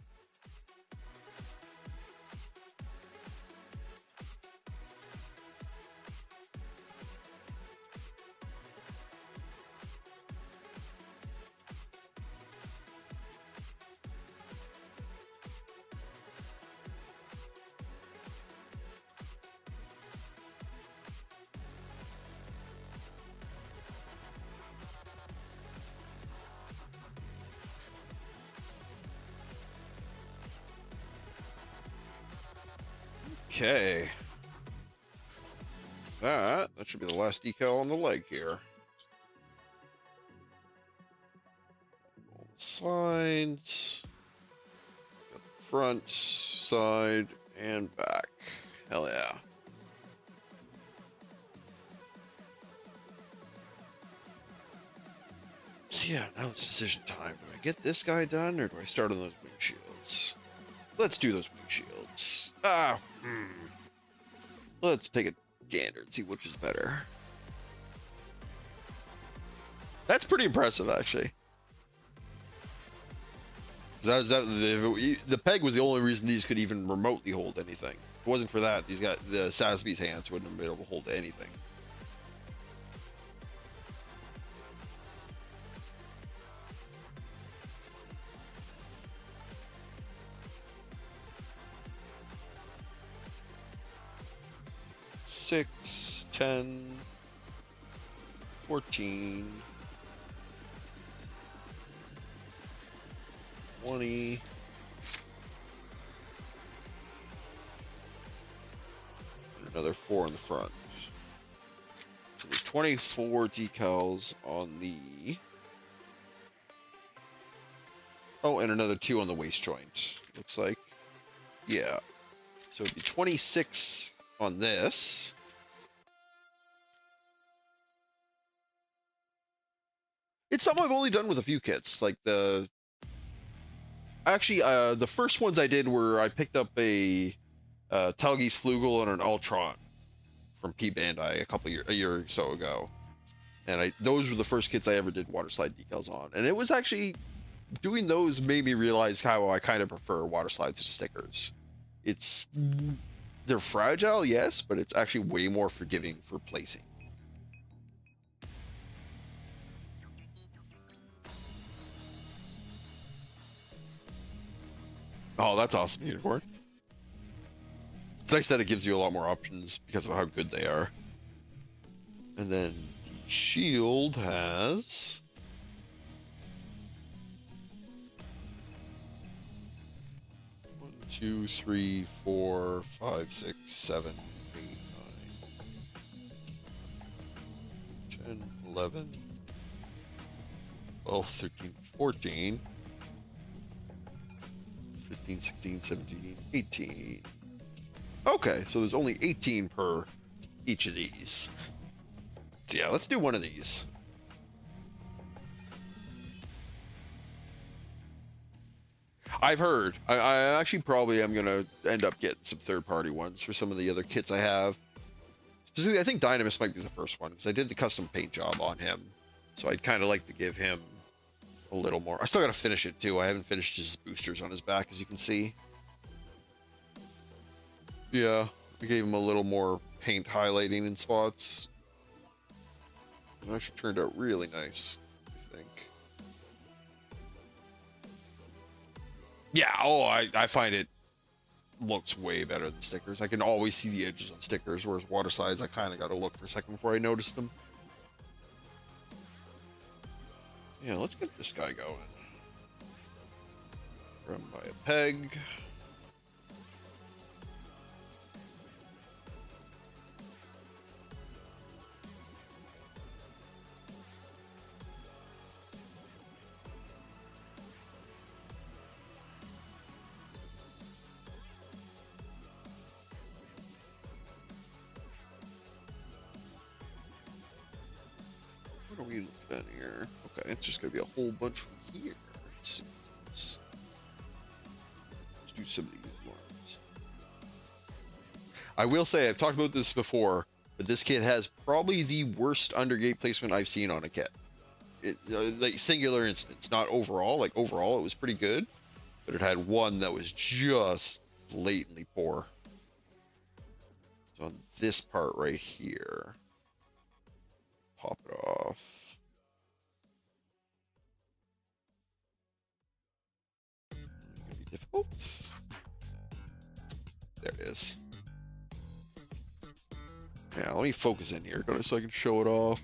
Okay. That should be the last decal on the leg here. All the sides, front, side, and back. Hell yeah. So yeah, now it's decision time. Do I get this guy done, or do I start on those windshields? Let's do those windshields. Let's take a gander and see which is better. That's pretty impressive, actually. The peg was the only reason these could even remotely hold anything. If it wasn't for that, the Sasby's hands wouldn't have been able to hold anything. Six, 10, 14, 20. And another 4 in the front. So there's 24 decals on the... Oh, and another 2 on the waist joint, looks like. Yeah. So it'd be 26 on this. It's something I've only done with a few kits. Like the first ones I did were I picked up a Talgis Flugel and an Ultron from P Bandai a year or so ago, and those were the first kits I ever did water slide decals on, and it was actually doing those made me realize how I kind of prefer water slides to stickers. They're fragile, yes, but it's actually way more forgiving for placing. Oh, that's awesome, Unicorn. It's nice that it gives you a lot more options because of how good they are. And then the shield has... 1, 2, 3, 4, 5, 6, 7, 8, 9, 10, 11, 12, 13, 14, 15, 16, 17, 18. Okay, so there's only 18 per each of these. So yeah, let's do one of these. I've heard. I actually probably am gonna end up getting some third-party ones for some of the other kits I have. Specifically, I think Dynamis might be the first one because I did the custom paint job on him, so I'd kind of like to give him a little more. I still gotta finish it too. I haven't finished his boosters on his back, as you can see. Yeah, I gave him a little more paint highlighting in spots. It actually turned out really nice, I think. Yeah, oh, I find it looks way better than stickers. I can always see the edges on stickers, whereas water slides, I kind of got to look for a second before I noticed them. Yeah, let's get this guy going. Run by a peg. What are we looking at here? Okay, it's just gonna be a whole bunch from here. Let's do some of these ones. I will say, I've talked about this before, but this kit has probably the worst undergate placement I've seen on a kit. Like singular instance, not overall. Like overall, it was pretty good, but it had one that was just blatantly poor. So on this part right here, pop it off. Gonna be difficult. There it is. Yeah, let me focus in here, so I can show it off.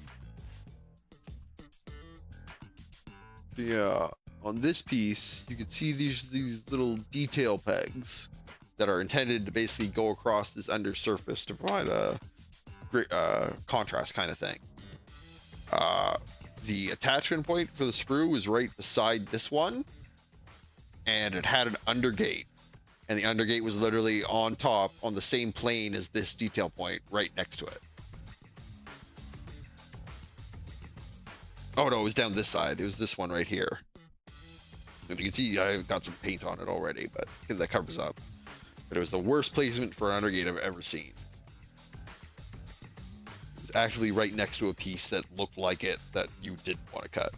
Yeah, on this piece, you can see these little detail pegs that are intended to basically go across this undersurface to provide a great contrast kind of thing. The attachment point for the sprue was right beside this one, and it had an undergate, and the undergate was literally on top on the same plane as this detail point right next to it. Oh no, it was down this side. It was this one right here. And you can see I got some paint on it already, but that covers up. But it was the worst placement for an undergate I've ever seen. It was actually right next to a piece that looked like it that you didn't want to cut.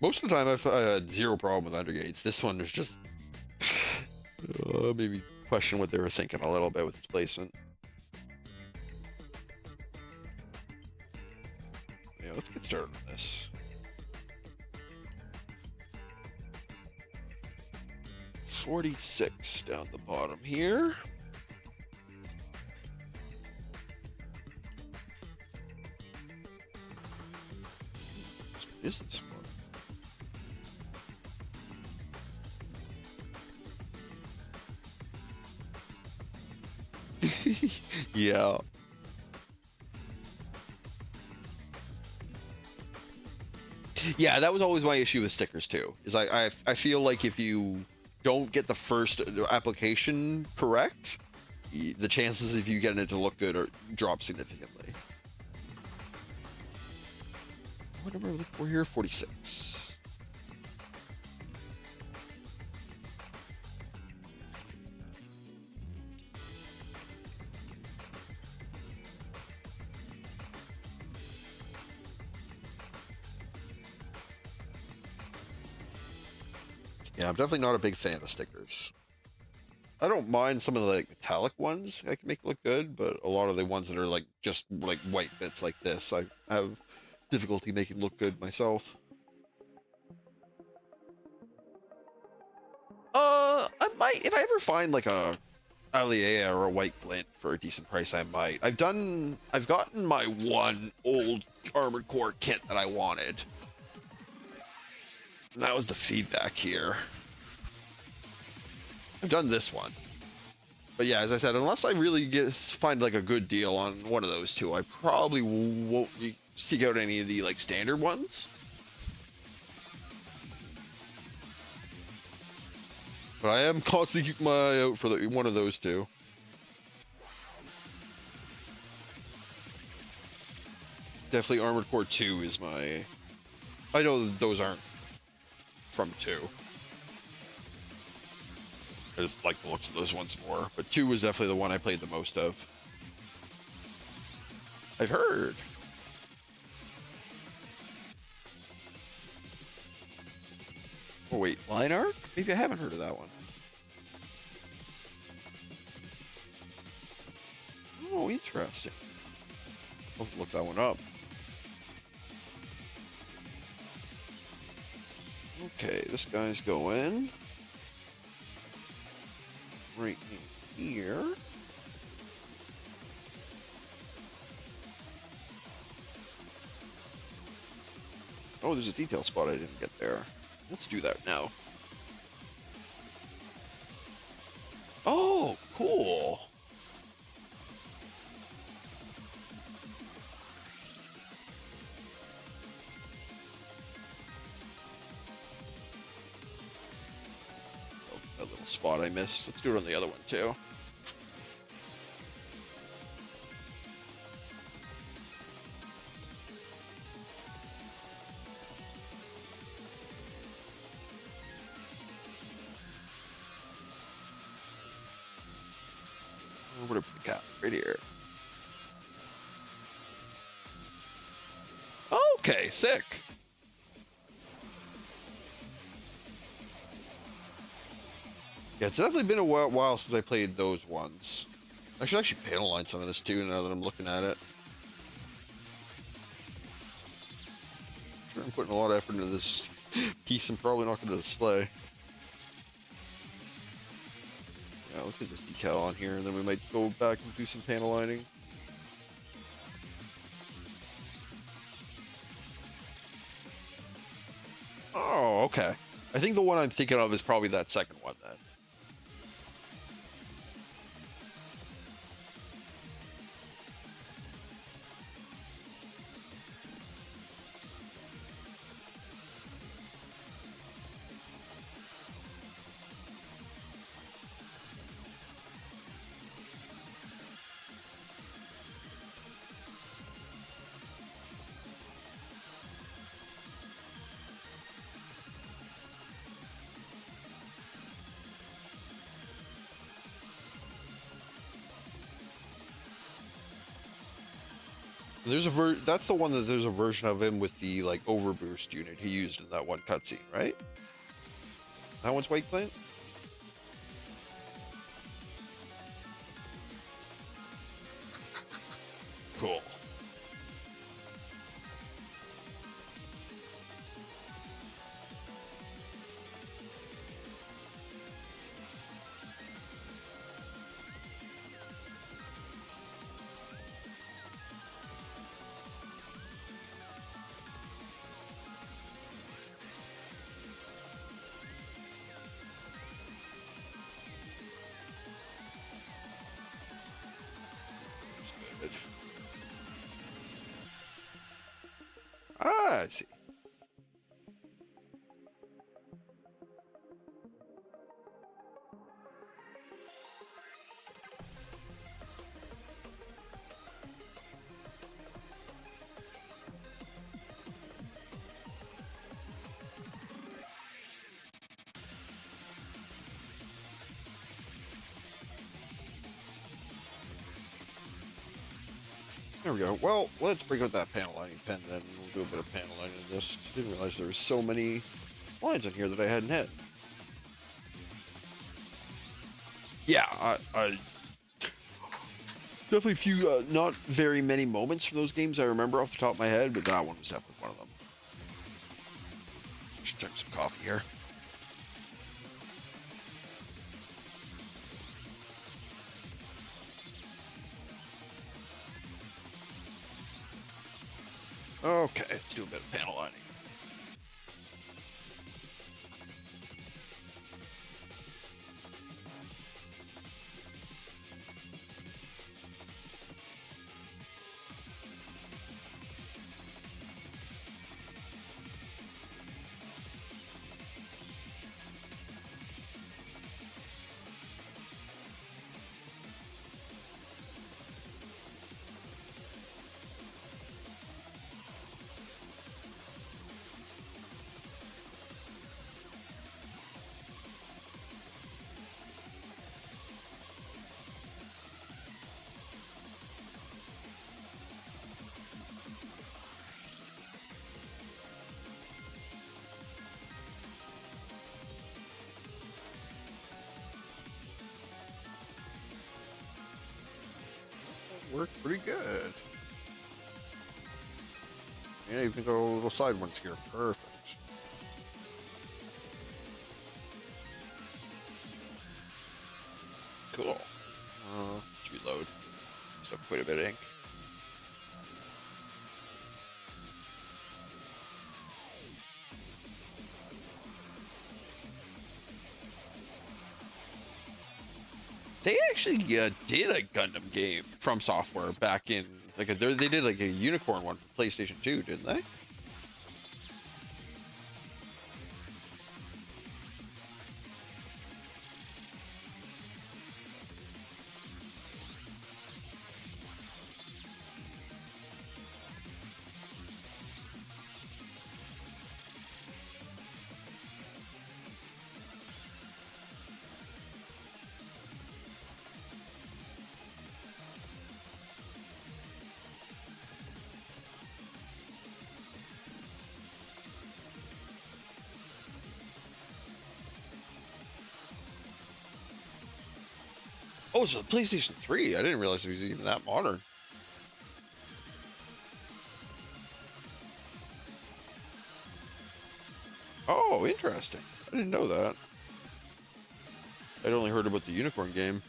Most of the time I've had zero problem with undergates. This one was just maybe question what they were thinking a little bit with its placement. Yeah, let's get started on this. 46 down the bottom here. What is this one? Yeah. Yeah, that was always my issue with stickers too. Is I feel like if you don't get the first application correct, the chances of you getting it to look good drop significantly. What number are we looking for here? 46. Yeah, I'm definitely not a big fan of stickers. I don't mind some of the like metallic ones I can make look good, but a lot of the ones that are like just like white bits like this, I have difficulty making look good myself. I might if I ever find like a Alliea or a white glint for a decent price, I might. I've gotten my one old Armored Core kit that I wanted. And that was the feedback here. I've done this one. But yeah, as I said, unless I really find like a good deal on one of those two, I probably won't seek out any of the like standard ones. But I am constantly keeping my eye out for one of those two. Definitely Armored Core 2 is my... I know those aren't from 2. I just like the looks of those ones more. But 2 was definitely the one I played the most of. I've heard. Oh wait, Line Arc? Maybe I haven't heard of that one. Oh, interesting. I'll look that one up. Okay, this guy's going right in here. Oh, there's a detail spot I didn't get there. Let's do that now. Oh, cool. Oh, that little spot I missed. Let's do it on the other one too. Where would I put the cap? Right here. Okay, sick. Yeah, it's definitely been a while since I played those ones. I should actually panel line some of this too now that I'm looking at it. I'm sure I'm putting a lot of effort into this piece I'm probably not going to display. Yeah, let's get this decal on here and then we might go back and do some panel lining. Oh, okay. I think the one I'm thinking of is probably that second one then. There's that's the one that there's a version of him with the like overboost unit he used in that one cutscene, right? That one's White Plant? Cool. Ah, I see. There we go. Well, let's bring out that panel lining pen then, and we'll do a bit of panel lining in this. I didn't realize there were so many lines in here that I hadn't hit. Yeah, I definitely a few, not very many moments from those games I remember off the top of my head, but that one was definitely one of them. Just check some coffee here. Okay, let's do a bit of panel lining. worked pretty good. Yeah, even got all the little side ones here. Perfect. Cool. Let's reload. Still quite a bit of ink. They actually did a Gundam game from software back in like they did like a unicorn one for PlayStation 2, didn't they? Oh, it's a PlayStation 3. I didn't realize it was even that modern. Oh, interesting. I didn't know that. I'd only heard about the unicorn game.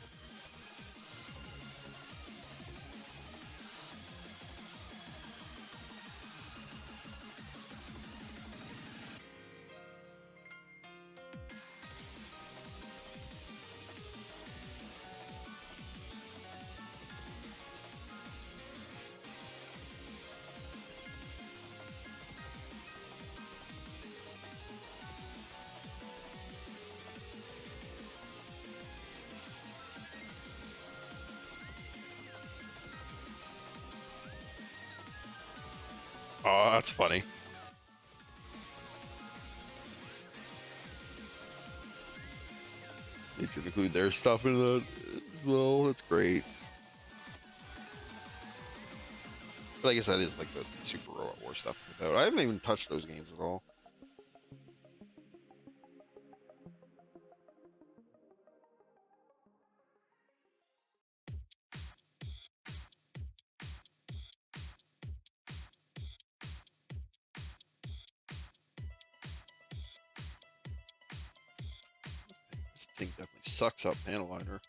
Oh, that's funny. They should include their stuff in that as well. That's great. But I guess that is like the Super Robot War stuff. I haven't even touched those games at all. This thing definitely sucks up panel liner.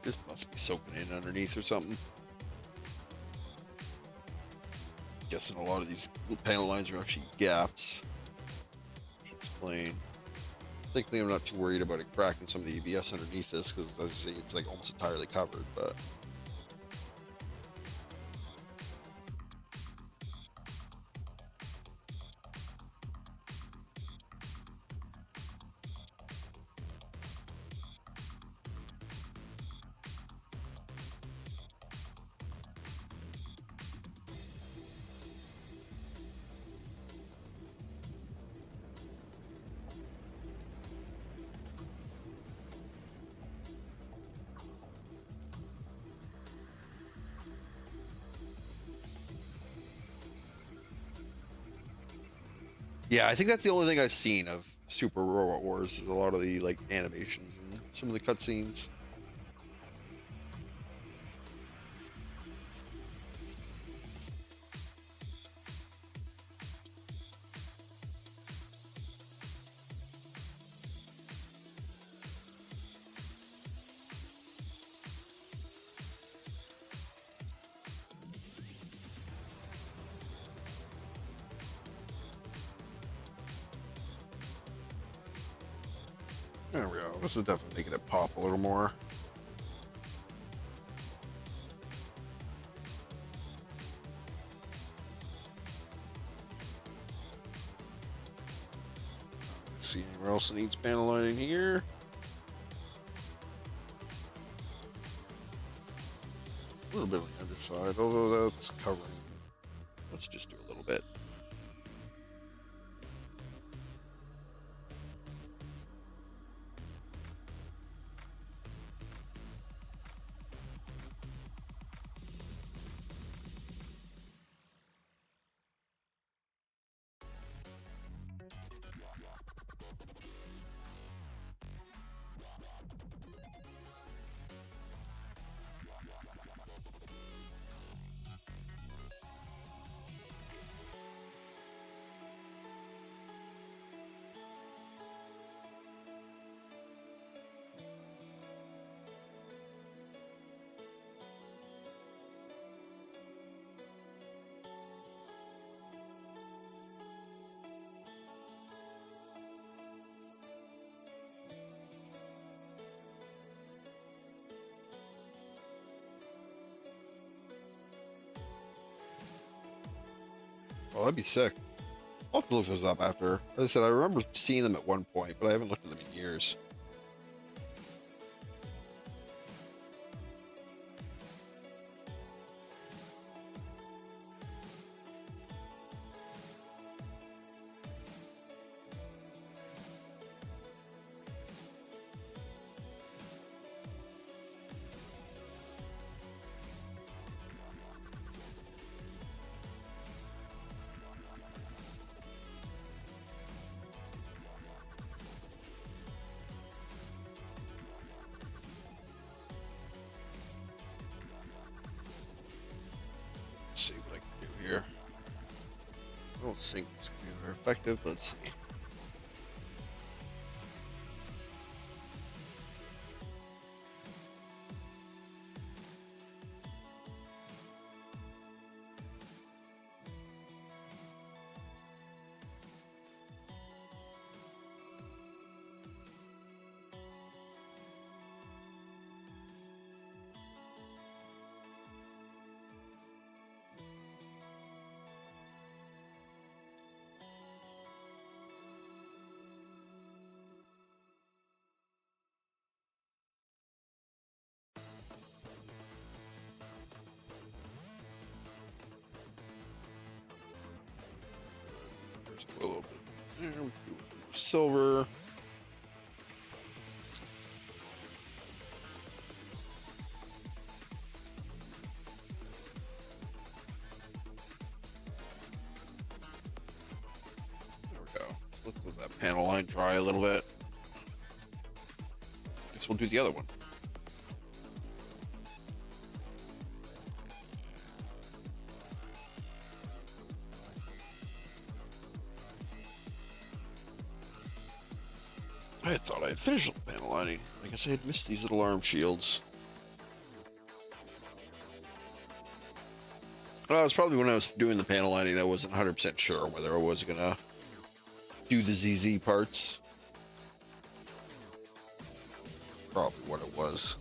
This must be soaking in underneath or something. Guessing a lot of these panel lines are actually gaps. Explain. Thankfully, I'm not too worried about it cracking some of the ABS underneath this because, as I say, it's like almost entirely covered. But yeah, I think that's the only thing I've seen of Super Robot Wars is a lot of the like animations and some of the cutscenes. There we go. This is definitely making it pop a little more. Where else needs panel lining here? A little bit on the underside, although that's covering. Let's just do a little bit. Well, that'd be sick. I'll have to look those up after. As I said, I remember seeing them at one point, but I haven't looked at them in years. Let's see what I can do here. I don't think it's going to be very effective. Let's see. There's a little bit there. We can do silver. There we go. Let's let that panel line dry a little bit. Guess we'll do the other one. I had thought I had finished the panel lining. I guess I had missed these little arm shields. Well, it was probably when I was doing the panel lining I wasn't 100% sure whether I was going to do the ZZ parts. Probably what it was.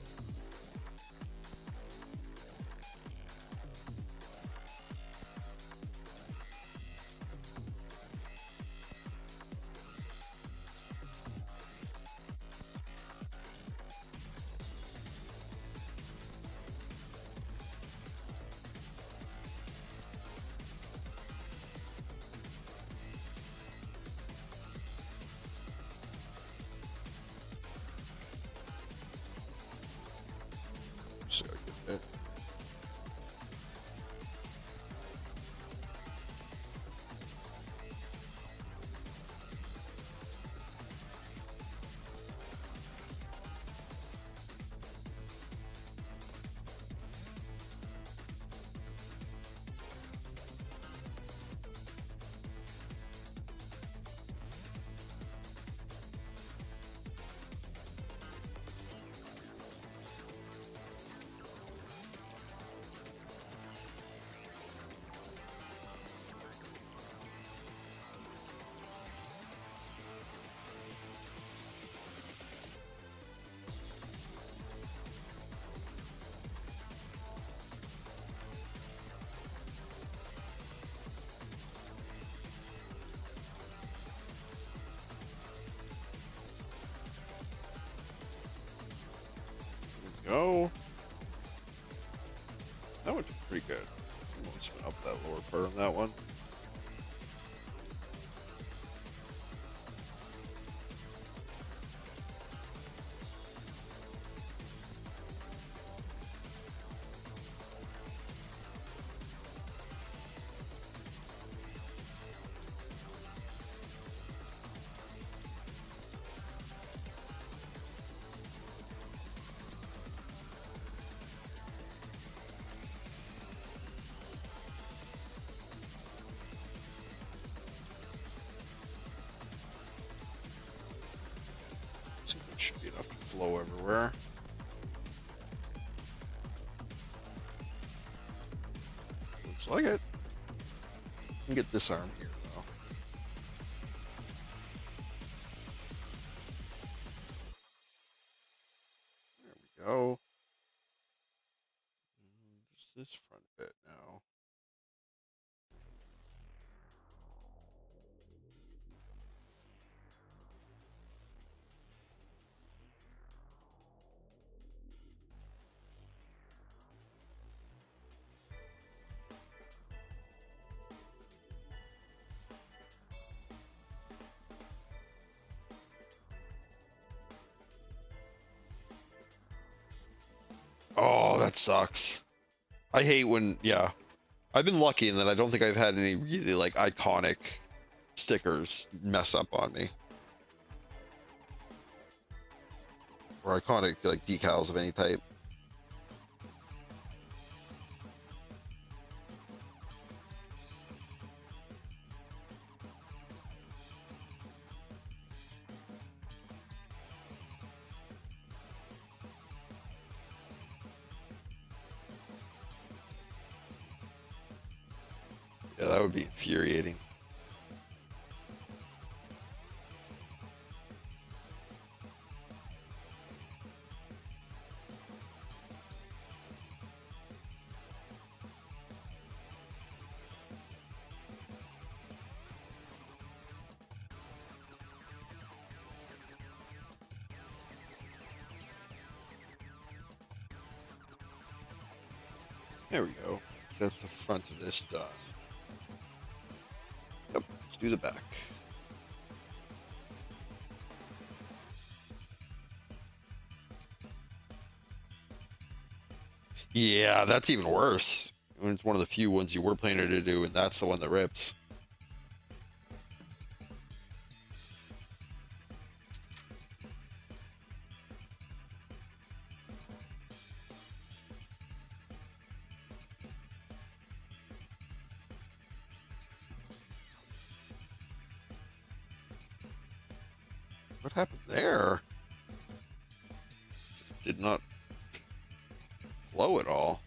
Go. That went pretty good. I'm gonna spin up that lower part on that one. I think that should be enough to flow everywhere. Looks like it. I can get this arm here though. There we go. Just this front bit now. Oh, that sucks. I hate when, yeah. I've been lucky in that I don't think I've had any really like iconic stickers mess up on me. Or iconic like decals of any type. Yeah, that would be infuriating. There we go. That's the front of this done. Yep, let's do the back. Yeah, that's even worse. It's one of the few ones you were planning to do, and that's the one that rips. What happened there? Just did not flow at all.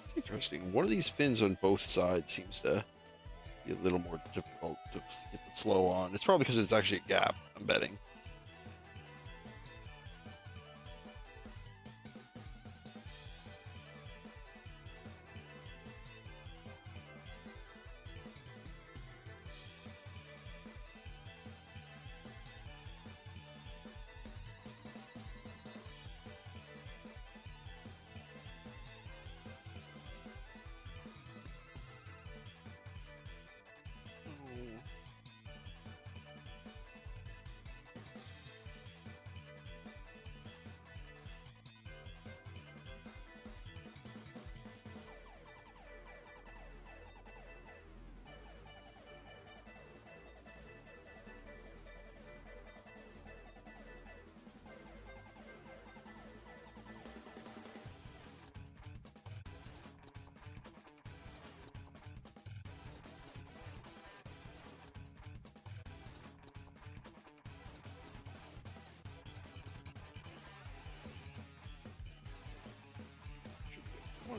It's interesting. One of these fins on both sides seems to be a little more difficult to get the flow on. It's probably because it's actually a gap, I'm betting.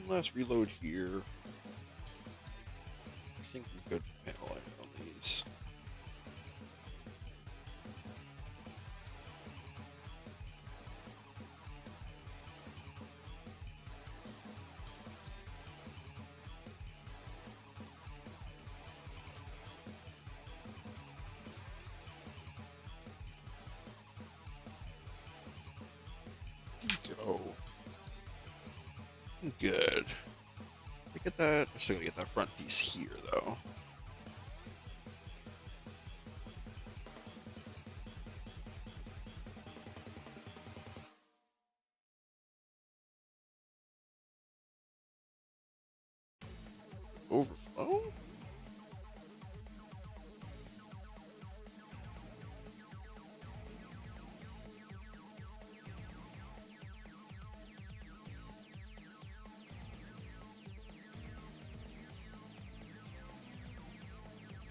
one last reload here. I think we're good for panel lighting on these. Go. Good. Look at that. I'm still gonna get that front piece here, though. Overflow?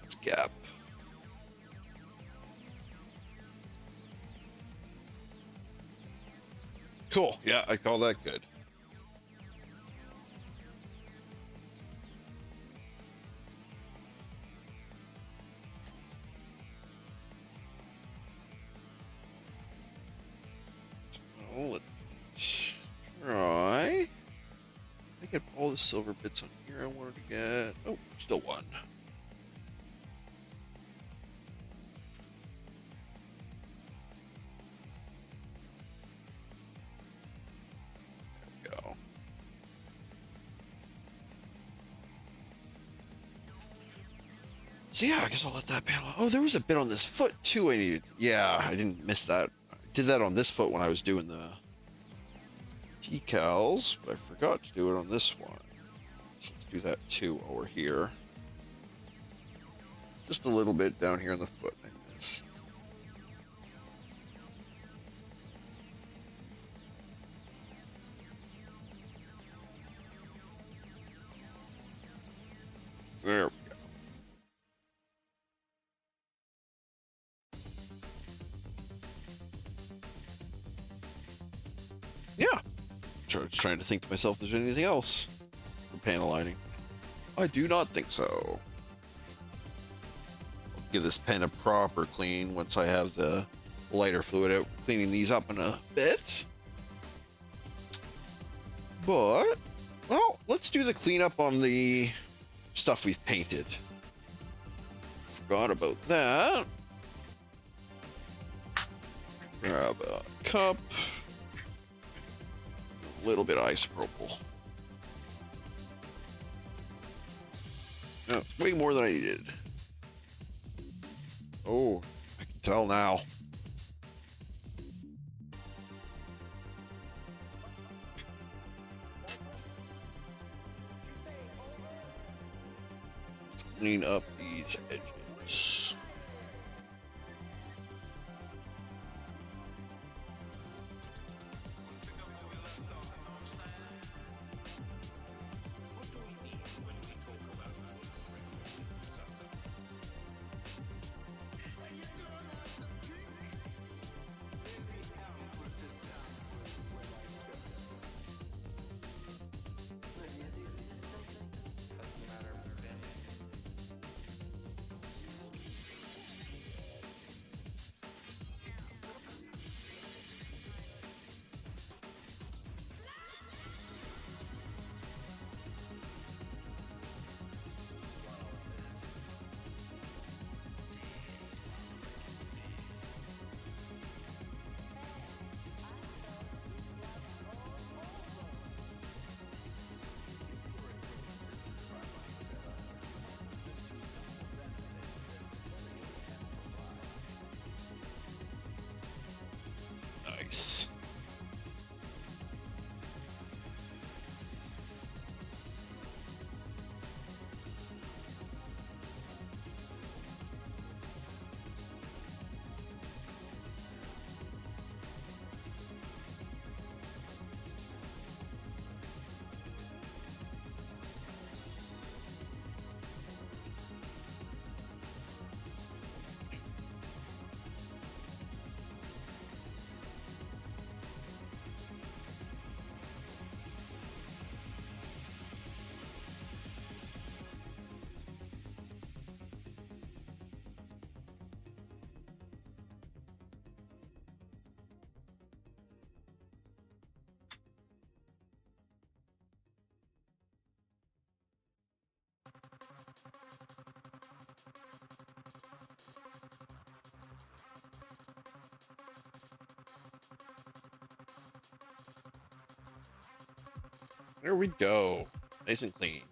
It's gap. Cool. Yeah, I call that good. So let's try. I get all the silver bits on here I wanted to get. Oh, still one. There we go. So yeah, I guess I'll let that panel. Oh, there was a bit on this foot too I needed. Yeah, I didn't miss that. I did that on this foot when I was doing the decals, but I forgot to do it on this one. So let's do that too while we're here. Just a little bit down here on the foot I missed. There we go. Yeah. Just trying to think to myself if there's anything else for panel lighting. I do not think so. I'll give this pen a proper clean once I have the lighter fluid out, cleaning these up in a bit. But, well, let's do the cleanup on the stuff we've painted. Forgot about that. Grab a cup. A little bit of isopropyl. No, it's way more than I needed. Oh, I can tell now. Let's clean up these edges. There we go. Nice and clean.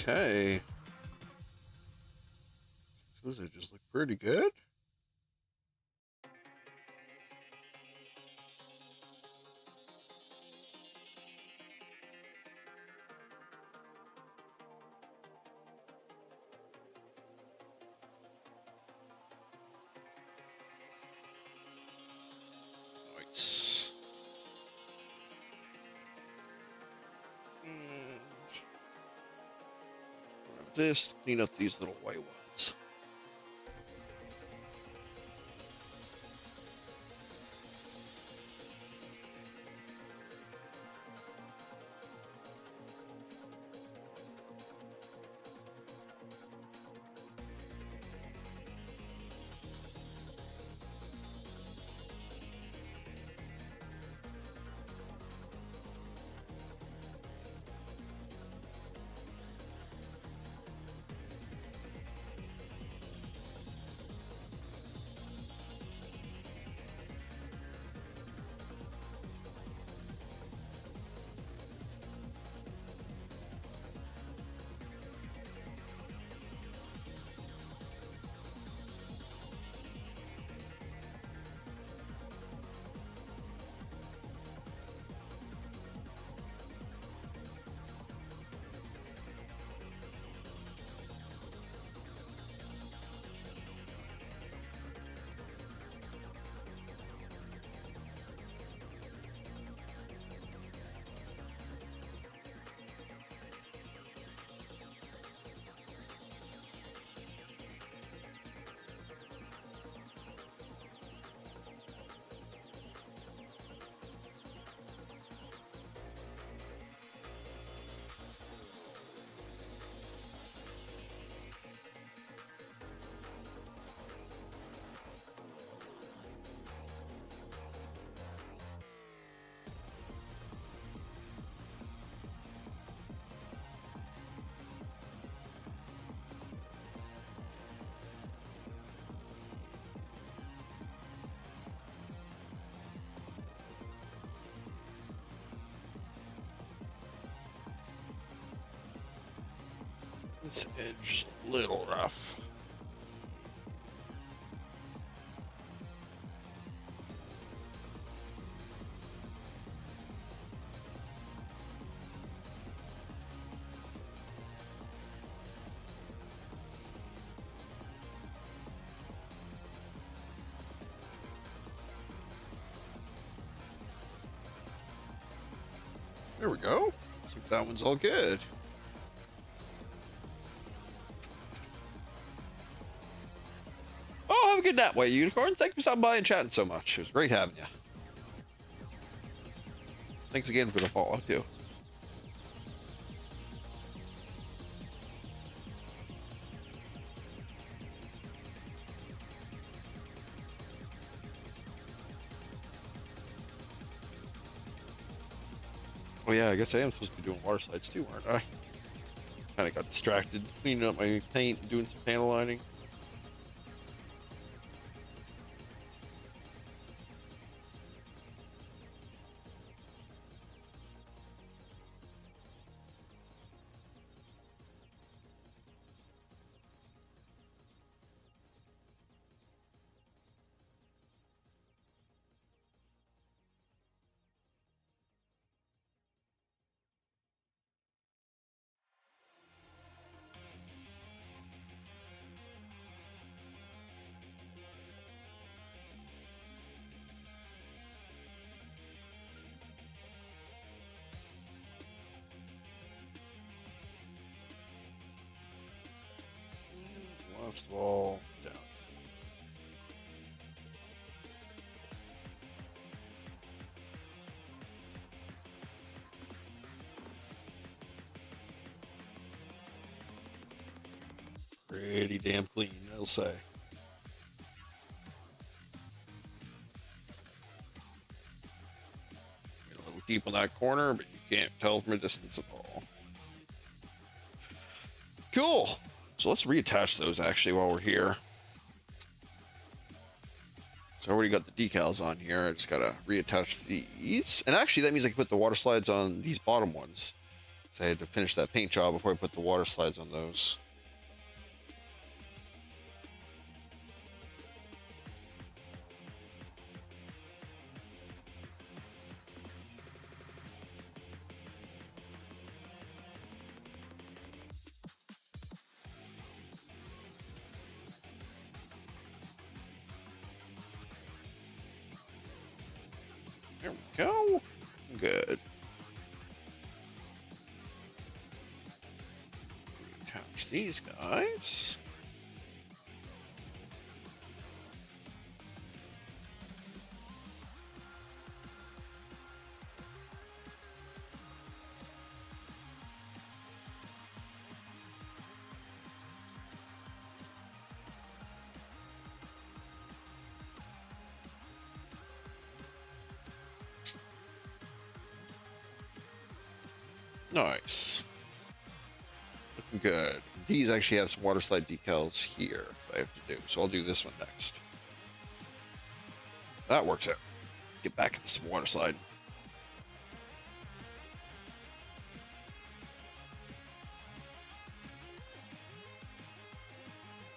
Okay. Those just look pretty good. Nice. And grab this to clean up these little white ones. This edge is a little rough. There we go. Some That one's all good. Oh, have a good nap, White Unicorn. Thanks for stopping by and chatting so much. It was great having you. Thanks again for the follow, too. Oh yeah, I guess I am supposed to be doing water slides too, aren't I? Kind of got distracted cleaning up my paint and doing some panel lining. Last of all, down. Pretty damn clean, I'll say. Get a little deep on that corner, but you can't tell from a distance at all. Cool. So let's reattach those actually while we're here. So I already got the decals on here. I just gotta reattach these. And actually that means I can put the water slides on these bottom ones. So I had to finish that paint job before I put the water slides on those. There we go. Good. Attach these guys. Nice. Looking good. These actually have some water slide decals here I have to do. So I'll do this one next. That works out. Get back into some water slide.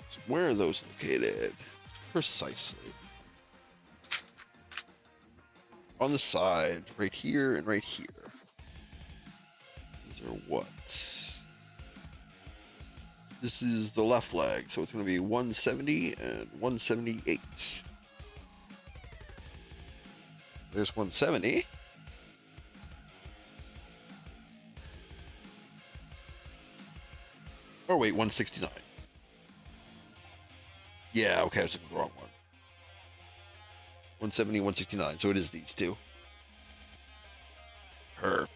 So where are those located? Precisely. On the side, right here and right here. These are what? This is the left leg, so it's going to be 170 and 178. There's 170. Oh wait, 169. Yeah, okay, I was looking at the wrong one. 170, 169, so it is these two. Perfect.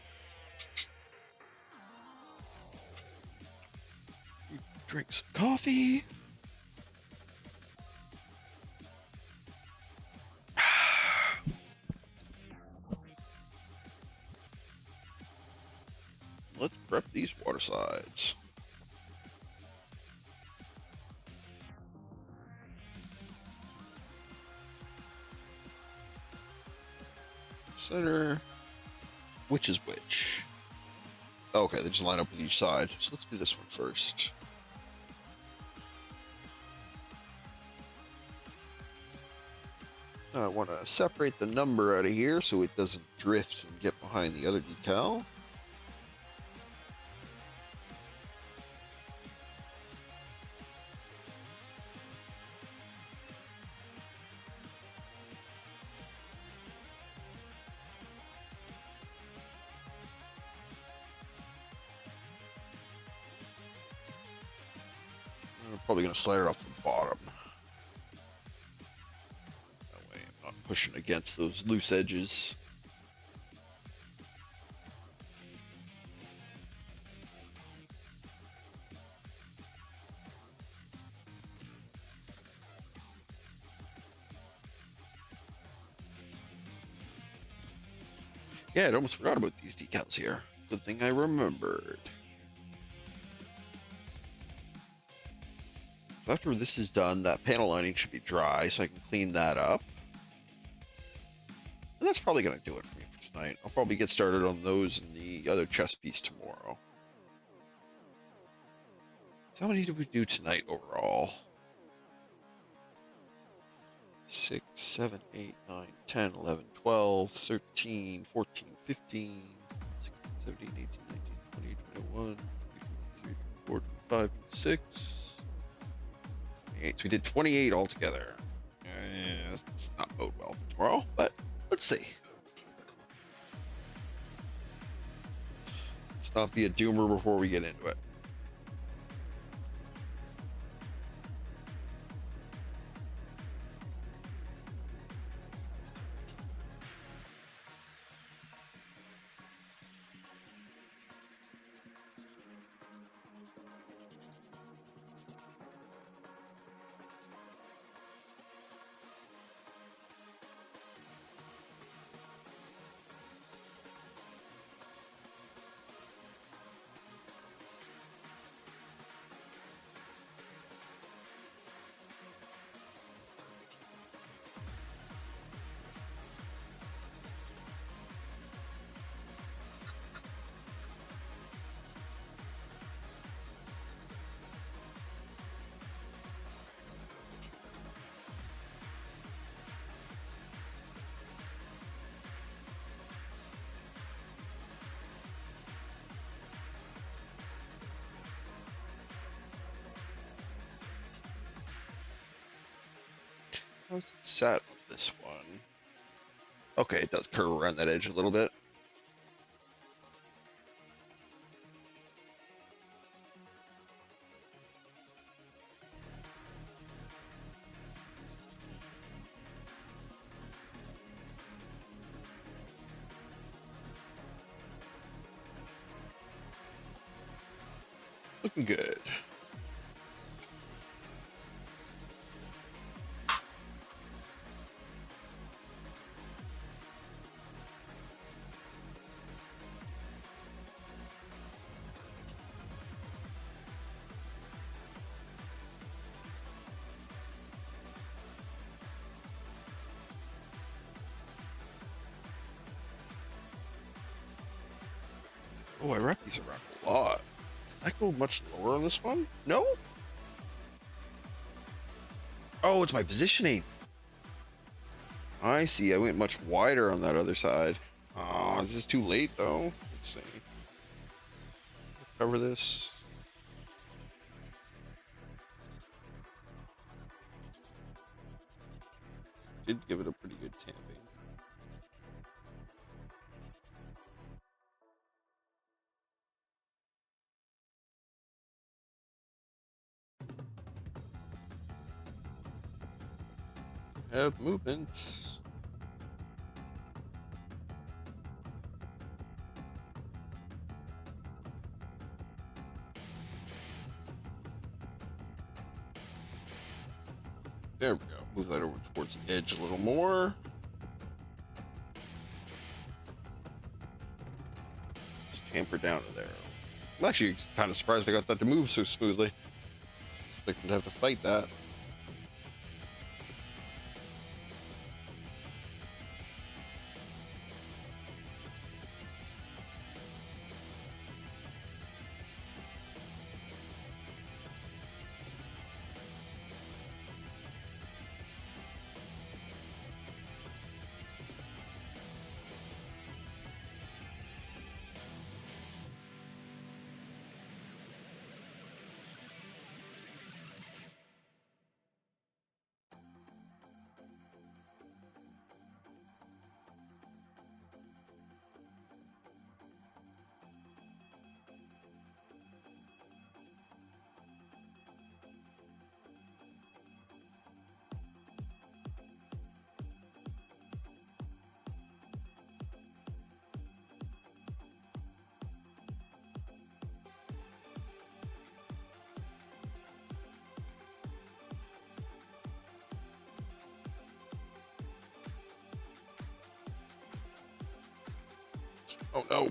Drink some coffee. Let's prep these water slides. Center. Which is which? Okay, they just line up with each side. So let's do this one first. I want to separate the number out of here so it doesn't drift and get behind the other decal. Probably gonna slide it off the bottom. That way I'm not pushing against those loose edges. Yeah, I'd almost forgot about these decals here. Good thing I remembered. So after this is done, that panel lining should be dry, so I can clean that up. And that's probably going to do it for me for tonight. I'll probably get started on those and the other chest piece tomorrow. So how many did we do tonight overall? 6, 7, 8, 9, 10, 11, 12, 13, 14, 15, 16, 17, 18, 19, 20, 21, 22, 23, 24, 25, 26, 28. So we did 28 altogether. It's not bode well for tomorrow, but let's see. Let's not be a doomer before we get into it. How's it set on this one? Okay, it does curve around that edge a little bit. Looking good. Oh, I wrapped these around a lot. Can I go much lower on this one? No? Oh, it's my positioning. I see. I went much wider on that other side. Oh, is this too late though? Let's see. Cover this. Did give it a pretty good tamping. Have movements. There we go. Move that over towards the edge a little more. Just tamper down to there. I'm actually kind of surprised I got that to move so smoothly. Expecting to have to fight that. Oh no.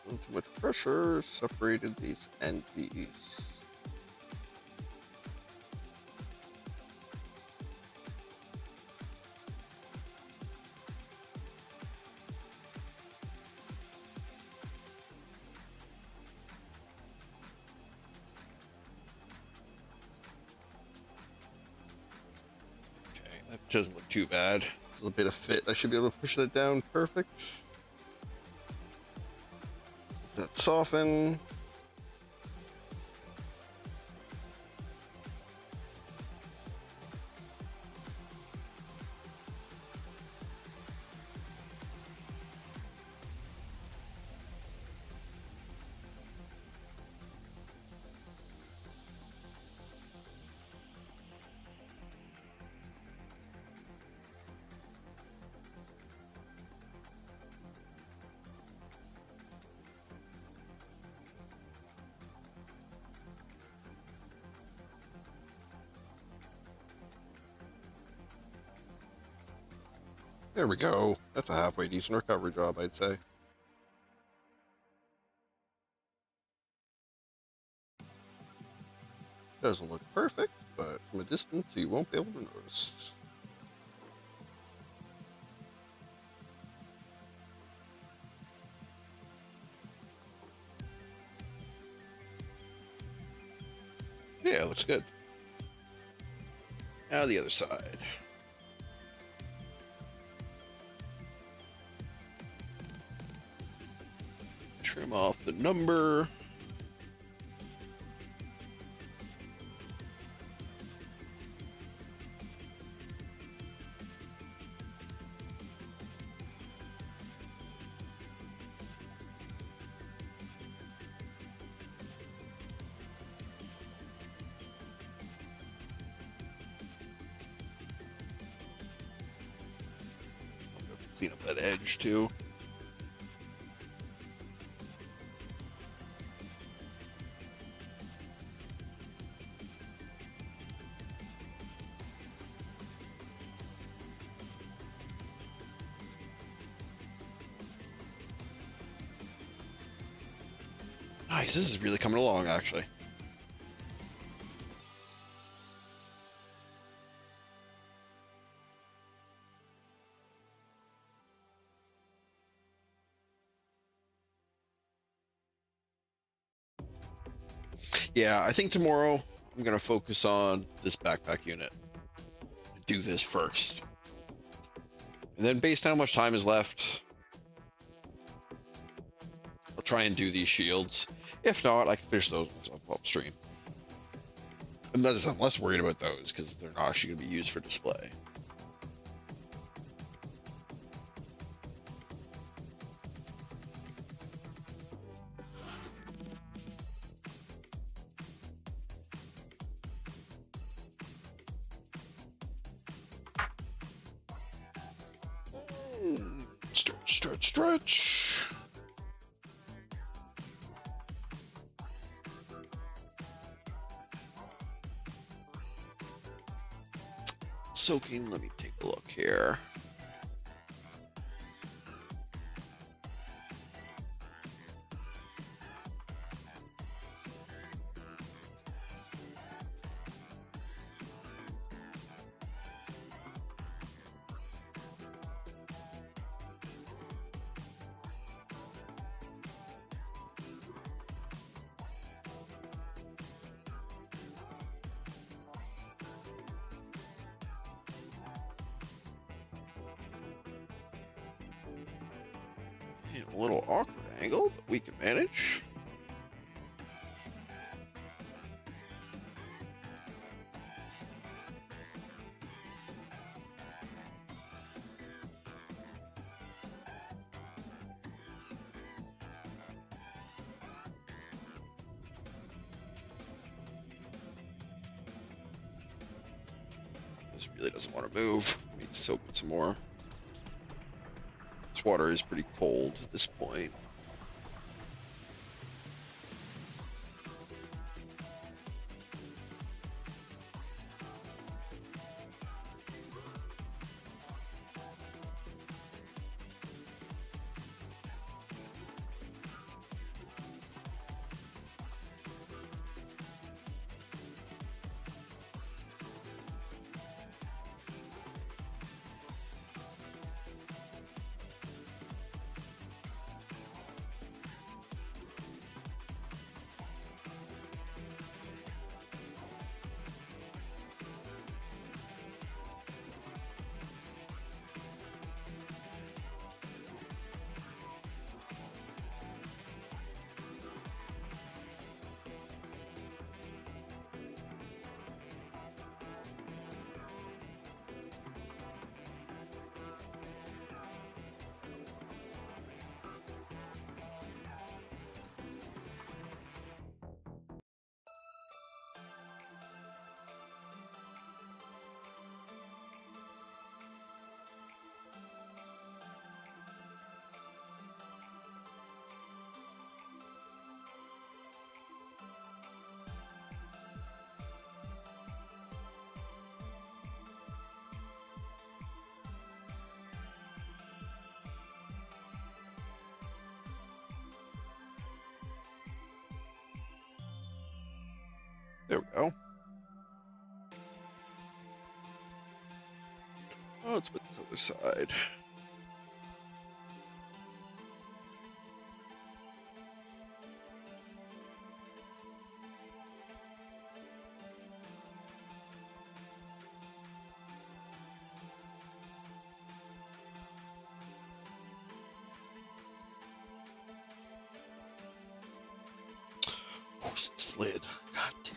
Too much pressure separated these entities. Okay, that doesn't look too bad. A little bit of fit. I should be able to push that down perfect. That soften. There we go. That's a halfway decent recovery job, I'd say. Doesn't look perfect, but from a distance you won't be able to notice. Yeah, looks good. Now the other side. Trim off the number. Clean up that edge too. Nice, this is really coming along actually. Yeah, I think tomorrow I'm gonna focus on this backpack unit. Do this first. And then based on how much time is left, I'll try and do these shields. If not, I can finish those ones up upstream. Unless I'm less worried about those, because they're not actually going to be used for display. Stretch, stretch, stretch. Soaking, let me take a look here. A little awkward angle, but we can manage. This really doesn't want to move. We need to soak it some more. This water is pretty cold at this point. There we go. Oh, let's put this other side. Of course it slid. God damn.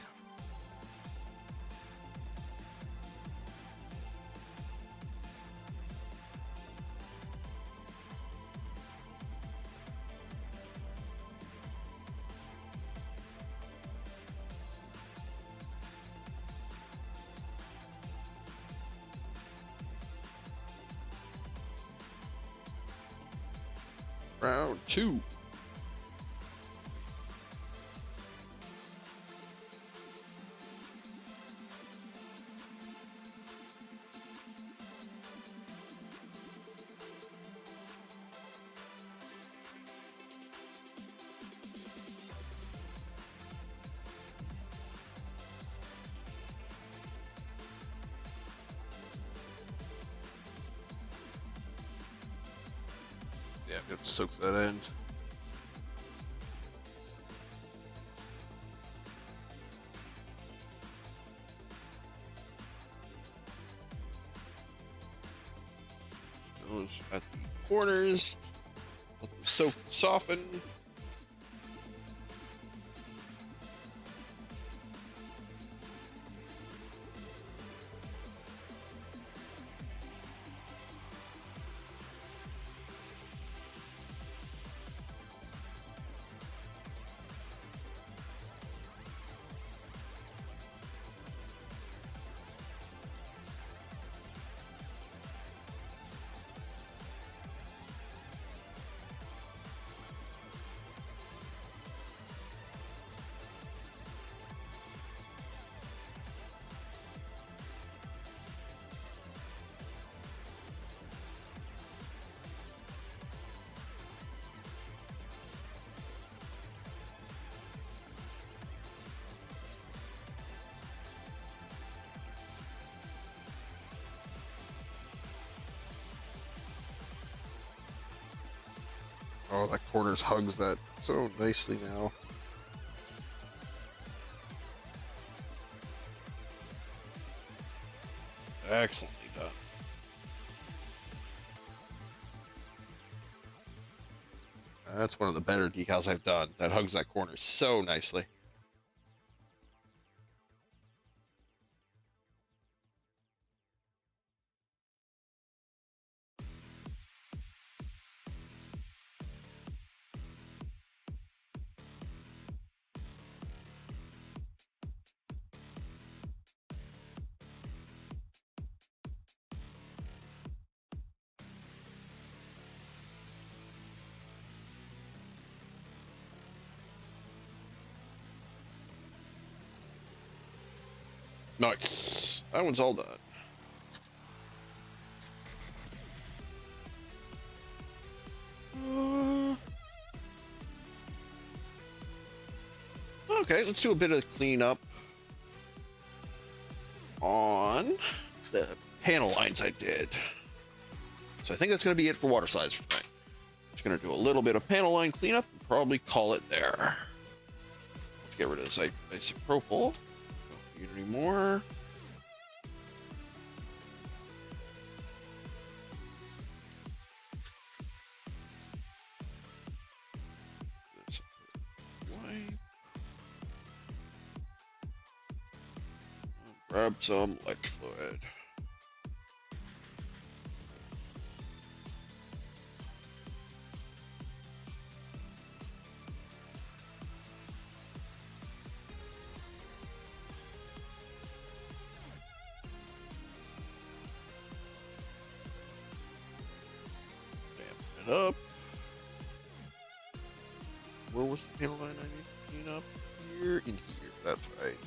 Round 2. Yeah, we have to soak that end. Those at the corners. Let them soak and soften. Oh, that corners hugs that so nicely now. Excellently done. That's one of the better decals I've done. That hugs that corner so nicely. Nice. That one's all done. Okay, let's do a bit of cleanup on the panel lines I did. So I think that's going to be it for water slides for tonight. Just going to do a little bit of panel line cleanup and probably call it there. Let's get rid of this isopropyl. Don't need any more. Wipe. Grab some light fluid. Dampen it up. Where was the panel line I need to clean up? Here, in here. That's right.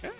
Okay.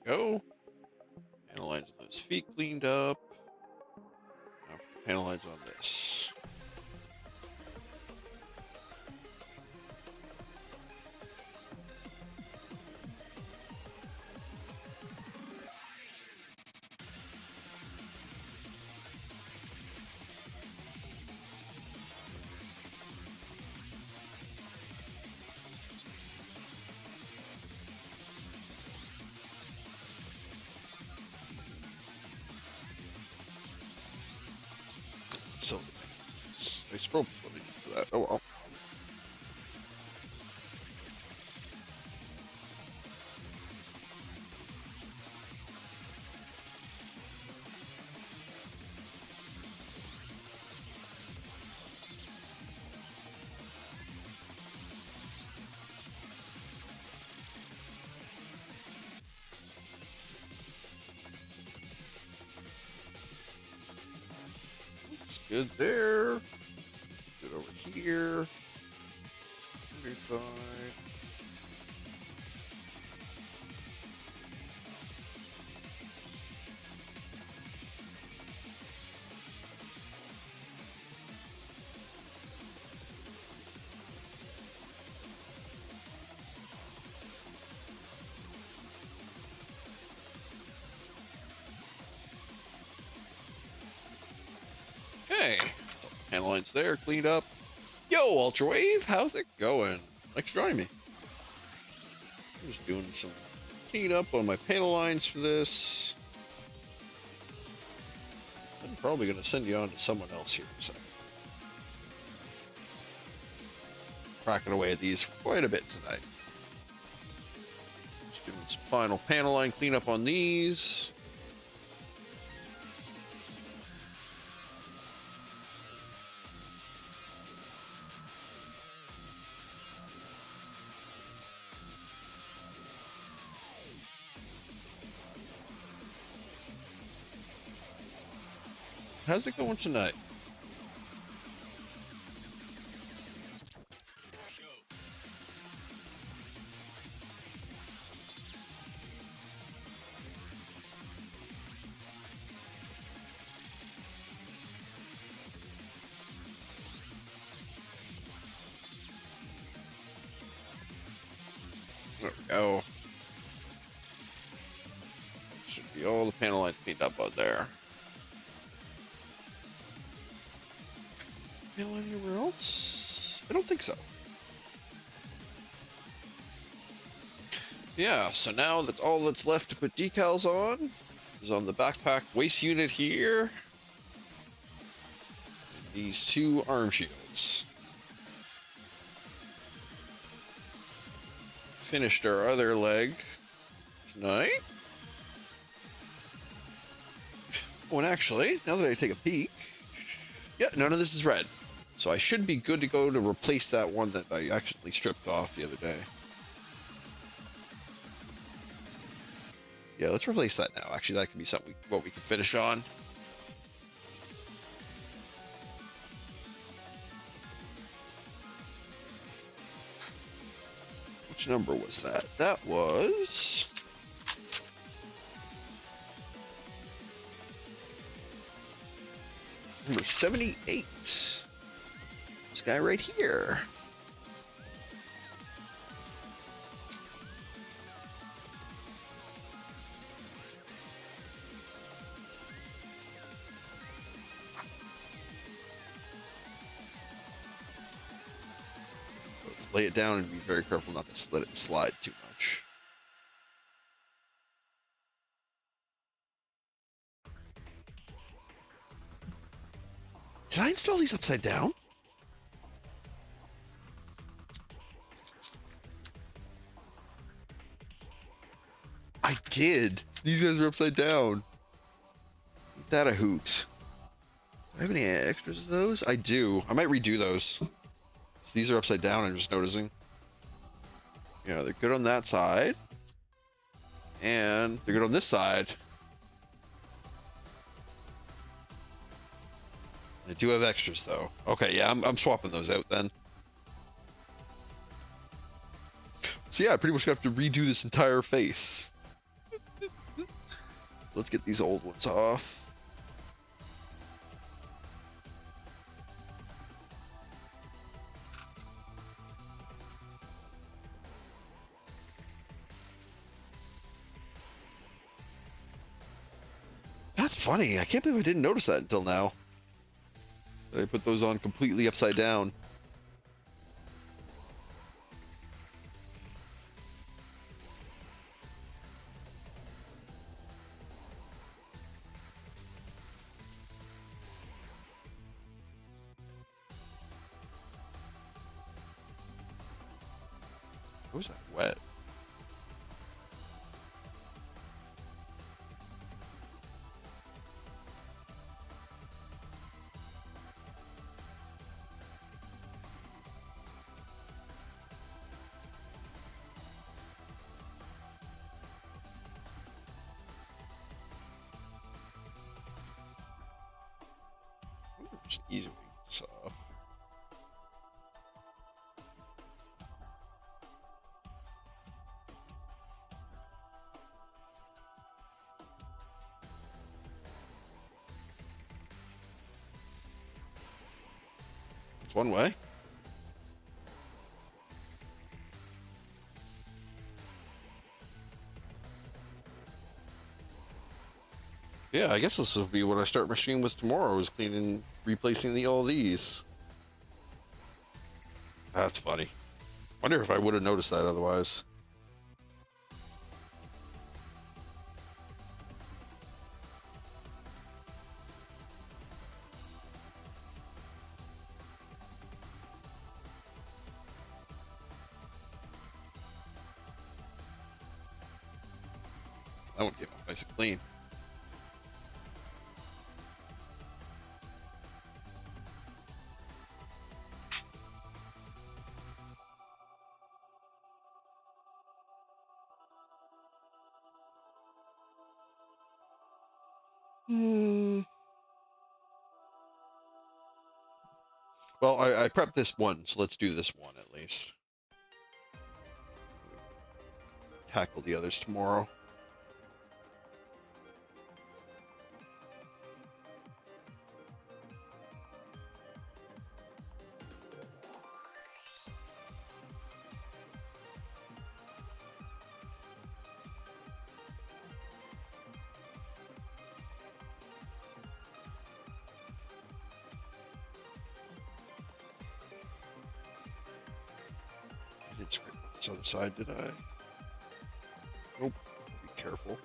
Go. Panel lines on those feet cleaned up. Now for the panel lines on this. So nice rope for that. Oh well. It's good there. Good over here. Underside. Okay. Panel lines there, cleaned up. Yo, Ultrawave, how's it going? Thanks for joining me. I'm just doing some cleanup on my panel lines for this. I'm probably going to send you on to someone else here in a second. Cracking away at these for quite a bit tonight. Just doing some final panel line cleanup on these. How's it going tonight? There we go. Should be all the panel lines cleaned up on there. Panel line anywhere else? I don't think so. Yeah, so now that's all that's left to put decals on is on the backpack waist unit here. And these two arm shields. Finished our other leg tonight. Oh, and actually, now that I take a peek, yeah, none of this is red. So I should be good to go to replace that one that I accidentally stripped off the other day. Yeah, let's replace that now. Actually, that could be something what we can finish on. Which number was that? That was... number 78. This guy right here. Let's lay it down and be very careful not to let it slide too much. Did I install these upside down? I did. These guys are upside down. Ain't that a hoot? Do I have any extras of those? I do. I might redo those. These are upside down, I'm just noticing. Yeah, they're good on that side. And they're good on this side. I do have extras though. Okay, yeah, I'm swapping those out then. So yeah, I pretty much have to redo this entire face. Let's get these old ones off. That's funny. I can't believe I didn't notice that until now. I put those on completely upside down. What was that wet? Just easy wings. It's one way. Yeah, I guess this will be what I start my stream with tomorrow, is cleaning, replacing all these. That's funny. Wonder if I would have noticed that otherwise. That one came out nice and clean. Well, I prepped this one, so let's do this one at least. Tackle the others tomorrow. I didn't scrape up this other side, did I? Nope. Be careful.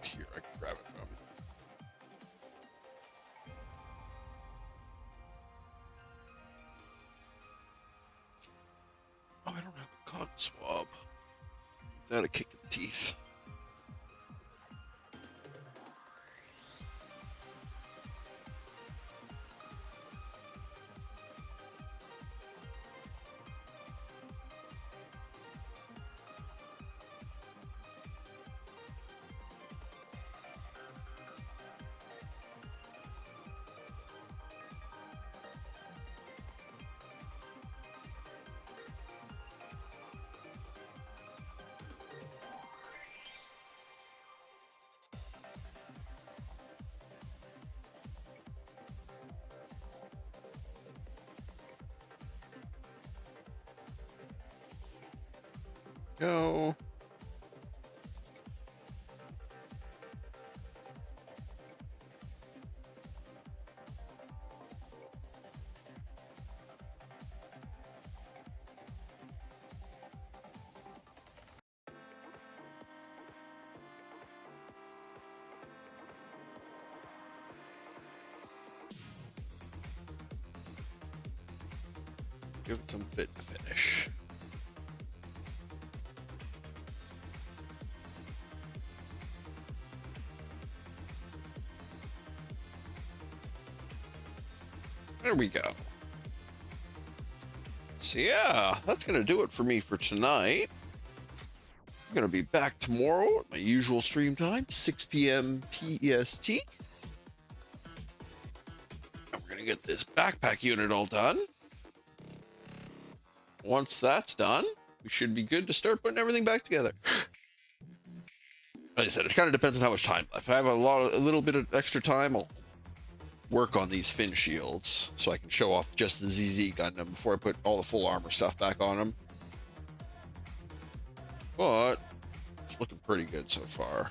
Here, I can grab it from. Oh, I don't have a cotton swab. That a kick in the teeth. go. Give it some fit to finish. There we go. So yeah, that's gonna do it for me for tonight. I'm gonna be back tomorrow at my usual stream time, 6 p.m. PST. And we're gonna get this backpack unit all done. Once that's done, we should be good to start putting everything back together. Like I said, it kind of depends on how much time left. If I have a little bit of extra time, I'll work on these fin shields so I can show off just the ZZ Gundam before I put all the full armor stuff back on them. But it's looking pretty good so far.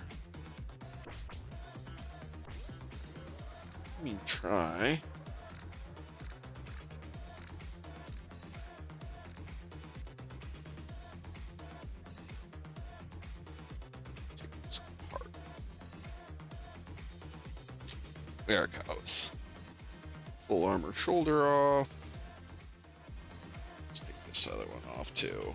Let me try. Take this apart. There it goes. Full armor shoulder off. Let's take this other one off too.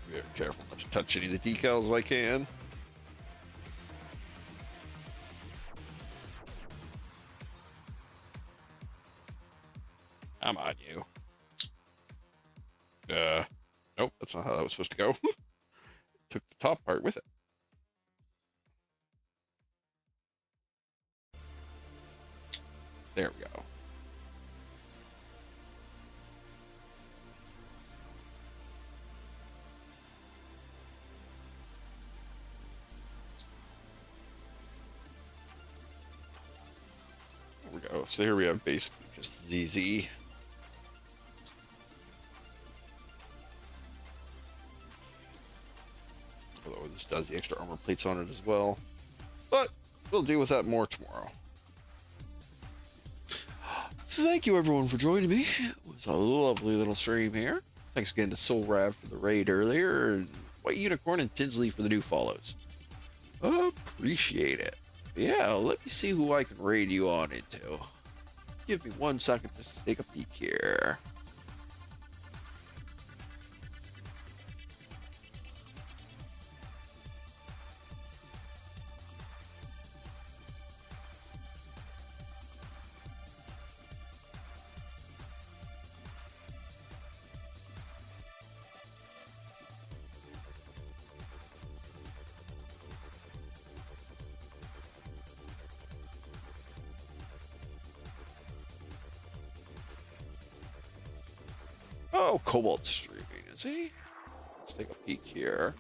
Very careful not to touch any of the decals if I can. I'm on you. Nope, that's not how that was supposed to go. Took the top part with it. There we go. There we go. So here we have basically just ZZ. Although this does the extra armor plates on it as well. But we'll deal with that more tomorrow. So thank you everyone for joining me. It was a lovely little stream here. Thanks again to Soul Rav for the raid earlier, and White Unicorn and Tinsley for the new follows. Appreciate it. Yeah, let me see who I can raid you on into. Give me 1 second to take a peek here. Oh, Cobalt's streaming, is he? Let's take a peek here.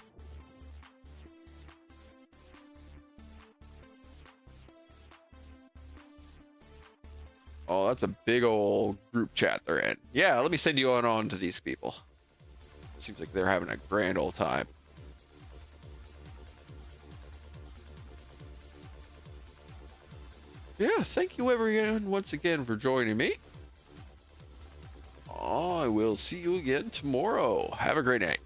Oh, that's a big old group chat they're in. Yeah, let me send you on to these people. It seems like they're having a grand old time. Yeah, thank you everyone once again for joining me. I will see you again tomorrow. Have a great night.